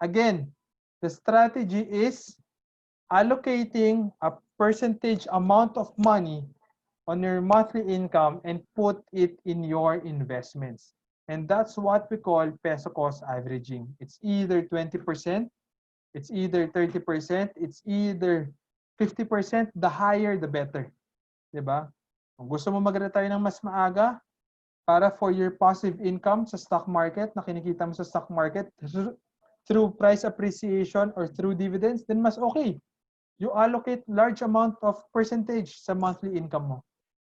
Again, the strategy is allocating a percentage amount of money on your monthly income and put it in your investments. And that's what we call peso cost averaging. It's either 20% It's either 30%, it's either 50%, the higher the better. Diba? Kung gusto mo mag-retire ng mas maaga para for your passive income sa stock market, na kinikita mo sa stock market through price appreciation or through dividends, then mas okay. You allocate large amount of percentage sa monthly income mo.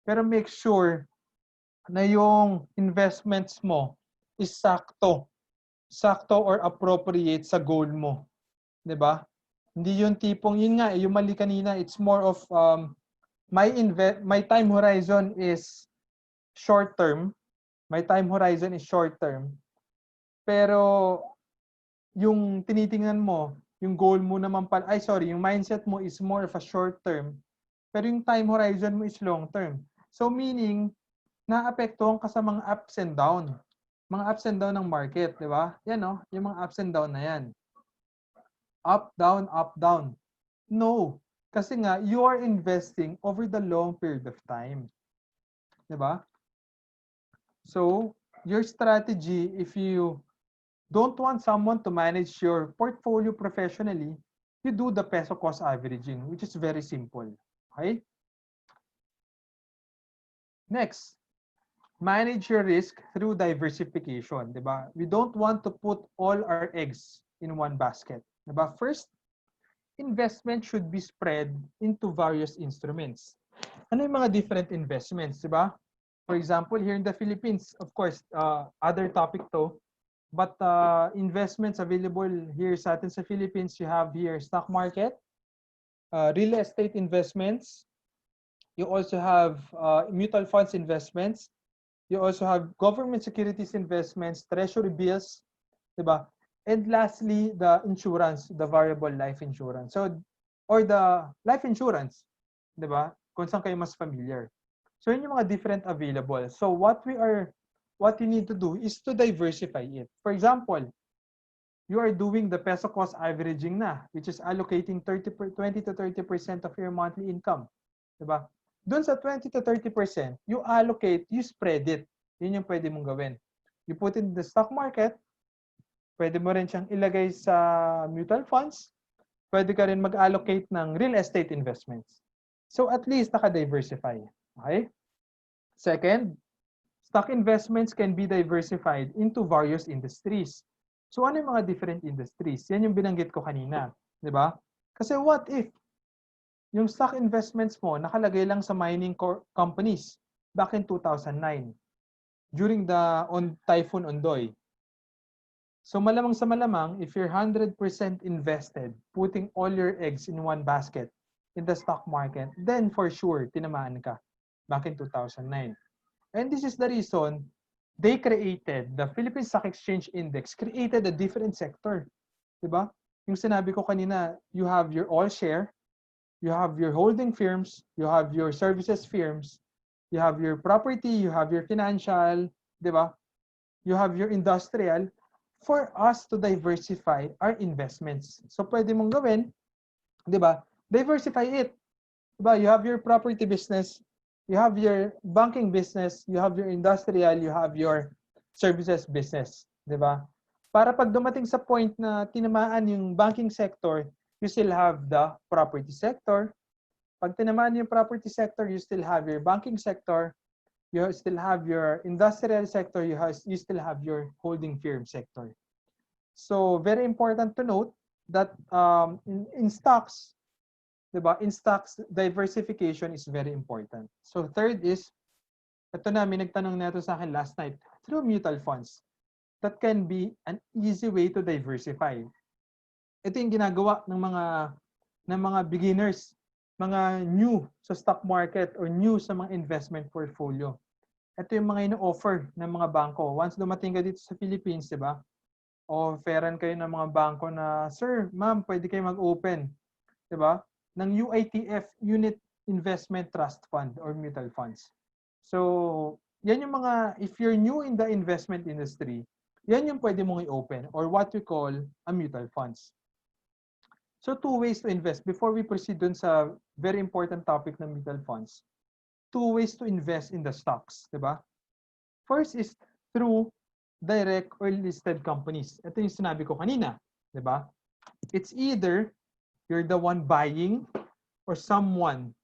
Pero make sure na yung investments mo is sakto or appropriate sa goal mo. 'Di ba? Hindi yung tipong, yun nga, yung mali kanina, it's more of my time horizon is short term. My time horizon is short term. Pero yung tinitingnan mo, yung goal mo naman pala, yung mindset mo is more of a short term. Pero yung time horizon mo is long term. So meaning, naapektuhan ka sa mga ups and down. Mga ups and down ng market, di ba? Yan yung mga ups and down na yan. Up, down, up, down. No. Kasi nga, you are investing over the long period of time. Di ba? So, your strategy, if you don't want someone to manage your portfolio professionally, you do the peso cost averaging, which is very simple. Okay? Next, manage your risk through diversification. Diba? We don't want to put all our eggs in one basket. Diba? First, investment should be spread into various instruments. Ano yung mga different investments? Diba? For example, here in the Philippines, of course, other topic to, but investments available here sa atin sa Philippines, you have here stock market, real estate investments, you also have mutual funds investments, you also have government securities investments, treasury bills, diba? And lastly, the insurance, the variable life insurance. So, or the life insurance, diba? Kung saan kayo mas familiar. So, yun yung mga different available. So, what you need to do is to diversify it. For example, you are doing the peso cost averaging na, which is allocating 20 to 30% of your monthly income. Diba? Doon sa 20 to 30%, you allocate, you spread it. Yun yung pwede mong gawin. You put it in the stock market, pwede mo rin siyang ilagay sa mutual funds, pwede ka rin mag-allocate ng real estate investments. So at least naka-diversify. Okay? Second, stock investments can be diversified into various industries. So ano yung mga different industries? Yan yung binanggit ko kanina. Diba? Kasi what if yung stock investments mo nakalagay lang sa mining companies back in 2009 during the Typhoon Ondoy. So malamang sa malamang, if you're 100% invested, putting all your eggs in one basket in the stock market, then for sure, tinamaan ka back in 2009. And this is the reason they created, the Philippine Stock Exchange Index created a different sector. Diba? Yung sinabi ko kanina, you have your all share, you have your holding firms, you have your services firms, you have your property, you have your financial, diba? You have your industrial, for us to diversify our investments. So pwede mong gawin, diba? Diversify it. Diba? You have your property business, you have your banking business, you have your industrial, you have your services business. Diba? Para pag dumating sa point na tinamaan yung banking sector, you still have the property sector. Pag tinamaan yung property sector, you still have your banking sector, you still have your industrial sector, you still have your holding firm sector. So very important to note that in stocks, diba? In stocks, diversification is very important. So third is, ito na, may nagtanong na ito sa akin last night, through mutual funds. That can be an easy way to diversify. Ito yung ginagawa ng mga beginners, mga new sa stock market or new sa mga investment portfolio. Ito yung mga ino-offer ng mga bangko. Once dumating ka dito sa Philippines, di ba? Offeran kayo ng mga bangko na, sir, ma'am, pwede kayo mag-open, di ba? Ng UITF, Unit Investment Trust Fund or Mutual Funds. So, yan yung mga, if you're new in the investment industry, yan yung pwede mong i-open or what we call a mutual funds. So, two ways to invest. Before we proceed dun sa very important topic ng mutual funds, two ways to invest in the stocks, di ba? First is through direct or listed companies. Ito yung sinabi ko kanina, di ba? It's either you're the one buying or someone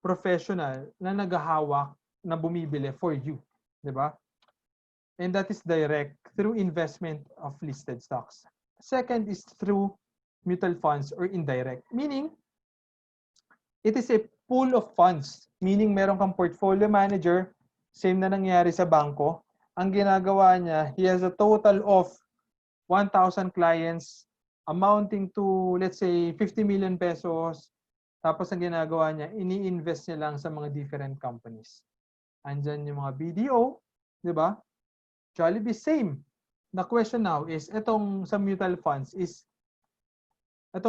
professional na naghahawak na bumibili for you, di ba? And that is direct through investment of listed stocks. Second is through mutual funds or indirect, meaning it is a pool of funds, meaning meron kang portfolio manager, same na nangyari sa bangko. Ang ginagawa niya, he has a total of 1,000 clients amounting to, let's say, 50 million pesos. Tapos ang ginagawa niya, ini-invest niya lang sa mga different companies. Andyan yung mga BDO, di ba? Jollibee, same. The question now is, itong sa mutual funds is a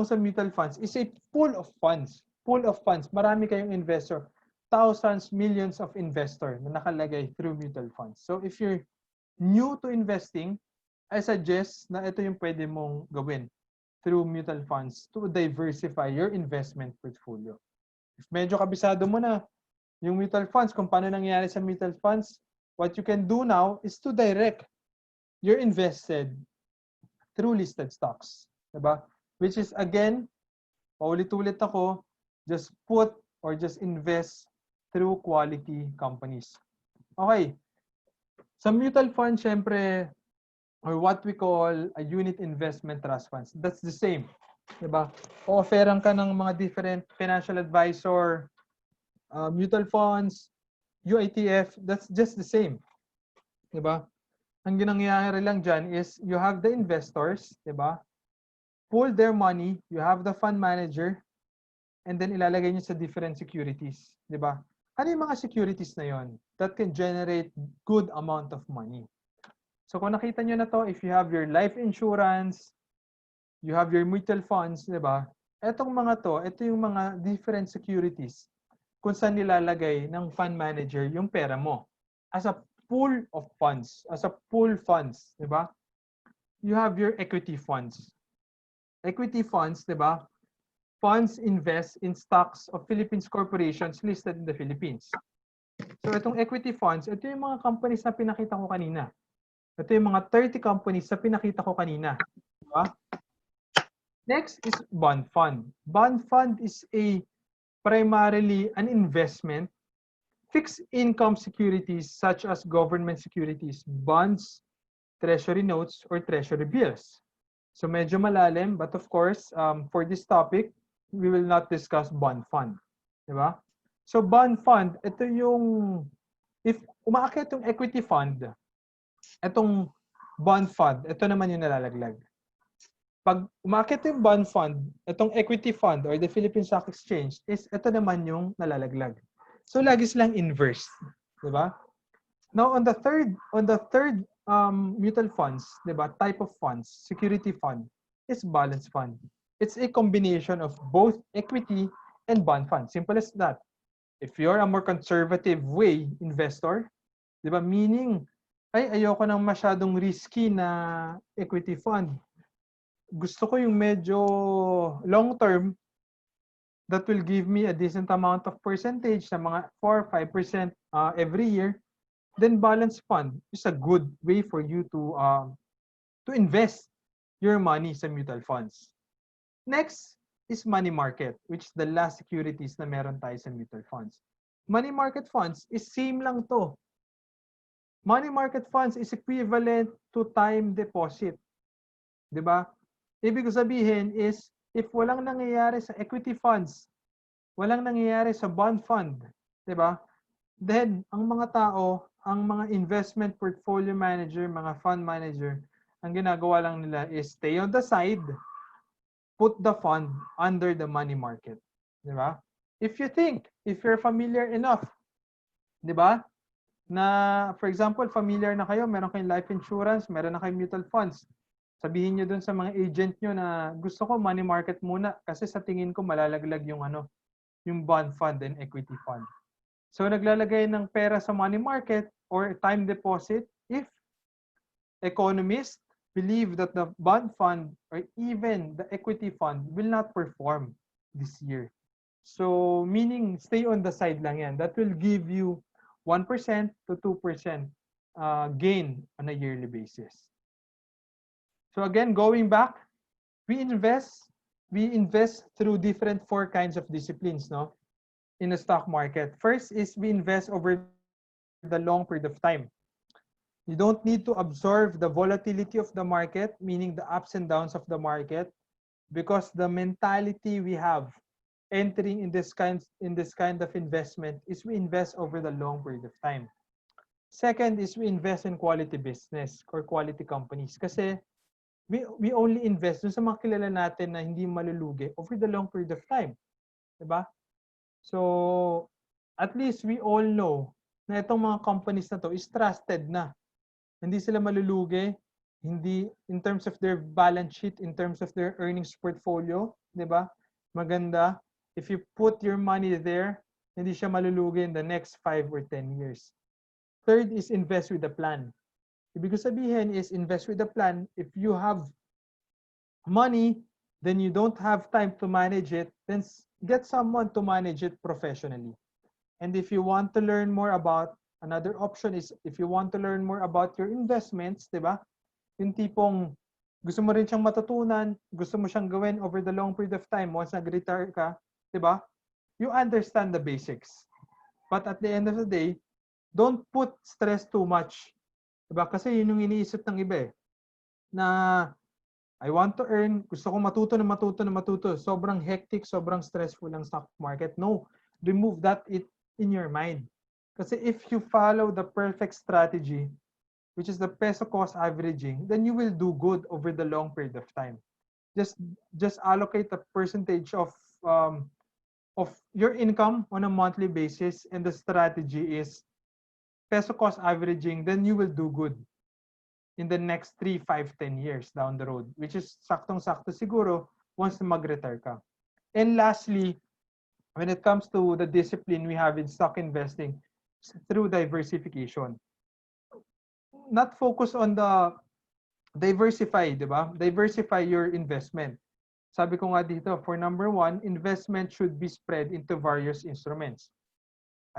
pool of funds. Pool of funds. Marami kayong investor. Thousands, millions of investor na nakalagay through mutual funds. So if you're new to investing, I suggest na ito yung pwede mong gawin through mutual funds to diversify your investment portfolio. If medyo kabisado mo na yung mutual funds, kung paano nangyayari sa mutual funds, what you can do now is to direct your invested through listed stocks. Diba? Which is, again, paulit-ulit ako, just put or just invest through quality companies. Okay. Sa mutual fund, syempre, or what we call a unit investment trust funds, that's the same. Diba? O-offeran ka ng mga different financial advisor, mutual funds, UITF, that's just the same. Diba? Ang ginangyayari lang dyan is you have the investors, diba? Pull their money, you have the fund manager, and then ilalagay nyo sa different securities. Diba? Ano yung mga securities na yon that can generate good amount of money? So kung nakita nyo na to, if you have your life insurance, you have your mutual funds, diba? Etong mga to, ito yung mga different securities kung saan nilalagay ng fund manager yung pera mo as a pool of funds, as a pool funds, di ba? You have your equity funds. Equity funds, di ba? Funds invest in stocks of Philippines corporations listed in the Philippines. So itong equity funds, ito yung mga companies na pinakita ko kanina. Ito yung mga 30 companies na pinakita ko kanina. Di ba? Next is bond fund. Bond fund is primarily an investment, fixed income securities such as government securities, bonds, treasury notes, or treasury bills. So medyo malalim, but of course, for this topic, we will not discuss bond fund. Diba? So bond fund, ito yung, if umaakit yung equity fund, itong bond fund, ito naman yung nalalaglag. Pag umaakit yung bond fund, itong equity fund or the Philippine Stock Exchange, is ito naman yung nalalaglag. So lagi silang inverse, di ba? Now on the third mutual funds, di ba, type of funds, security fund is balance fund. It's a combination of both equity and bond fund. Simple as that. If you're a more conservative way investor, di ba, meaning ay ayoko ng masyadong risky na equity fund. Gusto ko yung medyo long term that will give me a decent amount of percentage na mga 4-5% every year, then balance fund is a good way for you to invest your money sa mutual funds. Next is money market, which is the last securities na meron tayo sa mutual funds. Money market funds is same lang to. Money market funds is equivalent to time deposit. Diba? Ibig sabihin is, if walang nangyayari sa equity funds, walang nangyayari sa bond fund, diba? Then, ang mga tao, ang mga investment portfolio manager, mga fund manager, ang ginagawa lang nila is stay on the side, put the fund under the money market. Diba? If you're familiar enough, diba? Na, for example, familiar na kayo, meron kayong life insurance, meron na kayong mutual funds. Sabihin nyo dun sa mga agent nyo na gusto ko money market muna kasi sa tingin ko malalaglag yung yung bond fund and equity fund. So naglalagay ng pera sa money market or time deposit if economists believe that the bond fund or even the equity fund will not perform this year. So meaning stay on the side lang yan. That will give you 1% to 2% gain on a yearly basis. So again, going back, we invest through different 4 kinds of disciplines, no, in the stock market. First is we invest over the long period of time. You don't need to absorb the volatility of the market, meaning the ups and downs of the market, because the mentality we have entering in this kind of investment is we invest over the long period of time. Second is we invest in quality business or quality companies kasi we only invest dun sa mga kilala natin na hindi malulugi over the long period of time. Diba? So, at least we all know na itong mga companies na to is trusted na. Hindi sila malulugi, hindi in terms of their balance sheet, in terms of their earnings portfolio, diba? Maganda. If you put your money there, hindi siya malulugi in the next 5 or 10 years. Third is invest with a plan. Ibig sabihin is invest with a plan. If you have money, then you don't have time to manage it, then get someone to manage it professionally. And if you want to learn more about, another option is if you want to learn more about your investments, di ba? Yung tipong gusto mo rin siyang matutunan, gusto mo siyang gawin over the long period of time, once nag-retire ka, di ba? You understand the basics. But at the end of the day, don't put stress too much. Diba? Kasi yun yung iniisip ng iba eh. Na I want to earn, gusto ko matuto. Sobrang hectic, sobrang stressful ang stock market. No, remove that in your mind. Kasi if you follow the perfect strategy, which is the peso cost averaging, then you will do good over the long period of time. Just allocate a percentage of your income on a monthly basis, and the strategy is peso cost averaging, then you will do good in the next 3, 5, 10 years down the road, which is saktong-sakto siguro once na mag-retire ka. And lastly, when it comes to the discipline we have in stock investing, through diversification. Not focus on the diversify, di ba? Diversify your investment. Sabi ko nga dito, for number 1, investment should be spread into various instruments.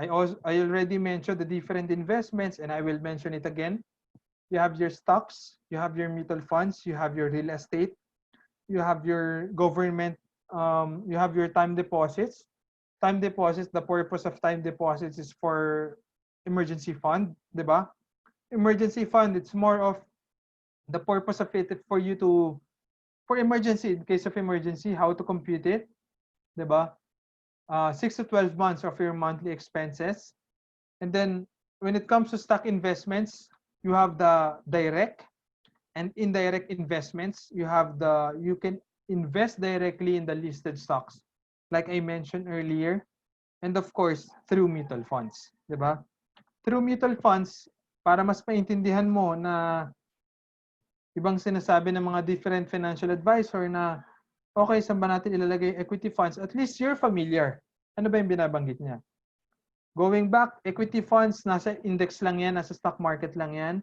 I already mentioned the different investments, and I will mention it again. You have your stocks, you have your mutual funds, you have your real estate, you have your government, you have your time deposits. Time deposits, the purpose of time deposits is for emergency fund, di ba? Emergency fund, it's more of the purpose of it for you to, for emergency, in case of emergency, how to compute it, di ba? 6 to 12 months of your monthly expenses. And then when it comes to stock investments, you have the direct and indirect investments. You can invest directly in the listed stocks, like I mentioned earlier. And of course, through mutual funds, di ba? Through mutual funds, para mas maintindihan mo na ibang sinasabi ng mga different financial advisor na okay, saan ba natin ilalagay equity funds? At least you're familiar. Ano ba yung binabanggit niya? Going back, equity funds, nasa index lang yan, nasa stock market lang yan.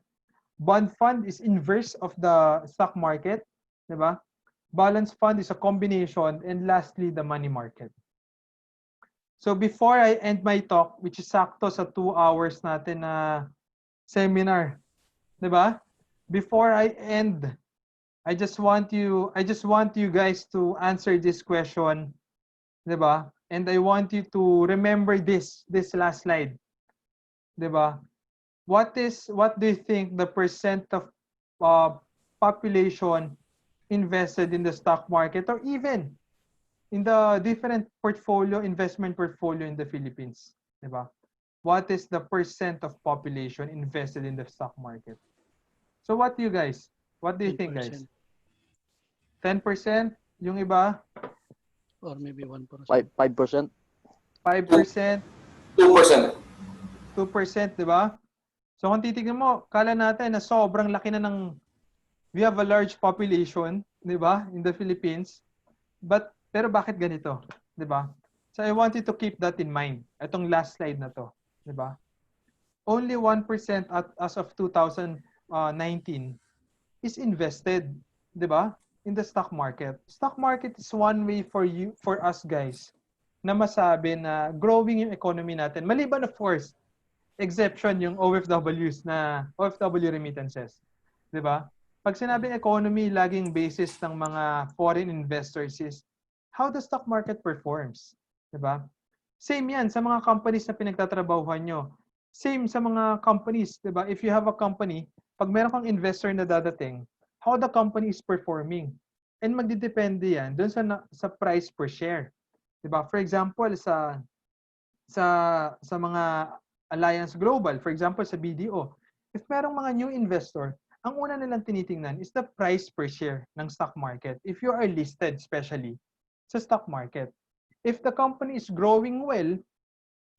Bond fund is inverse of the stock market. Diba? Balance fund is a combination. And lastly, the money market. So before I end my talk, which is sakto sa 2 hours natin na seminar, diba? Before I end, I just want you guys to answer this question, diba? And I want you to remember this last slide, diba? What do you think the percent of population invested in the stock market, or even in the different investment portfolio in the Philippines, diba? What is the percent of population invested in the stock market? So what do you think, guys? 10%? Yung iba? Or maybe 1%. 5%. 5%? 2%. 2%, di ba? So kung titignan mo, kala natin na sobrang laki na we have a large population, di ba, in the Philippines. Pero bakit ganito? Di ba? So I want you to keep that in mind. Itong last slide na to, di ba? Only 1% as of 2019 is invested, di ba, in the stock market. Stock market is one way for us guys na masabi na growing yung economy natin. Maliban of course, exception yung OFWs na OFW remittances, 'di ba? Pag sinabing economy, laging basis ng mga foreign investors is how the stock market performs. Diba? Same yan sa mga companies na pinagtatrabahuhan nyo. Same sa mga companies. Diba? If you have a company, pag meron kang investor na dadating, how the company is performing. And magdidepende yan dun sa price per share. Diba? For example, sa mga Alliance Global, for example, sa BDO, if merong mga new investor, ang una nilang tinitingnan is the price per share ng stock market. If you are listed, especially sa stock market. If the company is growing well,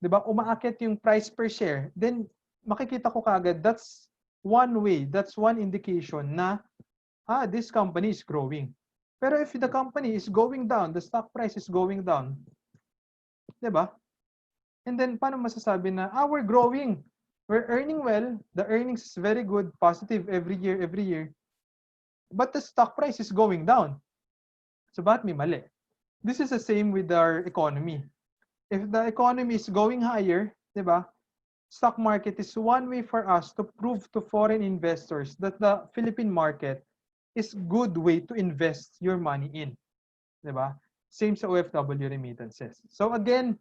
di ba, umaakit yung price per share, then makikita ko kagad, that's one way, that's one indication na, this company is growing. Pero if the company is going down, the stock price is going down, di ba? And then, paano masasabi na, we're growing, we're earning well, the earnings is very good, positive every year, but the stock price is going down. So, bakit may mali? This is the same with our economy. If the economy is going higher, di ba, stock market is one way for us to prove to foreign investors that the Philippine market is good way to invest your money in. Di ba? Same sa OFW remittances. So again,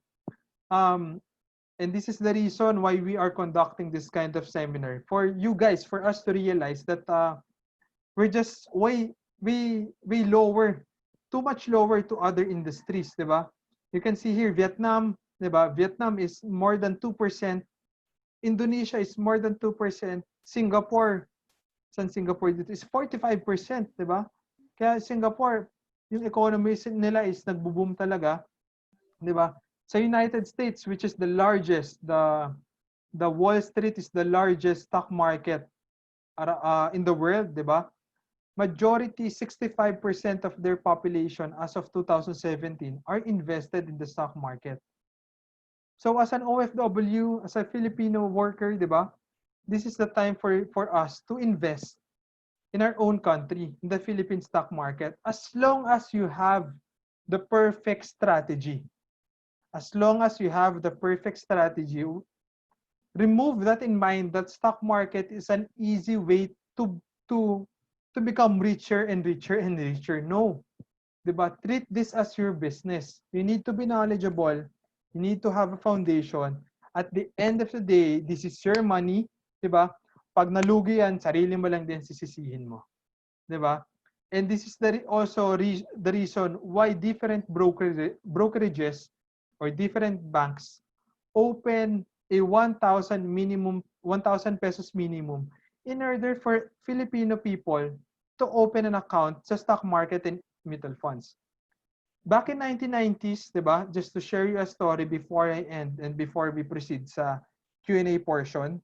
and this is the reason why we are conducting this kind of seminar, for you guys, for us to realize that we're just way lower, too much lower to other industries, di ba? You can see here, Vietnam, di ba? Vietnam is more than 2%. Indonesia is more than 2%. Singapore, Singapore dito is 45%, di ba? Kaya Singapore, yung economy nila is nagbo-boom talaga, di ba? Sa United States, which is the largest, the Wall Street is the largest stock market in the world, di ba? Majority, 65% of their population as of 2017 are invested in the stock market. So as an OFW, as a Filipino worker, di ba? This is the time for us to invest in our own country, in the Philippine stock market, as long as you have the perfect strategy. As long as you have the perfect strategy, remove that in mind that stock market is an easy way to become richer and richer and richer. No. Diba? Treat this as your business. You need to be knowledgeable. You need to have a foundation. At the end of the day, this is your money. Diba? Pag nalugi yan, sarili mo lang din sisisihin mo. Diba? And this is also the reason why different brokerages or different banks open a 1,000 pesos minimum in order for Filipino people to open an account sa stock market and mutual funds. Back in 1990s, diba, just to share you a story before I end and before we proceed sa Q&A portion,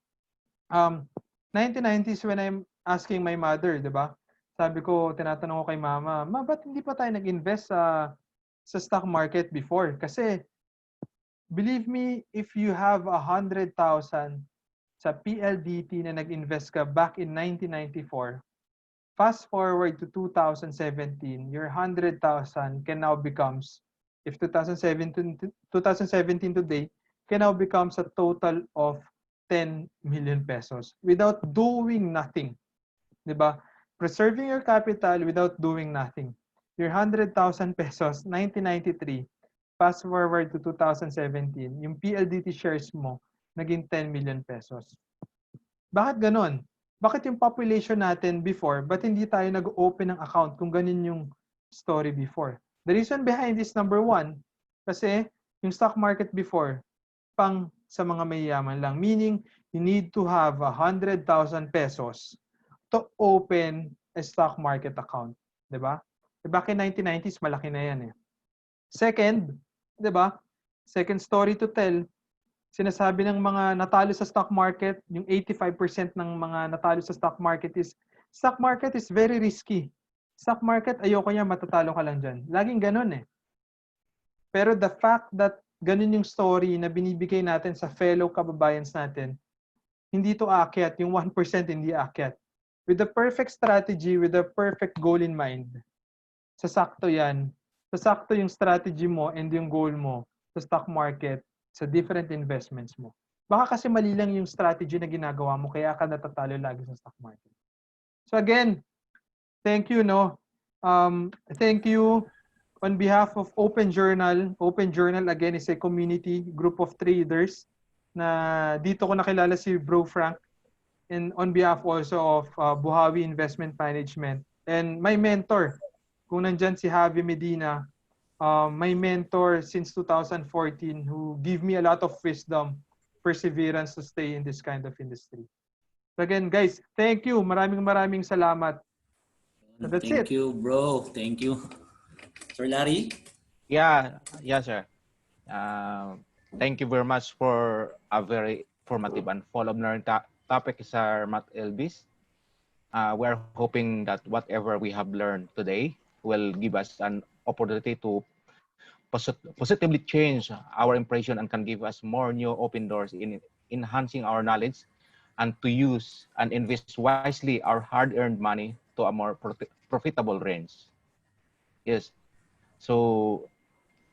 1990s when I'm asking my mother, diba, sabi ko, tinatanong ko kay mama, ba't hindi pa tayo nag-invest sa stock market before? Kasi, believe me, if you have 100,000 sa PLDT na nag-invest ka back in 1994, fast forward to 2017, your 100,000 can now becomes, if 2017 today, can now becomes a total of 10 million pesos without doing nothing. Diba? Preserving your capital without doing nothing. Your 100,000 pesos, 1993, fast forward to 2017, yung PLDT shares mo, naging 10 million pesos. Bakit ganon? Bakit yung population natin before, ba't hindi tayo nag-open ng account kung ganun yung story before? The reason behind this, number one, kasi yung stock market before, pang sa mga mayayaman lang. Meaning, you need to have 100,000 pesos to open a stock market account. Diba? Back in 1990s, malaki na yan eh. Second, diba? Second story to tell, sinasabi ng mga natalo sa stock market, yung 85% ng mga natalo sa stock market is very risky. Stock market, ayoko niya, matatalo ka lang dyan. Laging ganun eh. Pero the fact that ganun yung story na binibigay natin sa fellow kababayans natin, hindi to aakyat, yung 1% hindi aakyat. With the perfect strategy, with the perfect goal in mind, sasakto yan. Sasakto yung strategy mo and yung goal mo sa stock market, sa different investments mo. Baka kasi mali lang yung strategy na ginagawa mo, kaya ka natatalo lagi sa stock market. So again, thank you, no. Thank you on behalf of Open Journal. Open Journal, again, is a community group of traders na dito ko nakilala si Bro Frank, and on behalf also of Buhawi Investment Management. And my mentor, kung nandyan si Javi Medina, my mentor since 2014 who give me a lot of wisdom, perseverance to stay in this kind of industry. So again, guys, thank you. Maraming salamat. So that's Thank it. you, bro. Thank you. Sir Larry? Yeah, sir. Thank you very much for a very informative and full of learning topic, Sir Matt Elvis. We are hoping that whatever we have learned today will give us an opportunity to positively change our impression and can give us more new open doors in enhancing our knowledge and to use and invest wisely our hard-earned money to a more profitable range. Yes. So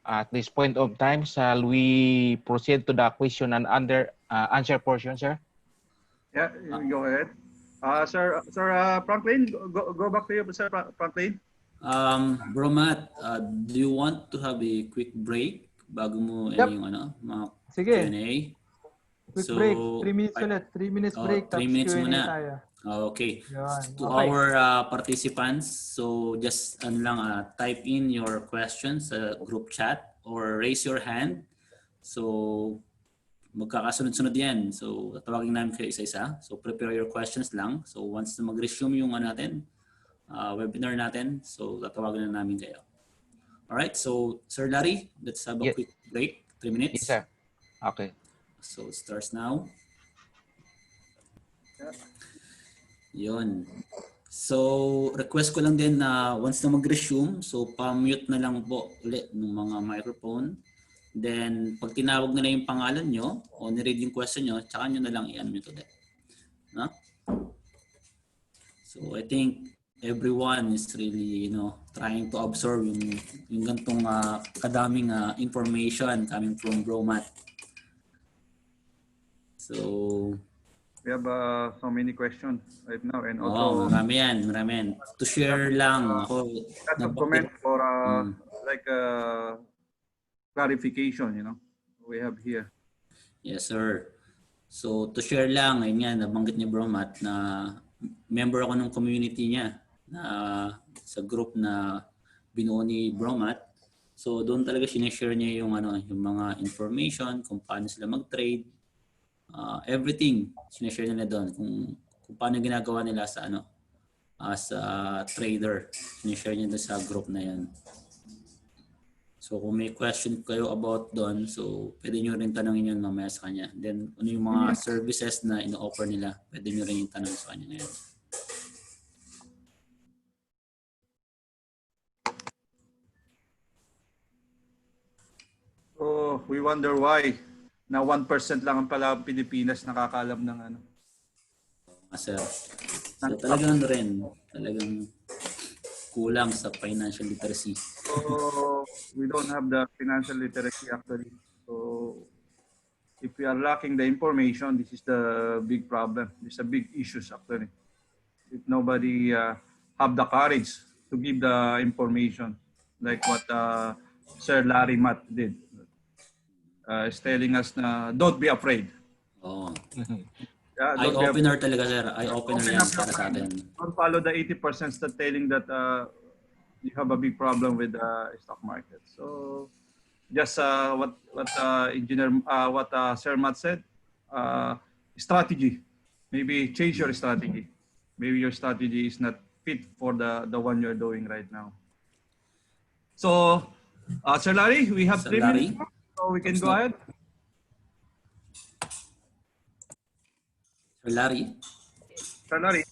at this point of time, shall we proceed to the question and answer portion, sir? Yeah, you go ahead. Sir Franklin, go back to you, Sir Franklin. Bro Matt, do you want to have a quick break bago mo yung mga Sige. Q&A? Quick break. 3 minutes ulit. 3 minutes break. 3 minutes Q&A muna. tayo. Okay. Yan. To Okay. our participants, so just type in your questions sa group chat or raise your hand. So magkakasunod-sunod yan. So tatawagin namin kayo isa-isa. So prepare your questions lang. So once na mag-resume yung webinar natin, so tatawagin na namin kayo. Alright, so Sir Larry, let's have a quick break. 3 minutes. Yes, sir. Okay. So it starts now. Yun. So, request ko lang din na once na mag-resume, so pa-mute na lang po ulit ng mga microphone. Then, pag tinawag na yung pangalan nyo o niread yung question nyo, tsaka nyo na lang i-unmute ulit. No? So, I think everyone is really, trying to absorb yung gantong kadaming information coming from Bro Matt. So, we have so many questions right now, and also marami yan. To share lang ako. Lots of comments for like clarification, we have here. Yes, sir. So to share lang, ayun nga, nabanggit ni Bro Matt na member ako ng community niya na sa group na binuo ni Bro Matt. So doon talaga sinishare niya yung mga information kung paano sila mag-trade. Everything sinishare nila doon kung paano ginagawa nila sa as a trader, sinishare niya doon sa group na yan. So kung may question kayo about doon, so pwede nyo rin tanongin yun mamaya sa kanya. Then ano yung mga services na ino-offer nila, pwede nyo rin yung tanong sa kanya ngayon. So we wonder why na 1% lang ang pala Pilipinas nakakaalam ng Sir. So talagang talagang kulang sa financial literacy. So we don't have the financial literacy actually. So if we are lacking the information, this is the big problem. This is a big issue actually. If nobody have the courage to give the information, like what Sir Larry Matt did. Is telling us na don't be afraid. Oh. Yeah, Eye-opener talaga, sir. Eye-opener yan para sa atin. Don't follow the 80% that telling that you have a big problem with the stock market. So just what Sir Matt said, strategy. Maybe change your strategy. Maybe your strategy is not fit for the one you're doing right now. So Sir Larry, we have 3 minutes. So we can go ahead. Sir Larry? Sir Larry?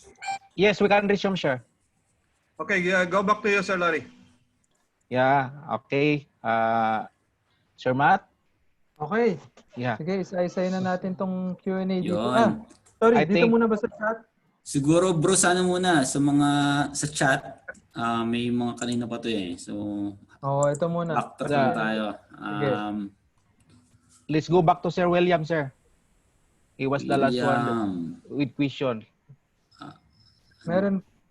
Yes, we can resume, sir. Okay, go back to you, Sir Larry. Yeah, okay. Sir Matt? Okay. Yeah. Sige, isa-isay na natin tong Q&A dito. Yun. Sorry, dito muna ba sa chat? Siguro bro, sana muna sa chat. May mga kanina pa to eh. So, ito muna. Backtrack na tayo. Let's go back to Sir William, sir. He was the last one with question.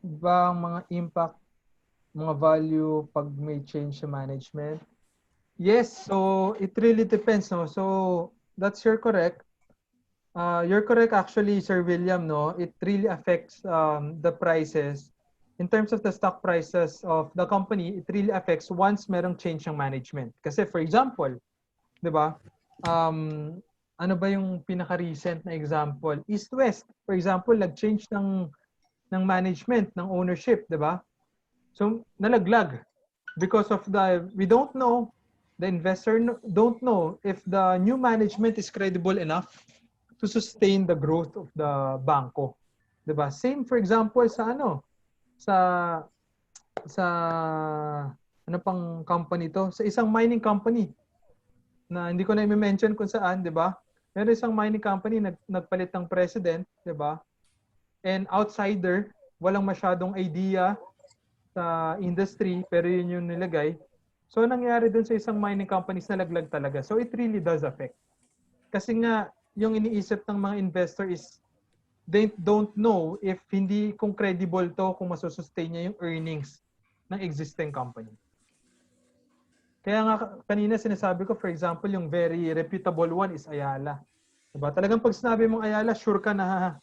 ba ang mga impact, mga value pag may change sa management? Yes, so it really depends, no? So you're correct. You're correct actually, Sir William, no? It really affects the prices. In terms of the stock prices of the company, it really affects once merong change ng management. Kasi for example, 'di ba? Ano ba yung pinaka-recent na example? East-West, for example, nag-change ng management, ng ownership, 'di ba? So nalaglag because of we don't know, the investor don't know if the new management is credible enough to sustain the growth of the banko. 'Di ba? Same for example sa sa ano pang company to? Sa isang mining company na hindi ko na i-mention kung saan, 'di ba? Meron isang mining company nagpalit ng president, 'di ba? And outsider, walang masyadong idea sa industry, pero yun yung nilagay. So nangyari dun sa isang mining companies na laglag talaga. So it really does affect. Kasi nga yung iniisip ng mga investor is they don't know if hindi kung credible to, kung masusustain niya yung earnings ng existing company. Kaya nga kanina sinasabi ko, for example, yung very reputable one is Ayala. Diba? Talagang pag sinabi mong Ayala, sure ka na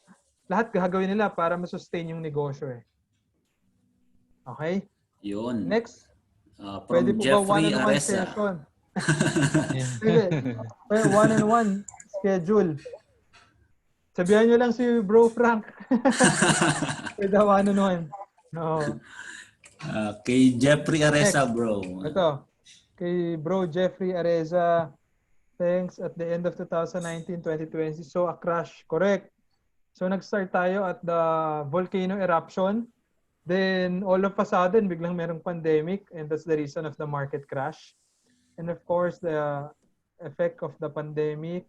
lahat gagawin nila para masustain yung negosyo eh. Okay? Yun. Next. From Pwede po Jeffrey ba one-on-one Aresa. session? One-on-one schedule. Sabihan nyo lang si Bro Frank. Pwede one-on-one. No. Kay Jeffrey Aresa, Next. bro. Ito. Kay Bro Jeffrey Areza. Thanks. At the end of 2019, 2020, so a crash. Correct. So nag-start tayo at the volcano eruption. Then all of a sudden, biglang merong pandemic, and that's the reason of the market crash. And of course, the effect of the pandemic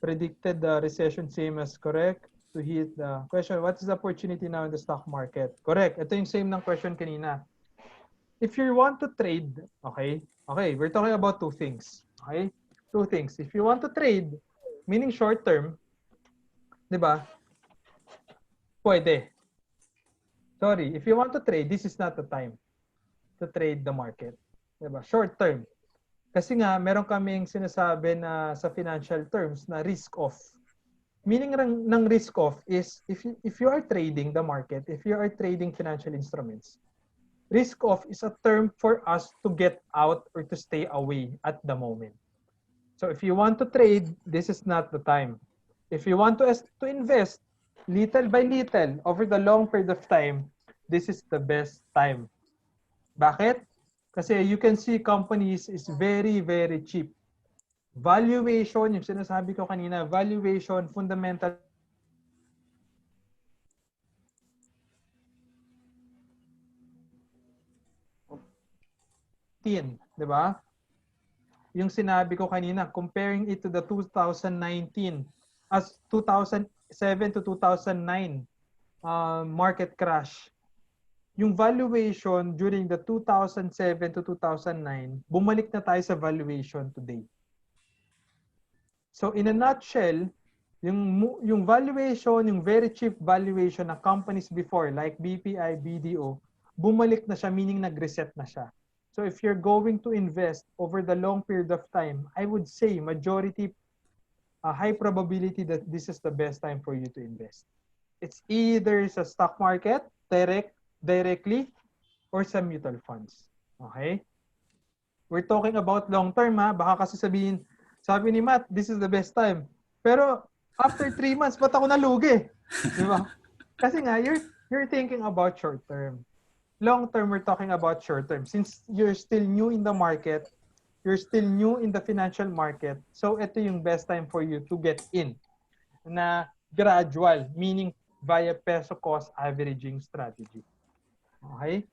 predicted the recession, same as correct. To hit the question, what is the opportunity now in the stock market? Correct. Ito yung same ng question kanina. If you want to trade, okay, we're talking about two things. Okay? Two things. If you want to trade, meaning short term, di ba? Pwede. Sorry, if you want to trade, this is not the time to trade the market. Diba? Short term. Kasi nga, meron kaming sinasabi na sa financial terms na risk off. Meaning ng risk off is if you are trading the market, if you are trading financial instruments, risk off is a term for us to get out or to stay away at the moment. So if you want to trade, this is not the time. If you want to invest little by little over the long period of time, this is the best time. Bakit? Kasi you can see companies is very, very cheap. Valuation, yung sinasabi ko kanina, valuation, fundamental. Di ba? Yung sinabi ko kanina, comparing it to the 2019 as 2007 to 2009 market crash. Yung valuation during the 2007 to 2009, bumalik na tayo sa valuation today. So in a nutshell, yung valuation, yung very cheap valuation ng companies before like BPI, BDO, bumalik na siya, meaning nag-reset na siya. So if you're going to invest over the long period of time, I would say majority, high probability that this is the best time for you to invest. It's either sa stock market, directly, or sa mutual funds. Okay? We're talking about long term ha. Baka kasi sabihin, sabi ni Matt, this is the best time. Pero after 3 months, ba't ako nalugi? Di ba? Kasi nga, you're thinking about short term. Long term, we're talking about short term. Since you're still new in the market, you're still new in the financial market, so ito yung best time for you to get in na gradual, meaning via peso cost averaging strategy. Okay?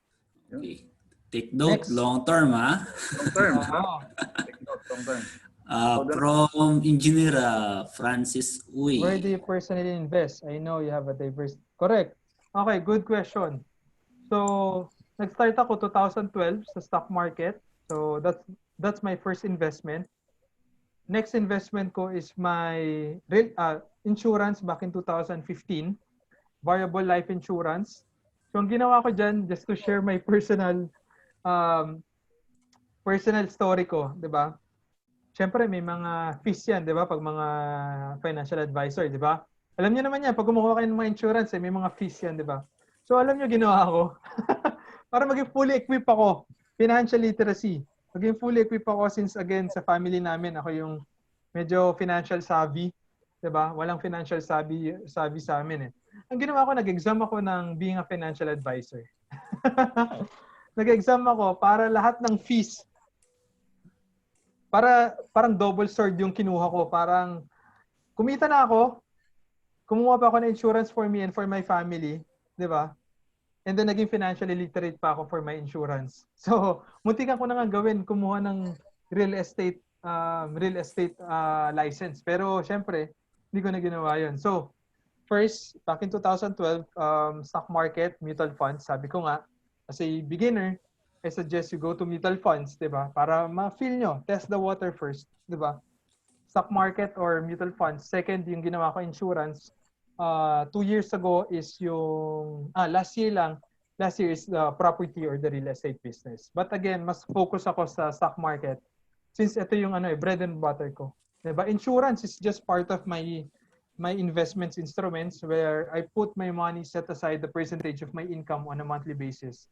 Okay. Take note, Next. long term, ha? Long term. Take note, long term. From Engineer Francis Uy. Where do you personally invest? I know you have a diverse... Correct. Okay, good question. So, nag-start ako 2012 sa stock market. So, that's my first investment. Next investment ko is my insurance back in 2015. Variable life insurance. So ang ginawa ko dyan, just to share my um, personal story ko, di ba? Siyempre, may mga fees yan, di ba? Pag mga financial advisor, di ba? Alam niyo naman yan, pag kumuha kayo ng mga insurance, may mga fees yan, di ba? So alam niyo, ginawa ko. Para maging fully equipped ako, financial literacy. Maging fully equipped ako since, again, sa family namin, ako yung medyo financial savvy, di ba? Walang financial savvy sa amin eh. Ang ginawa ko, nag-exam ako ng being a financial advisor. Nag-exam ako para lahat ng fees, parang double sword yung kinuha ko. Parang kumita na ako, kumuha pa ako ng insurance for me and for my family, di ba? And then naging financially literate pa ako for my insurance. So, muntikan ko na nga gawin, kumuha ng real estate license. Pero syempre, hindi ko na ginawa yun. So, first, back in 2012, stock market, mutual funds, sabi ko nga, as a beginner, I suggest you go to mutual funds, di ba? Para ma-feel nyo, test the water first, di ba? Stock market or mutual funds. Second, yung ginawa ko insurance. 2 years ago is yung, last year is the property or the real estate business. But again, mas focus ako sa stock market since ito yung bread and butter ko. Diba? Insurance is just part of my investments instruments where I put my money, set aside the percentage of my income on a monthly basis.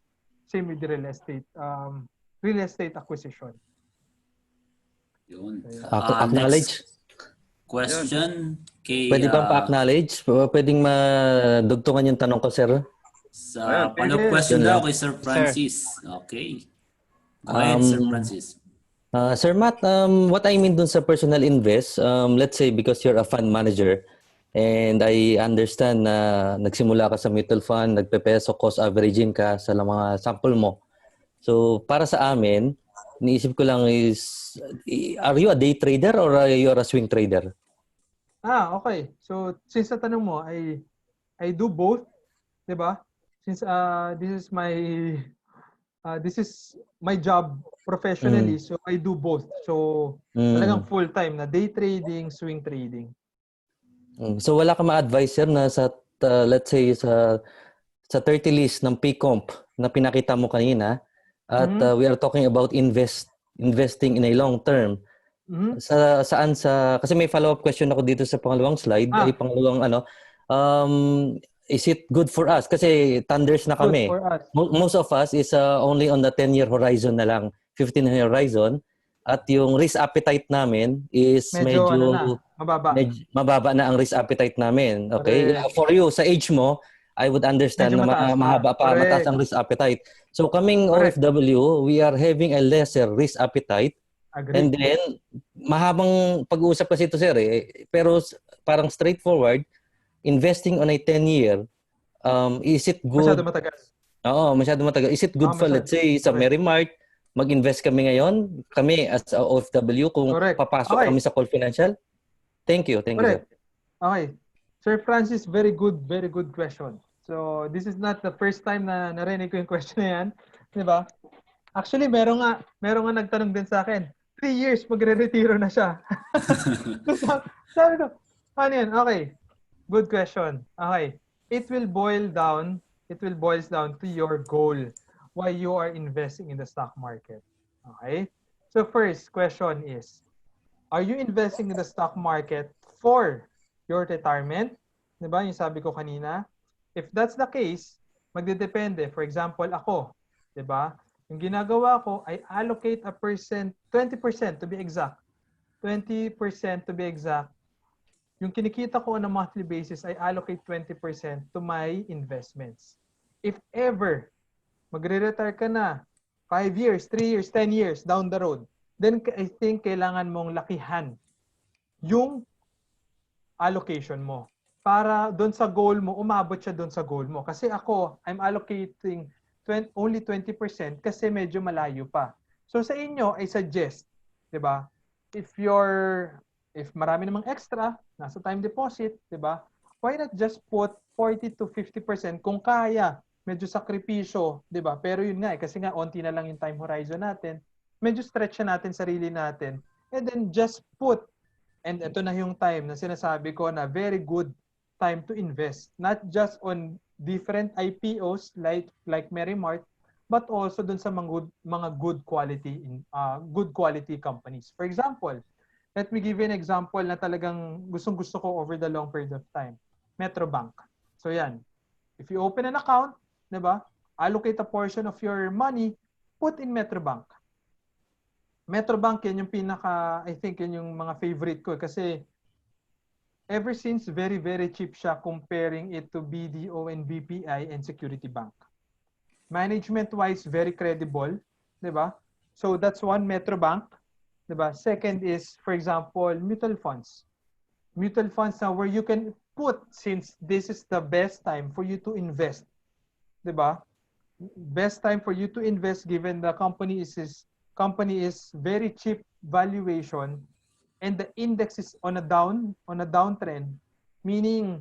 Same with the real estate acquisition. Yun. Acknowledge. Question kay... Pwede bang pa-acknowledge? Pwedeng madugtungan yung tanong ko, sir? Sa follow-up question daw kay Sir Francis. Okay. Go ahead, Sir Francis. Sir Matt, what I mean dun sa personal invest, let's say because you're a fund manager and I understand na nagsimula ka sa mutual fund, nagpe-peso cost averaging ka sa mga sample mo. So para sa amin, iniisip ko lang is, are you a day trader or are you a swing trader? Okay. So since sa tanong mo, I do both, 'di ba? Since this is my job professionally, so I do both. So talagang full-time na day trading, swing trading. So wala ka ma-advise sir na sa let's say sa 30 list ng P-Comp na pinakita mo kanina at we are talking about investing in a long term. Kasi may follow-up question ako dito sa pangalawang slide, ay pangalawang is it good for us? Kasi thunders na kami. Most of us is only on the 10-year horizon na lang, 15-year horizon. At yung risk appetite namin is medyo mababa na ang risk appetite namin. Okay? For you, sa age mo, I would understand na mahaba pa, mataas ang risk appetite. So kaming OFW, we are having a lesser risk appetite. Agree. And then, mahabang pag-uusap kasi ito sir pero parang straightforward, investing on a 10-year, is it good? Masyado matagal. Oo, masyado matagal. Is it good for, let's say, sa Merrimart, mag-invest kami ngayon, kami as a OFW, kung papasok kami sa Call Financial? Thank you. Thank you, sir. Okay. Sir Francis, very good question. So, this is not the first time na narinig ko yung question na yan. Diba? Actually, meron nga nagtanong din sa akin, 3 years, magre-retiro na siya. Sabi ko, ano yan? Okay. Good question. Okay. It will boils down to your goal, why you are investing in the stock market. Okay? So first question is, are you investing in the stock market for your retirement? Diba? Yung sabi ko kanina. If that's the case, magdedepende. For example, ako, diba? Yung ginagawa ko, I allocate 20% to be exact. 20% to be exact. Yung kinikita ko on a monthly basis, I allocate 20% to my investments. If ever, magre-retire ka na 5 years, 3 years, 10 years down the road, then I think kailangan mong lakihan yung allocation mo. Para doon sa goal mo, umabot siya doon sa goal mo. Kasi ako, I'm allocating only 20% kasi medyo malayo pa. So sa inyo, I suggest, 'di ba? If marami namang extra, nasa time deposit, 'di ba? Why not just put 40 to 50% kung kaya? Medyo sakripisyo, 'di ba? Pero yun nga kasi nga onti na lang yung time horizon natin. Medyo stretch natin sarili natin. And then just put, and ito na yung time na sinasabi ko na very good time to invest. Not just on different IPOs like Merrimart, but also dun sa mga good quality companies. For example, let me give you an example na talagang gustong-gusto ko over the long period of time. Metrobank. So yan. If you open an account, 'di ba? Allocate a portion of your money, put in Metrobank. Metrobank yan yung I think yan yung mga favorite ko kasi ever since very cheap siya comparing it to BDO and BPI and Security Bank. Management-wise, very credible, 'di ba? So that's one Metrobank, 'di ba? Second is, for example, mutual funds. Mutual funds na where you can put, since this is the best time for you to invest, 'di ba? Best time for you to invest given the company is very cheap valuation and the index is on a downtrend, meaning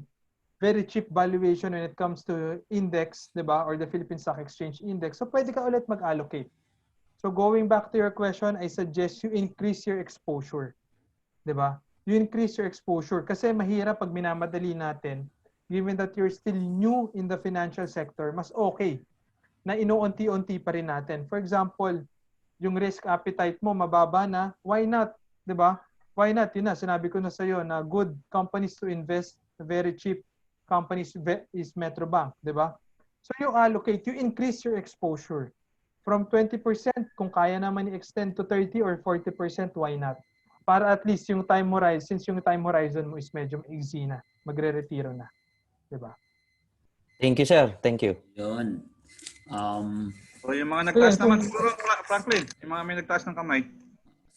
very cheap valuation when it comes to index, 'di ba? Or the Philippine Stock Exchange Index. So pwede ka ulit mag-allocate. So going back to your question, I suggest you increase your exposure. 'Di ba? You increase your exposure kasi mahirap pag minamadali natin, given that you're still new in the financial sector, mas okay na inuunti-unti pa rin natin. For example, yung risk appetite mo mababa na, why not? 'Di ba? Why not? Yun na, sinabi ko na sa'yo na good companies to invest, very cheap companies is Metrobank, di ba? So you allocate, you increase your exposure from 20%, kung kaya naman i-extend to 30 or 40%, why not? Para at least yung time horizon, since yung time horizon mo is medyo easy na, magre-retiro na, di ba? Thank you, sir. Thank you. Yun. So yung mga nagtaas naman siguro, Franklin, yung mga may nagtaas ng kamay.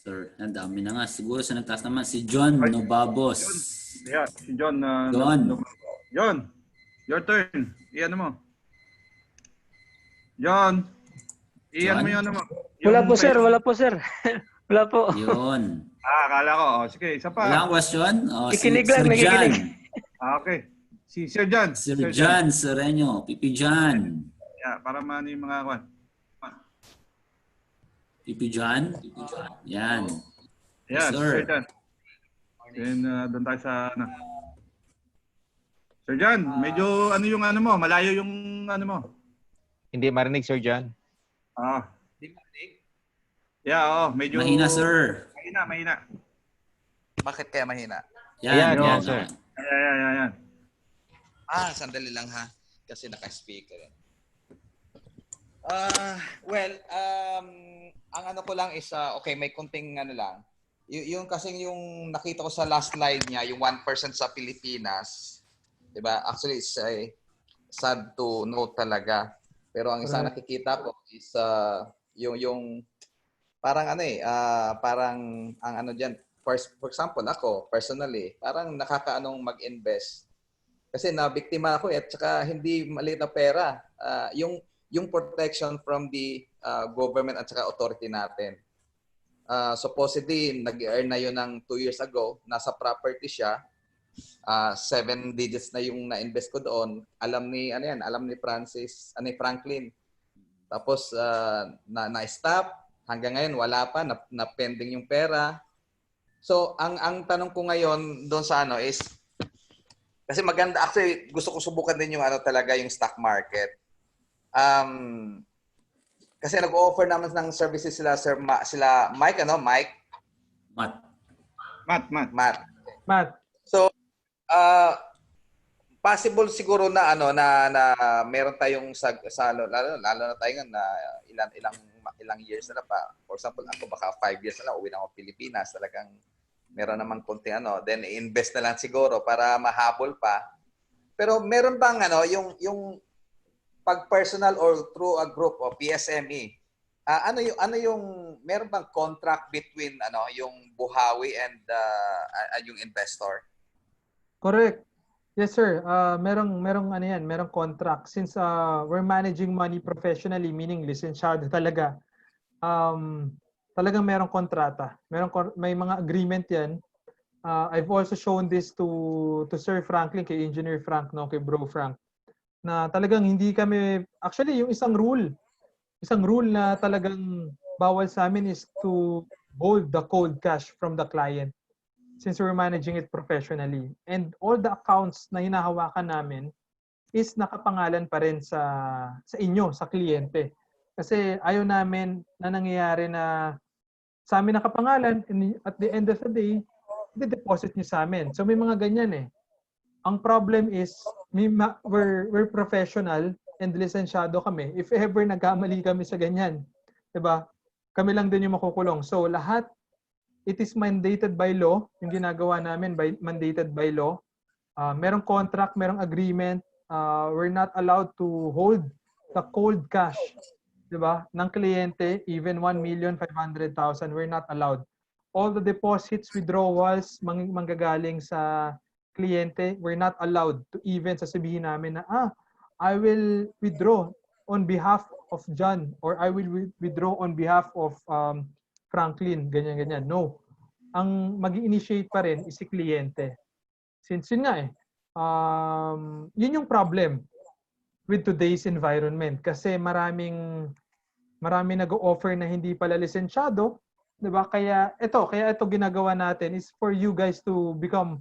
Sir, ang dami na nga. Siguro sa nagtaas naman, si John Nobabos. Yeah, si John. John, your turn. Iyan mo. John, iyan mo yun mo. Wala po, sir. Wala po, sir. Wala po. Yun. Akala ko. Sige, isa pa. Wala akong question? Nakikinig lang, nakikinig. Okay. Si Sir John. Sir John Sereno. Pipi John. Yeah, para man yung mga kwan. Pipi John? Yan. Yes, sir. Sir John. Then, doon tayo sa ano. Sir John, medyo ano yung ano mo? Malayo yung ano mo? Hindi marinig, Sir John. Hindi marinig? Yeah, medyo... Mahina, sir. Mahina. Bakit kaya mahina? Yan, sir. Yan. Sandali lang ha. Kasi naka-speaker. Ang ano ko lang is, okay, may kunting ano lang. Yung kasing yung nakita ko sa last slide niya, yung 1% sa Pilipinas, diba? Actually, it's sad to note talaga. Pero ang isang nakikita ko is yung parang parang ang ano diyan, for example, ako personally, parang nakakaanong mag-invest. Kasi na-biktima ako at saka hindi maliit na pera. Yung protection from the government at saka authority natin. Supposedly, nag-earn na yun ng 2 years ago. Nasa property siya. 7 digits na yung na-invest ko doon. Alam ni Franklin. Tapos, na-stop. Hanggang ngayon, wala pa. Na-pending yung pera. So, ang tanong ko ngayon doon sa is, kasi maganda, actually, gusto ko subukan din yung talaga yung stock market. Kasi nag-offer naman ng services sila Mike, Mike? Matt. So, possible siguro na meron tayong lalo na tayo na ilang years na pa. For example, ako baka 5 years na uwi na ako Pilipinas, talagang meron naman konti then i-invest na lang siguro para mahabol pa. Pero meron bang yung pag personal or through a group o PSME, ano yung meron bang contract between yung Buhawi and yung investor? Correct. Yes, sir. Merong contract. Since we're managing money professionally, meaning lisensyado talaga, talagang merong kontrata. May mga agreement yan. I've also shown this to Sir Franklin, kay Engineer Frank, kay Bro Frank, na talagang hindi kami, actually yung isang rule na talagang bawal sa amin is to hold the cold cash from the client since we're managing it professionally. And all the accounts na hinahawakan namin is nakapangalan pa rin sa inyo, sa kliyente. Kasi ayaw namin na nangyayari na sa amin nakapangalan and at the end of the day, i-deposit niyo sa amin. So may mga ganyan eh. Ang problem is we're professional and lisensyado kami. If ever nagkamali kami sa ganyan, 'di ba? Kami lang din yung makukulong. So lahat, it is mandated by law, yung ginagawa namin mandated by law. Merong contract, merong agreement. We're not allowed to hold the cold cash, 'di ba? Ng kliyente, even 1,500,000, we're not allowed. All the deposits, withdrawals, manggagaling sa kliyente, we're not allowed to even sasabihin namin na, I will withdraw on behalf of John or I will withdraw on behalf of Franklin, ganyan-ganyan. No. Ang mag-initiate pa rin is si kliyente. Since yun nga yun yung problem with today's environment. Kasi marami nag-o-offer na hindi pala lisensyado, 'di ba? Kaya ito ginagawa natin is for you guys to become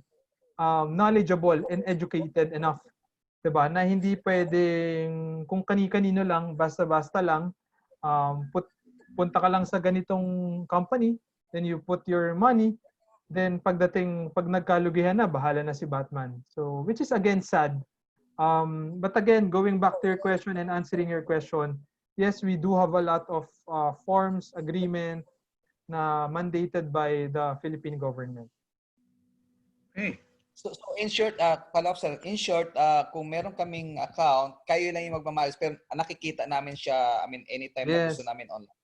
knowledgeable and educated enough, 'di ba? Na hindi pwedeng kung kani-kanino lang, basta-basta lang, punta ka lang sa ganitong company, then you put your money, then pag nagkalugihan na, bahala na si Batman. So, which is again sad. But again, going back to your question and answering your question, yes, we do have a lot of forms, agreement na mandated by the Philippine government. Okay. So in short, follow-up sir, in short, kung meron kaming account, kayo lang yung magmamalis, pero nakikita namin siya, anytime na gusto namin online.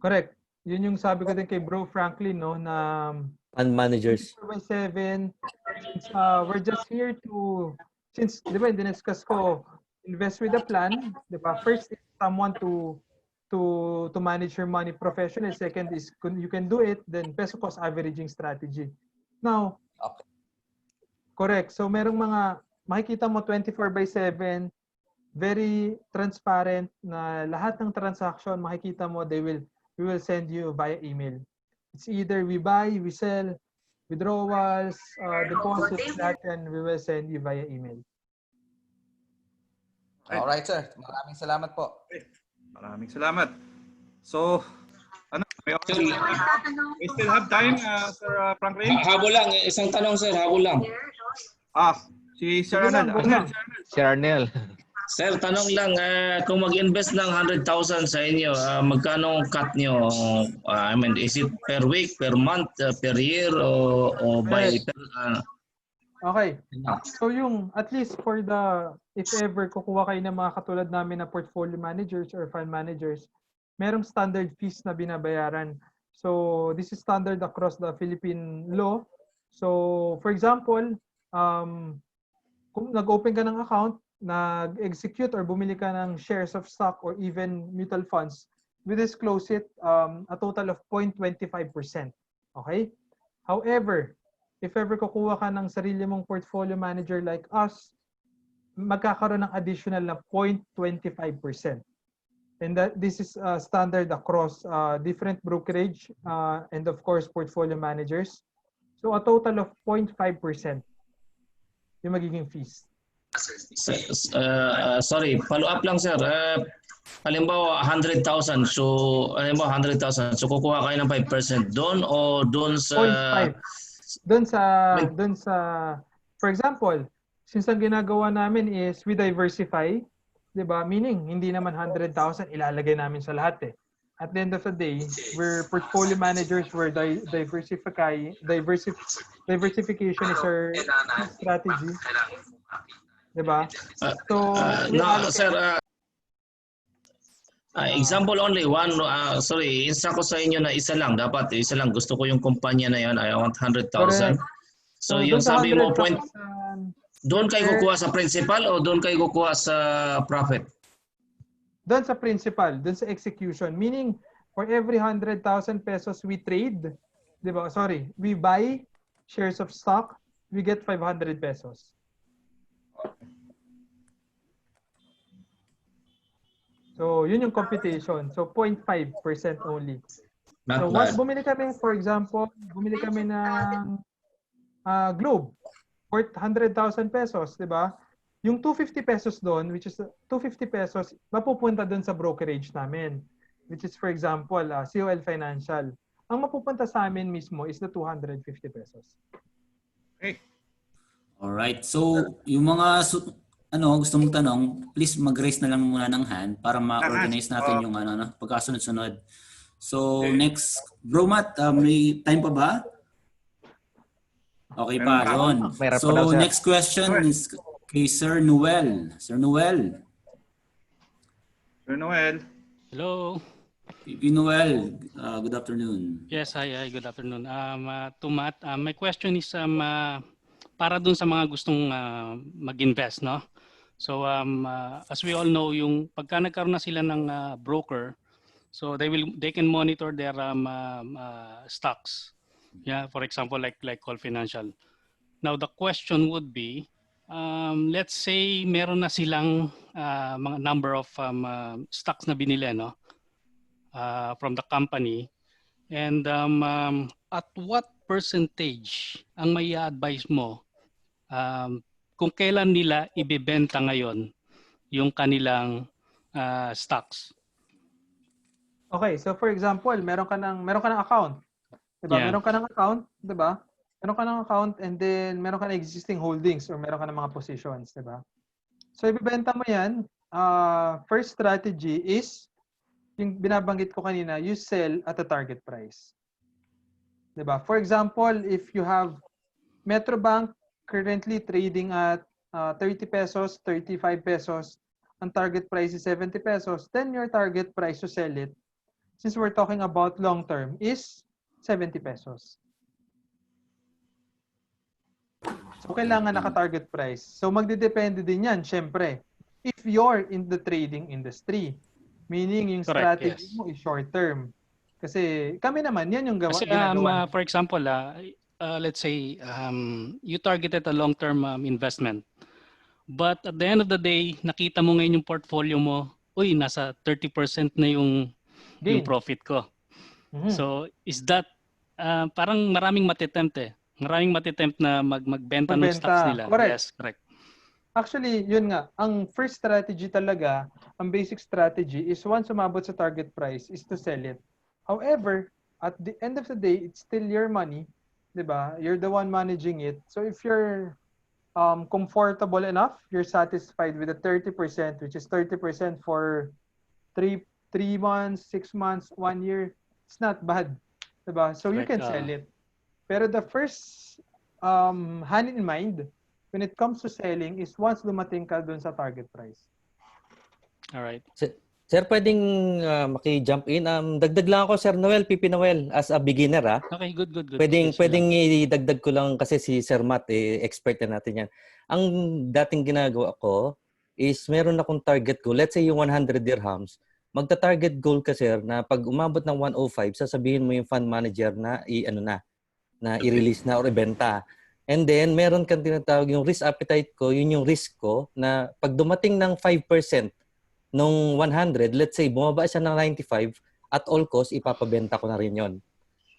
Correct. Yun yung sabi ko din kay Bro Franklin, no, na Fund managers. 24/7, since we're just here to, since, di ba, diniscuss ko, invest with a plan, di ba? First is someone to manage your money professionally. Second is you can do it, then peso cost averaging strategy. Now, okay. Correct. So merong mga makikita mo 24/7, very transparent na lahat ng transaction makikita mo we will send you via email. It's either we buy, we sell, withdrawals, deposits, lahat yan, we will send you via email. All right, sir. Maraming salamat po. Maraming salamat. So, we still have time, Sir Franklin? Habol lang, isang tanong sir, habol lang. Si Sir Arnel. Sir Arnel. Sir, tanong lang, kung mag-invest ng 100,000 sa inyo, magkano cut nyo? Is it per week, per month, per year, o by... Okay. So yung, at least for the, if ever kukuha kayo ng mga katulad namin na portfolio managers or fund managers, merong standard fees na binabayaran. So this is standard across the Philippine law. So for example, kung nag-open ka ng account, nag-execute or bumili ka ng shares of stock or even mutual funds, we disclose it a total of 0.25%. Okay? However, if ever kukuha ka ng sarili mong portfolio manager like us, magkakaroon ng additional na 0.25%. And this is standard across different brokerage and of course portfolio managers. So a total of 0.5% yung magiging fees. Sorry, follow up lang sir. Halimbawa 100,000. So halimbawa 100,000. So kukuha kayo ng 5% doon o doon sa 0.5. Doon sa for example, since ang ginagawa namin is we diversify, 'di ba? Meaning hindi naman 100,000 ilalagay namin sa lahat eh. At the end of the day, we're portfolio managers, we're diversification is our strategy. Diba? So, no, sir, example only one, sorry, insta ko sa inyo na isa lang, dapat isa lang, gusto ko yung kumpanya na yan, I want 100,000. So, yung sabi mo, doon kayo kukuha sa principal o doon kayo kukuha sa profit? Doon sa principal, doon sa execution. Meaning, for every 100,000 pesos we trade, diba? Sorry, we buy shares of stock, we get 500 pesos. So, yun yung computation. So, 0.5% only. So, once bumili kami, for example, bumili kami ng Globe worth 100,000 pesos, di ba? yung 250 pesos doon, which is 250 pesos, mapupunta doon sa brokerage namin, which is for example, COL Financial. Ang mapupunta sa amin mismo is the 250 pesos. Okay. Alright. So, yung mga gusto mong tanong, please mag-raise na lang muna ng hand para ma-organize natin yung pagkasunod-sunod. So, next, Bro Matt, may time pa ba? Okay pa, yun. So, next question is kay Sir Noel. Sir Noel. Sir Noel. Hello. PP Noel, good afternoon. Yes, hi, good afternoon. To Matt, my question is para dun sa mga gustong mag-invest, no? So as we all know, yung pagka nagkaroon na sila ng broker, so they can monitor their stocks. Yeah, for example, like Call Financial. Now the question would be, let's say meron na silang mga number of stocks na binili, no? From the company, and at what percentage ang may advice mo kung kailan nila ibebenta ngayon yung kanilang stocks? Okay, so for example, meron ka ng account, 'di ba? Yeah. Meron ka ng account, 'di ba? Meron ka ng account and then meron ka ng existing holdings or meron ka ng mga positions, 'di ba? So ibebenta mo 'yan. First strategy is yung binabanggit ko kanina, you sell at a target price. 'Di ba? For example, if you have Metrobank currently trading at 30 pesos, 35 pesos, ang target price is 70 pesos, then your target price to sell it, since we're talking about long term, is 70 pesos. So kailangan naka-target price. So magdedepende din yan, syempre. If you're in the trading industry, meaning yung Correct, strategy yes. mo is short term. Kasi kami naman, yan yung Kasi ginagawa. for example, let's say you targeted a long-term investment. But at the end of the day, nakita mo ngayon yung portfolio mo, uy, nasa 30% na yung profit ko. Mhm. So, is that parang maraming matitempt eh. Maraming matitempt na magbenta ng stocks nila. Correct. Yes, correct. Actually, yun nga. Ang first strategy talaga, ang basic strategy is once umabot sa target price is to sell it. However, at the end of the day, it's still your money. 'Di ba? You're the one managing it. So if you're comfortable enough, you're satisfied with the 30%, which is 30% for 3 months, 6 months, 1 year, it's not bad. 'Di ba? So you can sell it. Pero the first hand in mind when it comes to selling is once dumating ka dun sa target price. All right. Sir, pwedeng maki-jump in. Dagdag lang ako, Sir Noel, PP Noel, as a beginner. Okay, good. Pwedeng idagdag ko lang kasi si Sir Matt, expert na natin yan. Ang dating ginagawa ko is meron akong target goal. Let's say yung 100 dirhams. Magta-target goal ka, Sir, na pag umabot ng 105, sasabihin mo yung fund manager na i-release na or ibenta. And then, meron kang tinatawag yung risk appetite ko, yun yung risk ko na pag dumating ng 5% nung 100, let's say, bumaba siya ng 95, at all cost, ipapabenta ko na rin yon.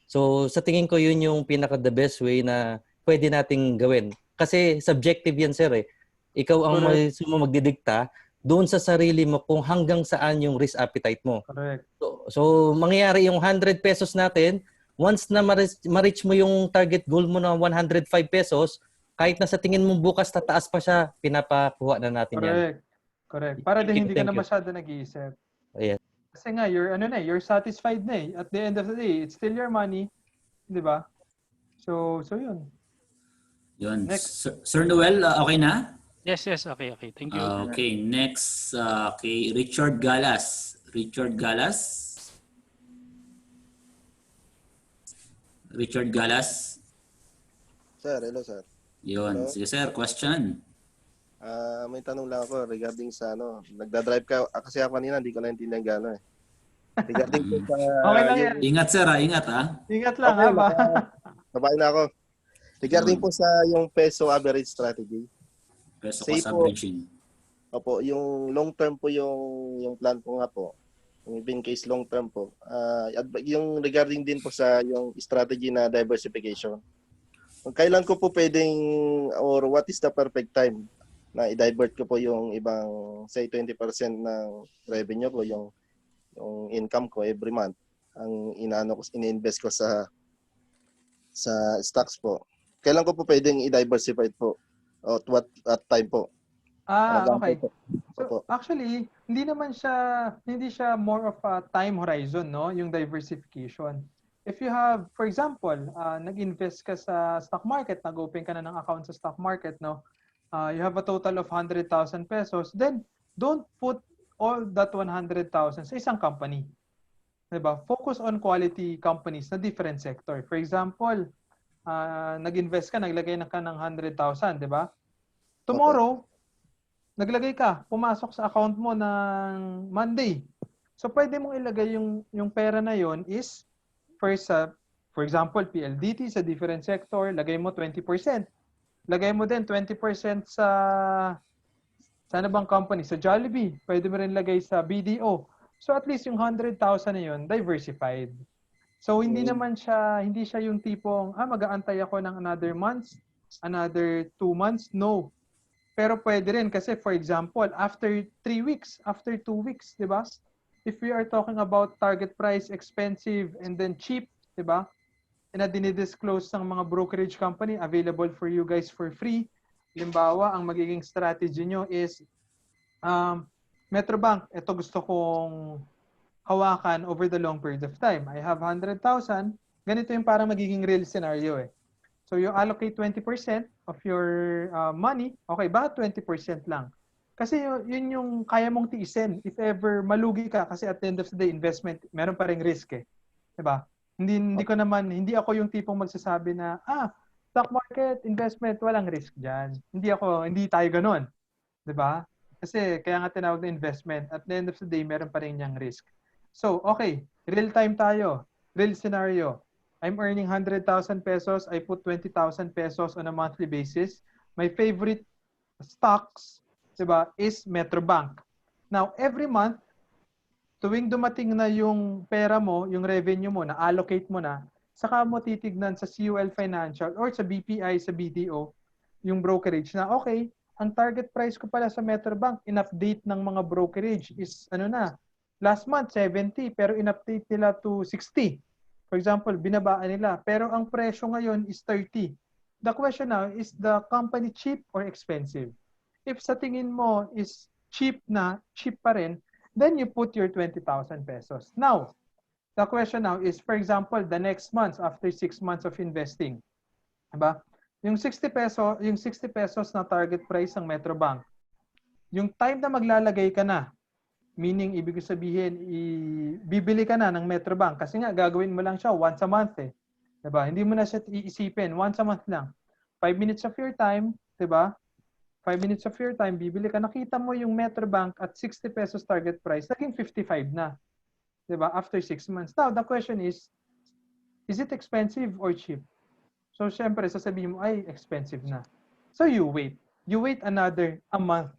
So, sa tingin ko, yun yung pinaka-the best way na pwede nating gawin. Kasi subjective yan, sir. Ikaw ang magdidikta doon sa sarili mo kung hanggang saan yung risk appetite mo. Correct. So mangyayari yung 100 pesos natin, once na ma-reach mo yung target goal mo na 105 pesos, kahit na sa tingin mo bukas tataas pa siya, pinapakuha na natin yan. Correct. Para din hindi ka na masyado nag-iisip. Yes. Kasi nga, you're satisfied na eh. At the end of the day, it's still your money. Di ba? So yun. Yun. Next. Sir Noel, okay na? Yes, okay. Thank you. Okay, next kay Richard Galas. Richard Galas. Sir, hello sir. Yun. Hello? Sige sir, question. May tanong lang ako regarding sa nagda-drive ka kasi ako kanina hindi ko naintindihan gano'n eh. Regarding po sa Okay lang yan. Ingat sir, ingat ha. Ingat lang okay, ba? Babae na ako. Regarding po sa yung peso average strategy. Peso cost averaging. Opo, yung long term po yung plan po nga po. In case long term po. Yung regarding din po sa yung strategy na diversification. Kailan ko po pwedeng or what is the perfect time na i-divert ko po yung ibang say 20% ng revenue ko, yung income ko every month, ang ini-invest ko sa stocks po. Kailan ko po pwedeng i-diversify po? At what time po? Okay. Po? So actually, hindi siya more of a time horizon, no? Yung diversification. If you have, for example, nag-invest ka sa stock market, nag-open ka na ng account sa stock market, no? You have a total of 100,000 pesos, then don't put all that 100,000 sa isang company. Diba? Focus on quality companies na different sector. For example, nag-invest ka, naglagay na ka ng 100,000, di ba? Tomorrow, naglagay ka, pumasok sa account mo ng Monday. So pwede mong ilagay yung pera na yon is first for example, PLDT sa different sector, lagay mo 20%. Lagay mo din 20% sa ano bang company? Sa Jollibee. Pwede mo rin lagay sa BDO. So at least yung 100,000 na yun, diversified. So hindi siya yung tipong, mag-aantay ako ng another months, another 2 months. No. Pero pwede rin kasi for example, after 3 weeks, after 2 weeks, di ba? If we are talking about target price, expensive, and then cheap, di ba? Na dinidisclose ng mga brokerage company, available for you guys for free. Halimbawa, ang magiging strategy nyo is, Metrobank, ito gusto kong hawakan over the long period of time. I have 100,000. Ganito yung parang magiging real scenario eh. So you allocate 20% of your money. Okay ba? 20% lang. Kasi yun yung kaya mong tiisin. If ever malugi ka, kasi at the end of the day, investment, meron pa ring risk eh. Diba? Hindi ako yung tipong magsasabi na, stock market, investment, walang risk dyan. Hindi tayo ganun. Diba? Kasi kaya nga tinawag na investment. At the end of the day, meron pa rin niyang risk. So, okay. Real time tayo. Real scenario. I'm earning 100,000 pesos. I put 20,000 pesos on a monthly basis. My favorite stocks, diba, is Metrobank. Now, every month, tuwing dumating na yung pera mo, yung revenue mo, na-allocate mo na, saka mo titignan sa CUL Financial or sa BPI, sa BDO, yung brokerage na, okay, ang target price ko pala sa Metrobank, in-update ng mga brokerage is, last month, 70, pero in-update nila to 60. For example, binabaan nila. Pero ang presyo ngayon is 30. The question now, is the company cheap or expensive? If sa tingin mo is cheap pa rin, then you put your 20,000 pesos. Now, the question now is, for example, the next month, after 6 months of investing, diba? Yung 60 pesos na target price ng Metrobank, yung time na maglalagay ka na, meaning, ibig sabihin, bibili ka na ng Metrobank kasi nga gagawin mo lang siya once a month eh. Diba? Hindi mo na siya iisipin, once a month lang. 5 minutes of your time, diba? 5 minutes of your time, bibili ka, nakita mo yung Metrobank at 60 pesos target price, naging 55 na. Diba? After 6 months. Now, the question is it expensive or cheap? So, syempre, sasabihin mo, ay, expensive na. So, you wait. You wait a month.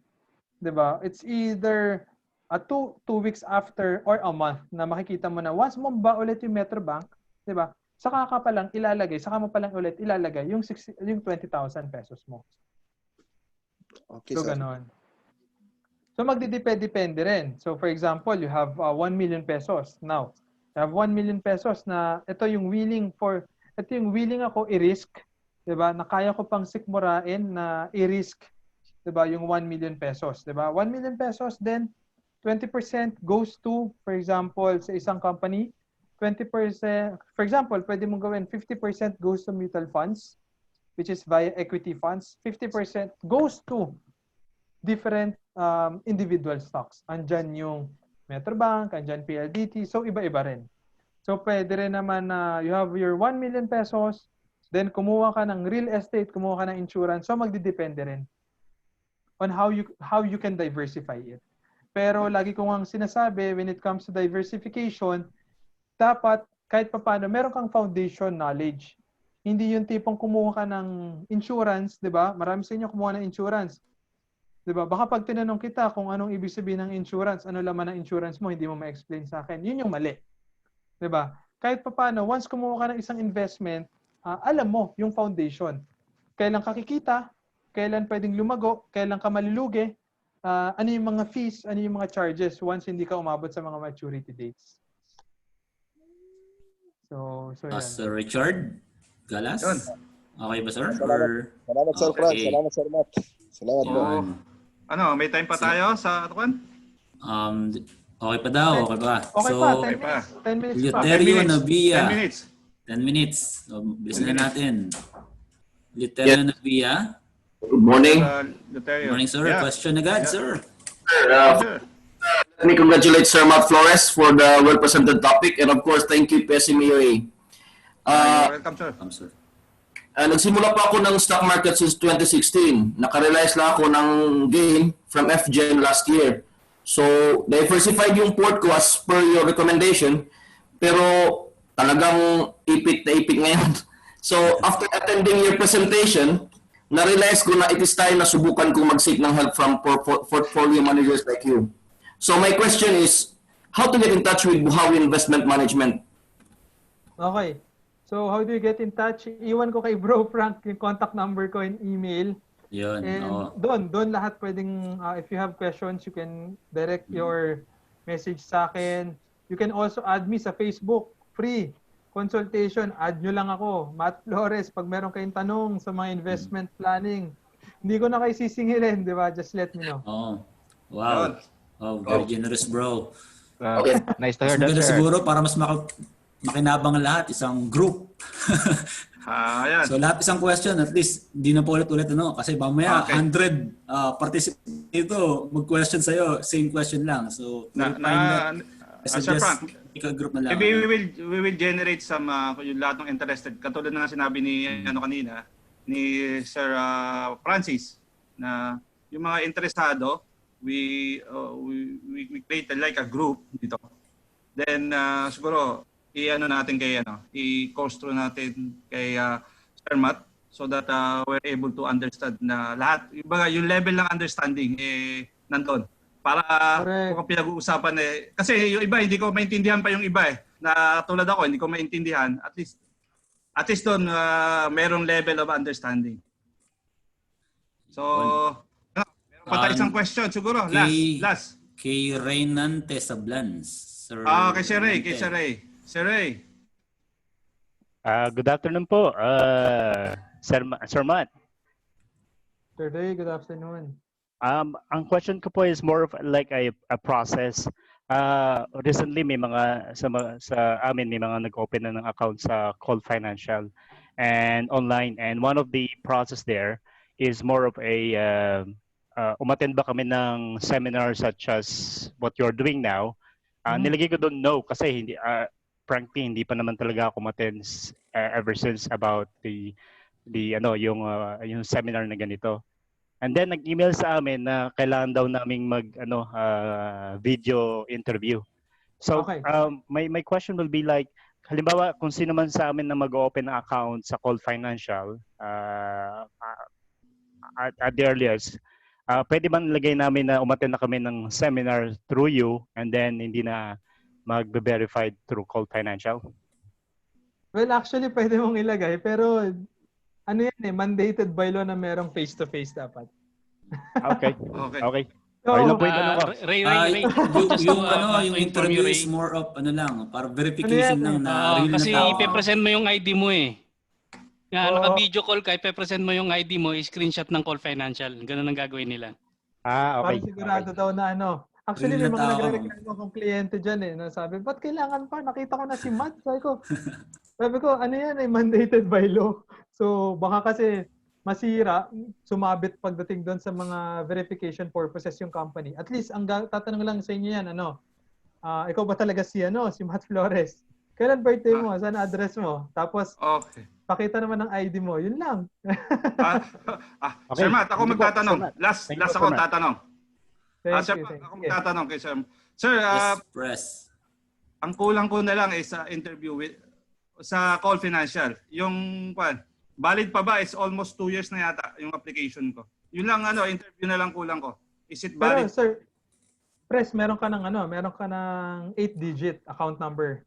Diba? It's either 2 weeks after or a month na makikita mo na once mo ba ulit yung Metrobank, di ba? Saka mo palang ulit ilalagay yung 20,000 pesos mo. Okay, so, sir. ganon. So, magdidepende rin. So, for example, you have 1 million pesos. Now, you have 1 million pesos na ito yung willing ako i-risk, di ba? Na kaya ko pang sikmurain na i-risk, di ba? Yung 1 million pesos, di ba? 1 million pesos, then 20% goes to, for example, sa isang company, 20%, for example, pwede mong gawin 50% goes to mutual funds, which is via equity funds. 50% goes to different individual stocks. Andyan yung Metrobank, andyan PLDT, so iba-iba rin. So pwede rin naman na you have your 1 million pesos, then kumuha ka ng real estate, kumuha ka ng insurance, so magdidepende rin on how you can diversify it. Pero lagi ko ngang sinasabi, when it comes to diversification, dapat kahit papaano, meron kang foundation knowledge. Hindi yung tipong kumuha ka ng insurance, di ba? Marami sa inyo kumuha ng insurance. Di ba? Baka pag tinanong kita kung anong ibig sabihin ng insurance, ano laman ng insurance mo, hindi mo ma-explain sa akin. Yun yung mali. Di ba? Kahit papaano, once kumuha ka ng isang investment, alam mo yung foundation. Kailan ka kikita, kailan pwedeng lumago, kailan ka malulugi, ano yung mga fees, ano yung mga charges once hindi ka umabot sa mga maturity dates. So yan. Sir Richard Galas? Yun. Okay ba, sir? Salamat, Sir Frank. Salamat, Sir Matt. Salamat po. Ano, may time pa tayo sa Tukan? Okay pa daw, okay pa. Okay So, pa, 10 minutes. 10 minutes pa. Eleuterio Navia. 10 minutes. 10 minutes. So, bilisan na natin. Eleuterio Navia. Good morning. Good morning, sir. Yeah. Question agad, sir. Let me congratulate Sir Matt Flores for the well-presented topic, and of course, thank you, PSME UAE. Welcome, sir. Welcome, sir. Nagsimula pa ako ng stock market since 2016. Nakarealize lang ako ng gain from FGen last year. So, diversified yung port ko as per your recommendation, pero talagang ipit na ipit ngayon. So, after attending your presentation, na-realize ko na it is time na subukan kong mag-seek ng help from portfolio managers like you. So, my question is, how to get in touch with Buhawi Investment Management? Okay. So, how do you get in touch? Iwan ko kay Bro Frank yung contact number ko and email. Yun. And doon lahat pwedeng, if you have questions, you can direct your message sa akin. You can also add me sa Facebook. Free consultation. Add nyo lang ako. Matt Flores, pag meron kayong tanong sa mga investment planning. Hindi ko na kayo sisingilin, di ba? Just let me know. Wow. Oh, very generous, bro. Nice to hear that, sir. Siguro para mas makinabang lahat, isang group. Ayan. So lahat isang question, at least hindi na po ulit kasi mamaya 100 participants dito mag-question sa'yo, same question lang. So Sir Frank, group na lang. Maybe we will generate some yung lahat ng interested. Katulad na nga sinabi ni kanina ni Sir Francis na yung mga interesado, we create like a group dito. Then siguro natin kay i-coast through natin kay Sir Matt so that we're able to understand na lahat yung level ng understanding nandoon para kung pinag-uusapan kasi yung iba hindi ko maintindihan pa yung iba na tulad ako hindi ko maintindihan at least doon merong level of understanding. So meron pa tayo isang question siguro last kay Reynan Tesablans. Kay Sir Ray. Sir Ray. Good afternoon po, Sir Matt. Sir Ray, good afternoon. Ang question ko po is more of like a process. Recently, may mga sa amin may mga nag-open na ng account sa Call Financial and online. And one of the process there is more of a umattend ba kami ng seminar such as what you're doing now. Nilagay ko doon no kasi hindi frankly hindi pa naman talaga ako umattend ever since about yung seminar na ganito. And then nag-email sa amin na kailangan daw naming video interview. So my question will be like halimbawa kung sino man sa amin na mag-open ng account sa Call Financial at the earliest, pwede bang lagay namin na umattend na kami ng seminar through you and then hindi na mag-verified through Call Financial? Well, actually, pwede mong ilagay. Pero, mandated by law na merong face-to-face dapat. Okay. So, Ray. Yung interview is more of para verification lang na real kasi na tao. ipe-present mo yung ID mo naka-video call ka, ipe-present mo yung ID mo, screenshot ng Call Financial. Ganun ang gagawin nila. Okay. Para sigurado daw na Actually, may mga nagre-reklamo akong kliyente dyan Sabi, ba't kailangan pa? Nakita ko na si Matt. Sabi ko, mandated by law. So, baka kasi masira, sumabit pagdating doon sa mga verification purposes yung company. At least, ang tatanong lang sa inyo yan, ikaw ba talaga si Matt Flores? Kailan birthday mo? Saan address mo? Tapos, pakita naman ng ID mo. Yun lang. Sir Matt, ako magtatanong. Last ako tatanong. Thank you. Ako magtatanong kay Sir. Sir, ang kulang ko na lang is interview sa Call Financial. Yung valid pa ba is almost 2 years na yata yung application ko. Yun lang interview na lang kulang ko. Is it valid? Pero sir, meron ka ng 8-digit account number.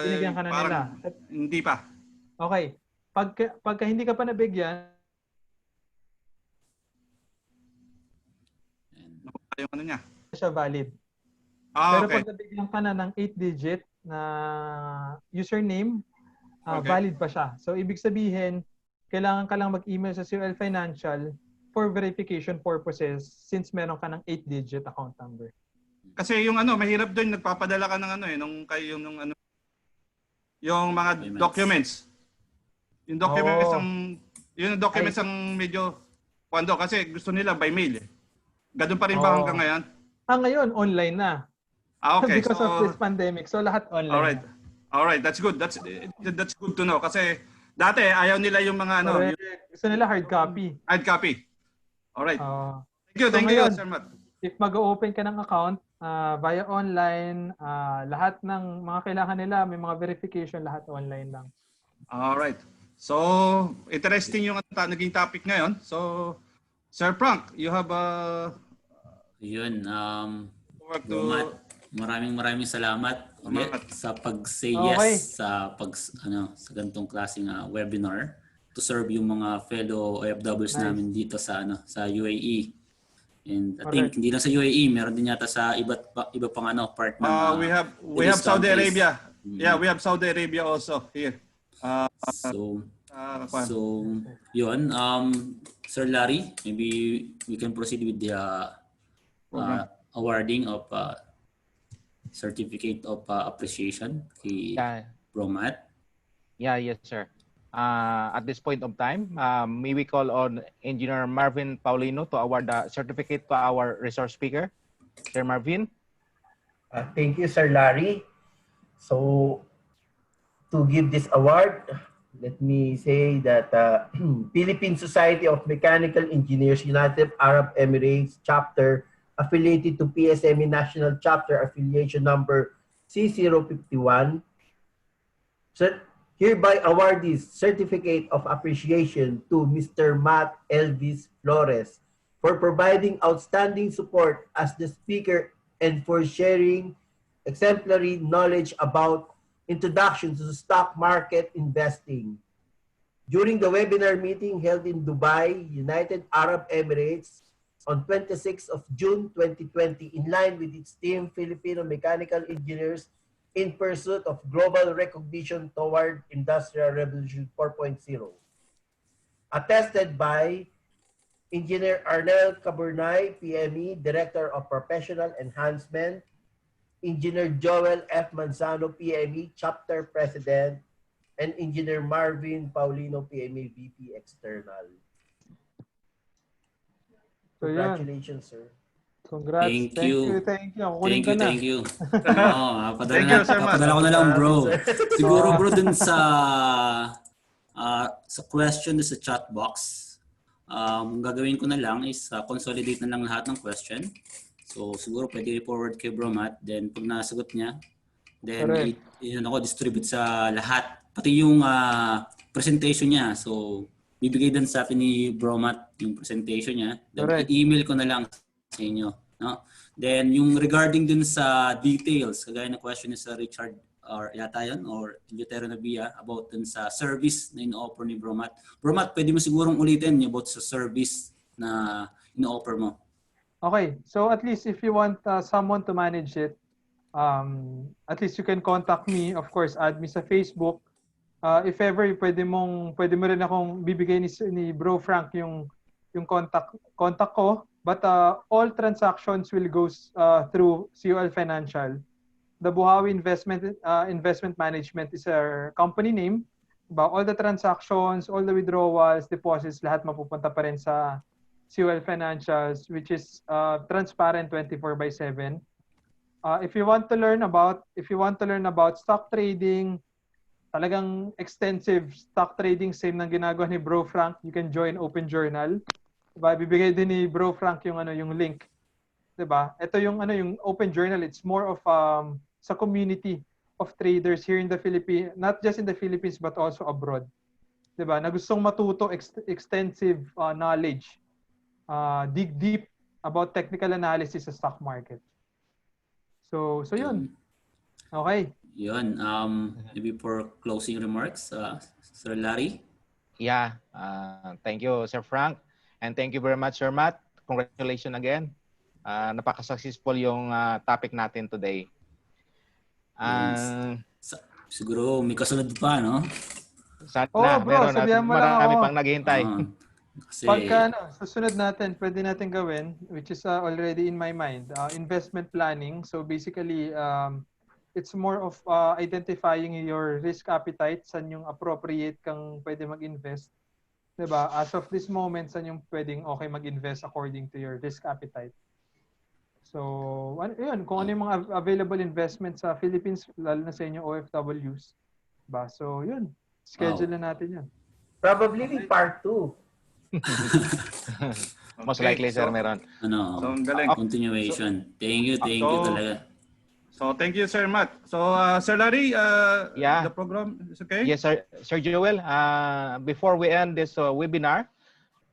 Binigyan ka na nila. Hindi pa. Okay. Pagka hindi ka pa nabigyan, yung ano niya. Siya valid. Ah, Pero okay. pag nabigyan ka na ng 8-digit na username, Okay. valid pa siya. So, ibig sabihin, kailangan ka lang mag-email sa COL Financial for verification purposes since meron ka ng 8-digit account number. Kasi yung ano, mahirap doon, nagpapadala ka ng ano yung mga documents. Yung documents ang medyo kasi gusto nila by mail eh. Ganun pa rin ba hanggang ngayon? Ngayon, online na. Okay. Because of this pandemic. So, lahat online. All right, that's good. That's good to know kasi dati ayaw nila yung mga ano, gusto nila hard copy. Hard copy. All right. Thank you, ngayon, Sir Matt. If mag-open ka ng account via online, lahat ng mga kailangan nila, may mga verification, lahat online lang. All right. So, interesting yung naging topic ngayon. So, Sir Frank, you have Yun, maraming salamat ulit sa pag-say yes sa sa ganitong klaseng webinar to serve yung mga fellow OFWs namin dito sa UAE. And I think hindi lang sa UAE, meron din yata sa iba pang part ng we have Saudi Arabia. Yeah, we have Saudi Arabia also here. So yun, Sir Larry, maybe we can proceed with the awarding of certificate of appreciation kay Bro Matt. Yes, sir. At this point of time, may we call on Engineer Marvin Paulino to award the certificate to our resource speaker. Sir Marvin. Thank you, Sir Larry. So, to give this award, let me say that Philippine Society of Mechanical Engineers, United Arab Emirates Chapter, affiliated to PSME National Chapter Affiliation Number C051, hereby award this Certificate of Appreciation to Mr. Matt Elvis Flores for providing outstanding support as the speaker and for sharing exemplary knowledge about introduction to stock market investing. During the webinar meeting held in Dubai, United Arab Emirates, on 26th of June 2020, in line with its team, Filipino Mechanical Engineers in Pursuit of Global Recognition Toward Industrial Revolution 4.0. Attested by Engineer Arnel Caburnay, PME, Director of Professional Enhancement, Engineer Joel F. Manzano, PME, Chapter President, and Engineer Marvin Paulino, PME, VP External. Congratulations, sir. Congrats. Thank you. Thank you. Thank you. Padala ko na lang, bro. Siguro, bro, dun sa question sa chat box, gagawin ko na lang is consolidate na lang lahat ng question. So, siguro pwede i-forward kay Bro Matt. Then, pag nasagot niya, then distribute sa lahat. Pati yung presentation niya. So, bibigay din sa atin ni Bro Matt yung presentation niya. Then, i-email ko na lang sa inyo. No? Then, yung regarding dun sa details, kagaya na question ni Sir Richard or yata yun, or Lutero Navia about dun sa service na ino-offer ni Bro Matt. Bro Matt, pwede mo sigurong ulitin about sa service na ino-offer mo. Okay. So, at least if you want someone to manage it, at least you can contact me. Of course, add me sa Facebook. If ever pwede mo rin akong bibigay ni Bro Frank yung contact ko, but all transactions will go through COL Financial. The Buhawi Investment Management is our company name. All the transactions, all the withdrawals, deposits, lahat mapupunta pa rin sa COL Financials, which is transparent 24/7. If you want to learn about stock trading, talagang extensive stock trading, same ng ginagawa ni Bro Frank, you can join Open Journal. Diba? Bibigay din ni Bro Frank yung link. Diba? Ito yung Open Journal, it's more of sa community of traders here in the Philippines, not just in the Philippines but also abroad. Diba? Na gustong matuto extensive knowledge. Dig deep about technical analysis sa stock market. So yun. Okay. Yun. Maybe for closing remarks, Sir Larry? Yeah. Thank you, Sir Frank. And thank you very much, Sir Matt. Congratulations again. Napaka-successful yung topic natin today. Siguro may kasunod pa, no? Oo, bro, sabihan mo lang marami ako. pang naghihintay. Kasi Pagka susunod natin, pwede natin gawin, which is already in my mind, investment planning. So basically, it's more of identifying your risk appetite, saan yung appropriate kang pwede mag-invest. Diba? As of this moment, saan yung pwedeng okay mag-invest according to your risk appetite. So, yun, kung ano yung mga available investments sa Philippines, lalo na sa inyo OFWs. Diba? So, yun. Schedule na natin yun. Probably with part 2. Most likely, sir, meron. So, ang galing. Continuation. Thank you talaga. So, thank you, Sir Matt. So, Sir Larry, the program is okay? Yes, sir. Sir Joel, before we end this webinar,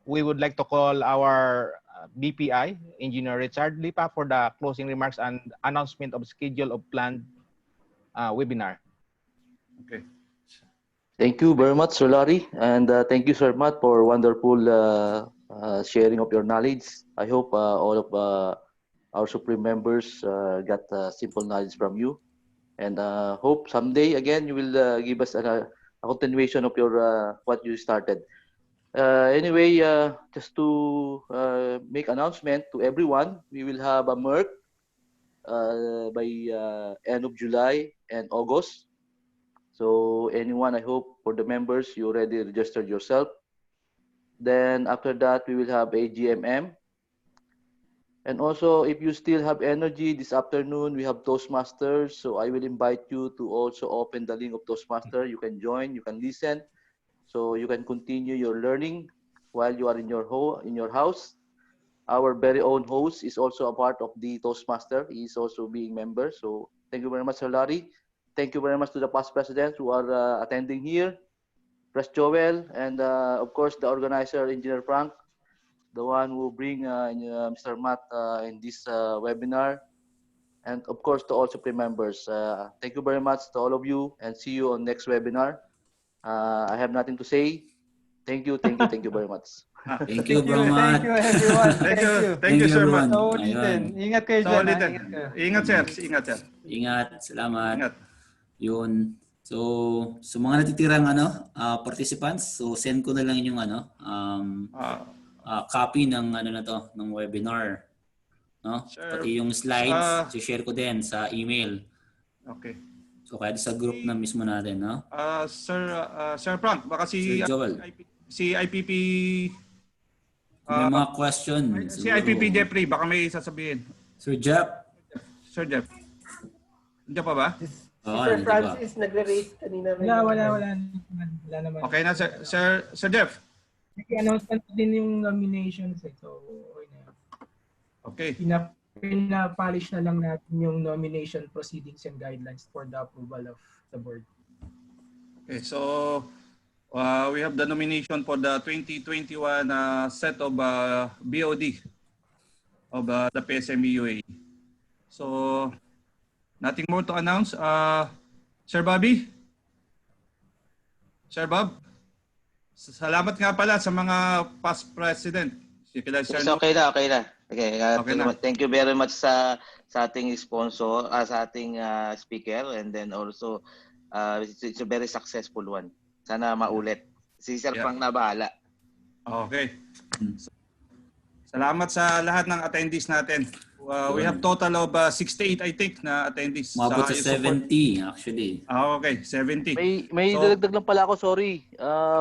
we would like to call our BPI, Engineer Richard Lipa, for the closing remarks and announcement of schedule of planned webinar. Okay. Thank you very much, Sir Larry, and thank you, Sir Matt, for wonderful sharing of your knowledge. I hope all of our Supreme members got simple knowledge from you, and hope someday again you will give us a continuation of your what you started. Anyway, just to make announcement to everyone, we will have a MERC by end of July and August. So anyone, I hope for the members, you already registered yourself. Then after that, we will have a GMM. And also, if you still have energy this afternoon, we have Toastmasters. So I will invite you to also open the link of Toastmaster. You can join, you can listen. So you can continue your learning while you are in your house. Our very own host is also a part of the Toastmaster. He is also being member. So thank you very much, Sir Larry. Thank you very much to the past presidents who are attending here, Press Joel, and of course the organizer, Engineer Frank, the one who bring Mr. Matt in this webinar, and of course to all Supreme members. Thank you very much to all of you, and see you on next webinar. I have nothing to say. Thank you very much. Thank you, bro, Matt. Thank you, everyone. Thank you, Sir Matt. Sa ulitin. Ingat kayo dyan. Ingat, sir. Ingat, sir. Ingat. Salamat. Yun. So, sa mga natitirang participants, so send ko na lang yung copy ng ng webinar. No? Sure. Pati yung slides, share ko din sa email. Okay. So, kaya sa group na mismo natin, no? Sir Frank, baka si Sir Joel. Si IPP may mga question. Si IPP Jeffrey, baka may sasabihin. Sir Jeff. Sir Jeff. Nandiyan pa ba? Sir Francis, nagre-raise kanina. Wala naman. Okay na, Sir Jeff. Nag-announcement din yung nominations. So, okay. Pinapolish na lang natin yung nomination proceedings and guidelines for the approval of the board. Okay, so we have the nomination for the 2021 set of BOD of the PSME UAE. So, nothing more to announce. Sir Bobby? Sir Bob? Salamat nga pala sa mga past president. Okay na. Okay, thank you very much sa ating sponsor, sa ating speaker, and then also it's a very successful one. Sana maulit. Si Sir Frank na bahala. Okay. Salamat sa lahat ng attendees natin. We have total of 68, I think, na attendees. Mabot sa 70, actually. Okay, 70. May dagdag lang pala ako, sorry.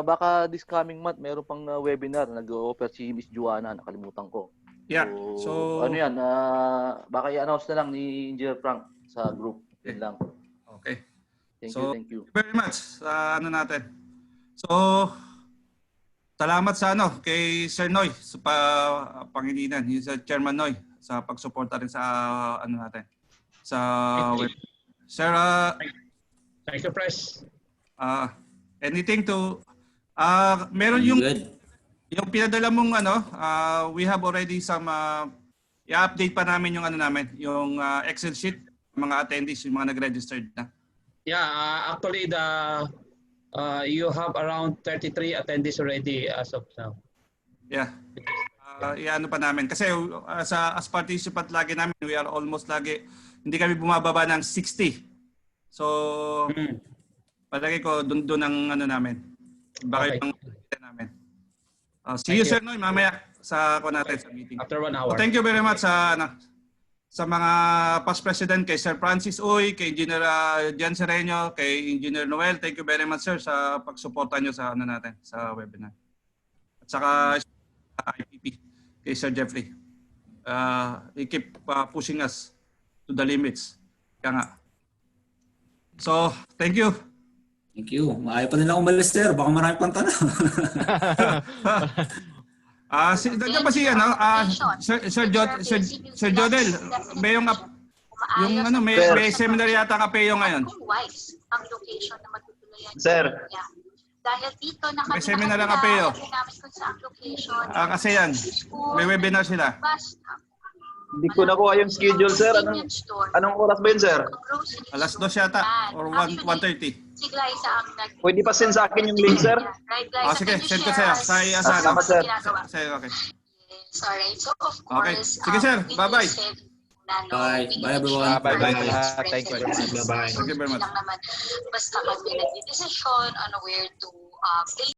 Baka this coming month, meron pang webinar. Nag-offer si Miss Joanna, nakalimutan ko. Yeah. So ano yan, baka i-announce na lang ni Engineer Frank sa group. Yun lang. Okay. Thank you. Very much sa natin. So, salamat sa kay Sir Noy sa Pangilinan. He's a Chairman Noy sa pagsuporta rin sa natin. Sa web. Sir, thank you, Press. anything to meron yung pinadala mong we have already some i-update pa namin yung yung Excel sheet ng mga attendees, yung mga nag-registered na. Yeah, actually you have around 33 attendees already as of now. Yeah. iano pa namin. Kasi as participant lagi namin, we are almost lagi, hindi kami bumababa ng 60. So, palagi ko doon ang ano namin. Baka yung namin. See you, sir, Noy, mamaya sa ako natin sa meeting. After 1 hour. So, thank you very much sa mga past president, kay Sir Francis Uy, kay Engineer Jan Sereno, kay Engineer Noel. Thank you very much, sir, sa pagsuporta nyo sa ano natin, sa webinar. At saka IPP, kay Sir Jeffrey. He keep pushing us to the limits. Kaya nga. So, thank you. Thank you. Ayaw pa nila umalis, sir. Baka marami pang tanong. Nandiyan ba si Sir Jodel, may yung ano, may seminar yata ang APEO ngayon. Ang location na matutuluyan. Sir. Dahil dito na kami may seminar ang APEO. Kasi yan, may webinar sila. Hindi ko nakuha yung schedule, sir. Anong oras ba yun, sir? Alas 2 yata or 1:30. Pwede pa send sa akin yung link, sir? Sige, send ko sa'yo. Salamat, sir. Okay. Sorry. So, of course, Sige, sir. Bye-bye. Bye. Bye, everyone. Bye-bye. Thank you very much. Bye-bye. Thank you very much. Basta kami nagdidesisyon on where to place